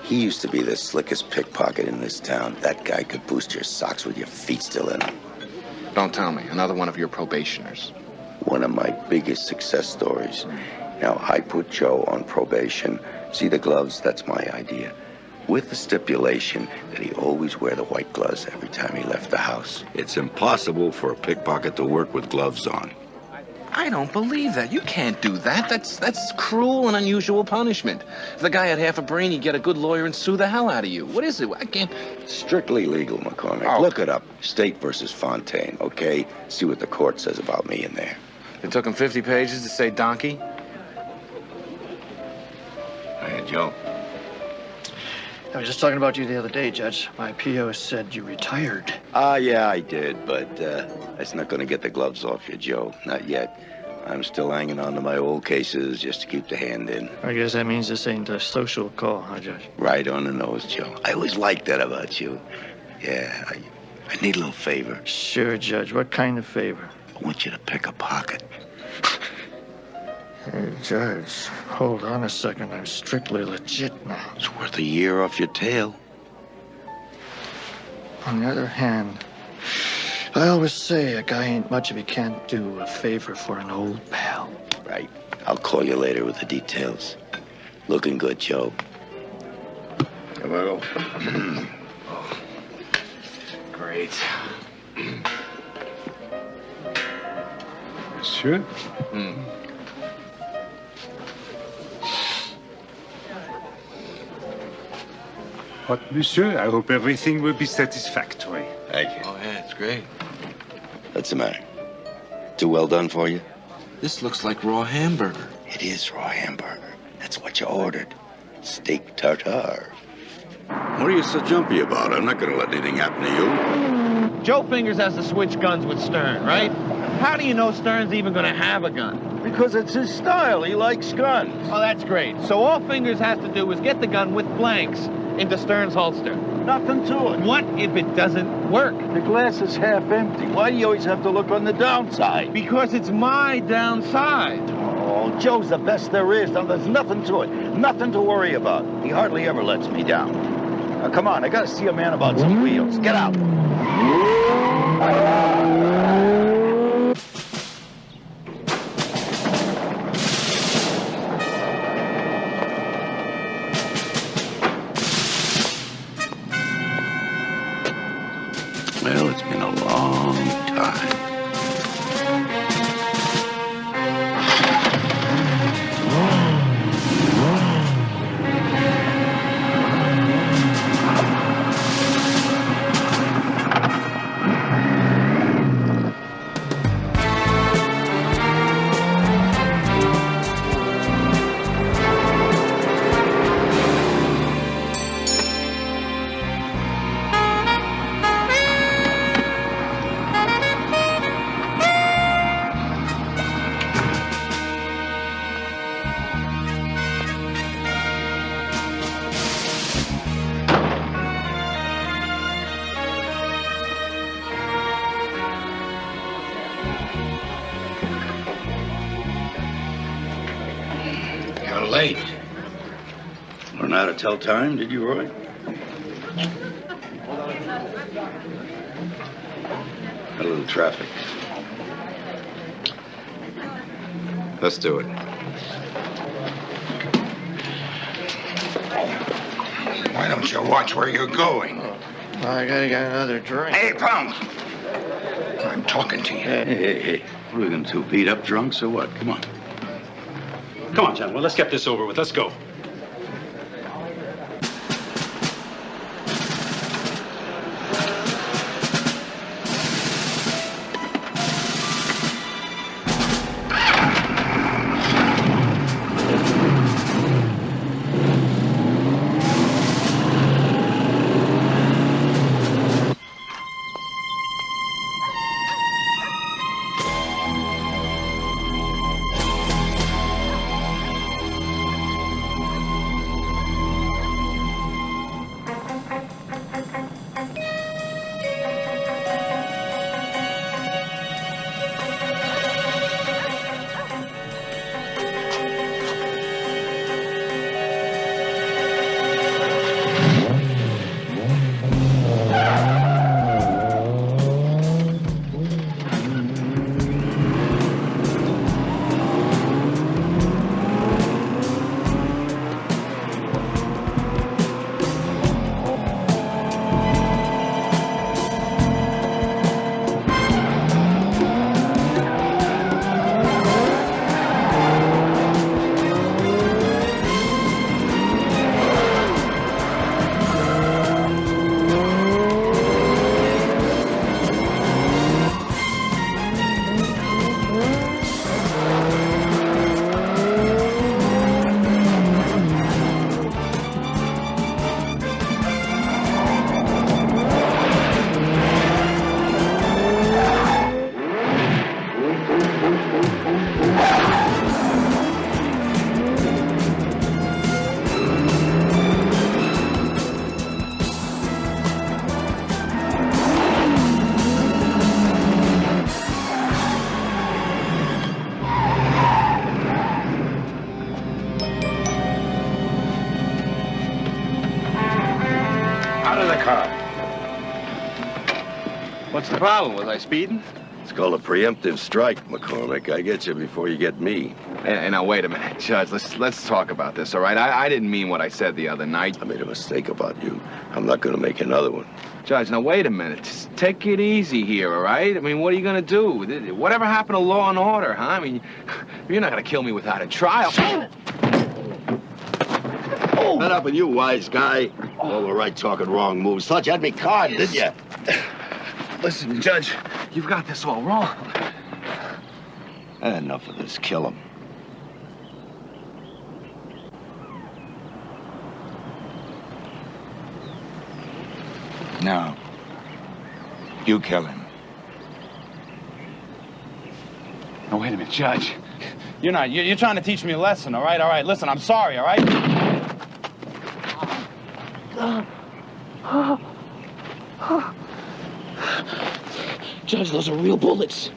He used to be the slickest pickpocket in this town. That guy could boost your socks with your feet still in them. Don't tell me. Another one of your probationers. One of my biggest success stories. Now, I put Joe on probation. See the gloves? That's my idea. With the stipulation that he always wear the white gloves every time he left the house. It's impossible for a pickpocket to work with gloves on. I don't believe that. You can't do that. That's cruel and unusual punishment. If the guy had half a brain, he'd get a good lawyer and sue the hell out of you. What is it? I can't... Strictly legal, McCormick. Oh. Look it up. State versus Fontaine, okay? See what the court says about me in there. It took him 50 pages to say donkey? Hey, Joe. I was just talking about you the other day, Judge. My PO said you retired. Yeah, I did, but that's not going to get the gloves off you, Joe. Not yet. I'm still hanging on to my old cases just to keep the hand in. I guess that means this ain't a social call, huh, Judge? Right on the nose, Joe. I always liked that about you. Yeah, I need a little favor. Sure, Judge. What kind of favor? I want you to pick a pocket. Hey, Judge, hold on a second. I'm strictly legit now. It's worth a year off your tail. On the other hand, I always say a guy ain't much if he can't do a favor for an old pal. Right. I'll call you later with the details. Looking good, Joe. Well, Great. Monsieur? What, monsieur? I hope everything will be satisfactory. Thank you. Oh, yeah, it's great. What's the matter? Too well done for you? This looks like raw hamburger. It is raw hamburger. That's what you ordered. Steak tartare. What are you so jumpy about? I'm not going to let anything happen to you. Joe Fingers has to switch guns with Stern, right? How do you know Stern's even going to have a gun? Because it's his style. He likes guns. Oh, that's great. So all Fingers has to do is get the gun with blanks into Stern's holster. Nothing to it. What if it doesn't work? The glass is half empty. Why do you always have to look on the downside? Because it's my downside. Oh, Joe's the best there is. Now, there's nothing to it. Nothing to worry about. He hardly ever lets me down. Now, come on. I got to see a man about some wheels. Get out. Well, it's been a long time. You're late. Learn how to tell time, did you, Roy? A little traffic. Let's do it. Why don't you watch where you're going? I gotta get another drink. Hey, punk! I'm talking to you. Hey. What are we going to do, beat up drunks or what? Come on. Come on, gentlemen, let's get this over with. Let's go. What's the problem? Was I speeding? It's called a preemptive strike, McCormick. I get you before you get me. Hey, now, wait a minute, Judge. Let's talk about this, all right? I didn't mean what I said the other night. I made a mistake about you. I'm not going to make another one. Judge, now, wait a minute. Just take it easy here, all right? I mean, what are you going to do? Whatever happened to law and order, huh? I mean, you're not going to kill me without a trial. Oh! Fed up with you, wise guy. All the right talking, wrong moves. Thought you had me caught, didn't you? Listen, Judge, you've got this all wrong. Enough of this. Kill him. No. You kill him. Oh, wait a minute, Judge. You're trying to teach me a lesson, all right? All right, listen, I'm sorry, all right? Judge, those are real bullets.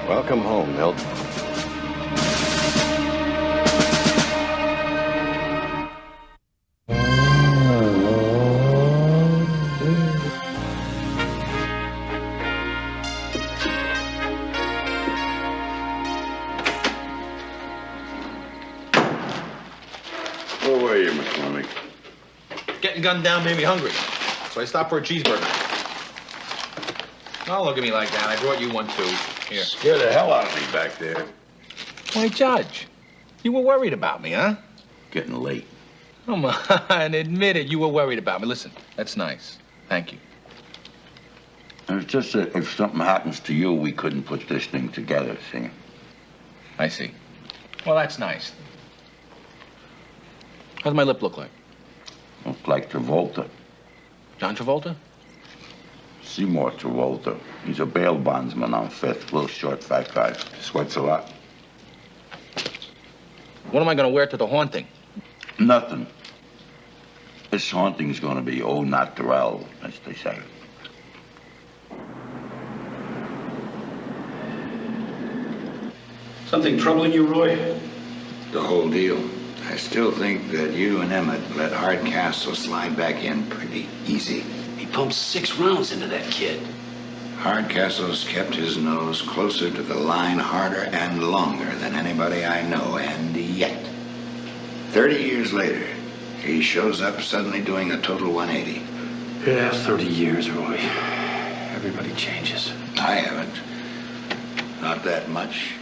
Welcome home, Milt. Where were you, McCormick? Getting gunned down made me hungry, so I stopped for a cheeseburger. Don't look at me like that. I brought you one, too. Here. Scared the hell out of me back there. Why, Judge, you were worried about me, huh? Getting late. Come on, admit it. You were worried about me. Listen, that's nice. Thank you. And it's just that if something happens to you, we couldn't put this thing together, see? I see. Well, that's nice. How's my lip look like? Looks like Travolta. John Travolta? Seymour Travolta. He's a bail bondsman on Fifth. Little short, fat guy. Sweats a lot. What am I going to wear to the haunting? Nothing. This haunting's going to be au naturel, as they say. Something troubling you, Roy? The whole deal. I still think that you and Emmett let Hardcastle slide back in pretty easy. He pumped 6 rounds into that kid. Hardcastle's kept his nose closer to the line harder and longer than anybody I know, and yet, 30 years later, he shows up suddenly doing a total 180. Yeah, 30 years, Roy. Everybody changes. I haven't. Not that much.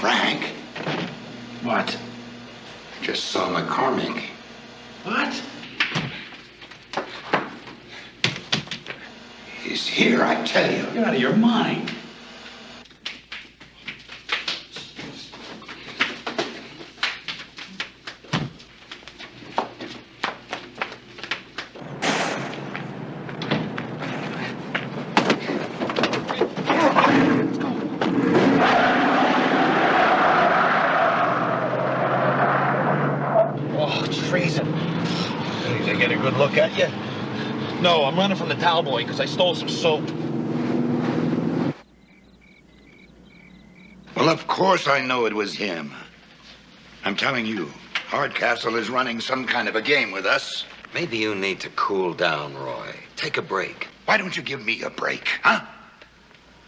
Frank? What? Just saw McCormick. What? He's here, I tell you. You're out of your mind. Look at you? No, I'm running from the towel boy because I stole some soap. Well, of course I know it was him. I'm telling you, Hardcastle is running some kind of a game with us. Maybe you need to cool down, Roy. Take a break. Why don't you give me a break, huh?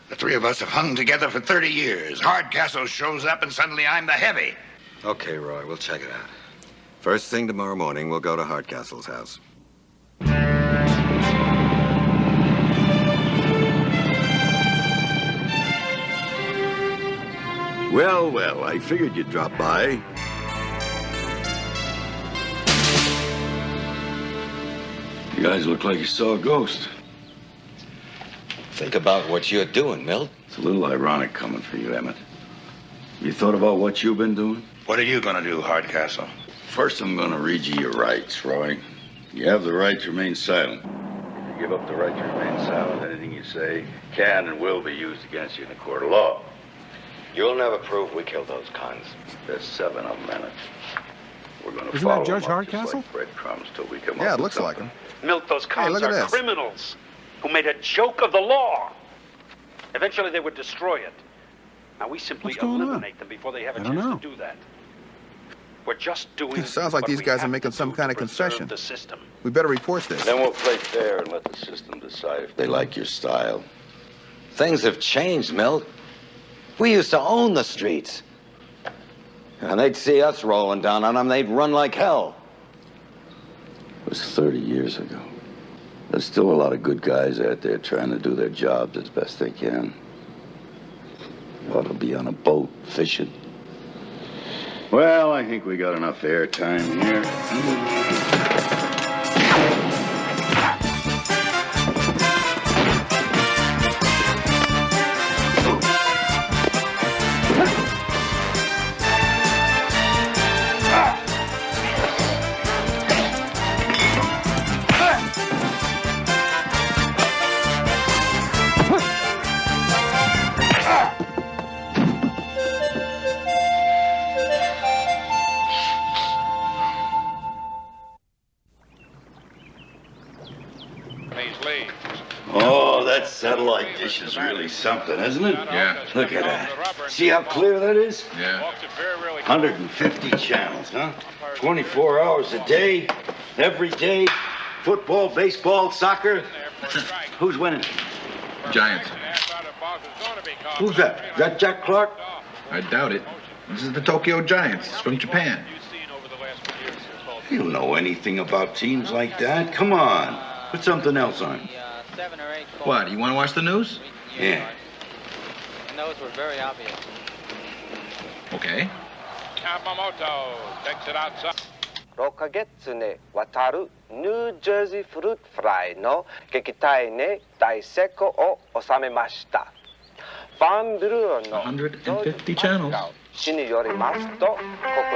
The three of us have hung together for 30 years. Hardcastle shows up and suddenly I'm the heavy. Okay, Roy, we'll check it out. First thing tomorrow morning, we'll go to Hardcastle's house. Well, well, I figured you'd drop by. You guys look like you saw a ghost. Think about what you're doing, Milt. It's a little ironic coming for you, Emmett. You thought about what you've been doing? What are you gonna do, Hardcastle? First, I'm gonna read you your rights, Roy. You have the right to remain silent. If you give up the right to remain silent, anything you say can and will be used against you in a court of law. You'll never prove we killed those cons. There's 7 of them, Emmett. We're gonna Isn't follow that Judge them up just Hardcastle? like breadcrumbs till we come up Yeah, it with looks like something. him. Milt, those cons look at are this. criminals who made a joke of the law. Eventually, they would destroy it. Now, we simply What's going on? eliminate them before they have a I don't chance know. to do that. We're just doing. It sounds like what these we guys are have making to some do kind to of preserve concession. the system. We better report this. Then we'll play fair and let the system decide if they like your style. Things have changed, Milt. We used to own the streets. And they'd see us rolling down on them, they'd run like hell. It was 30 years ago. There's still a lot of good guys out there trying to do their jobs as best they can. You ought to be on a boat fishing. Well, I think we got enough airtime here. Oh, that satellite dish is really something, isn't it? Yeah. Look at that. See how clear that is? Yeah. 150 channels, huh? 24 hours a day, every day. Football, baseball, soccer. Who's winning? Giants. Who's that? Is that Jack Clark? I doubt it. This is the Tokyo Giants from Japan. You don't know anything about teams like that. Come on. Put something else on. What, you want to watch the news? Yeah. And those were very obvious. Okay. Yamamoto takes it outside. 6ヶ月にわたるニュージャージーフルーツフライの撃退に大成功を収めました。ファンビルーの150 channels. 市によりますと、ここ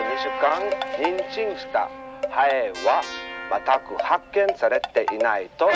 2週間認知したハエは全く発見されていないと。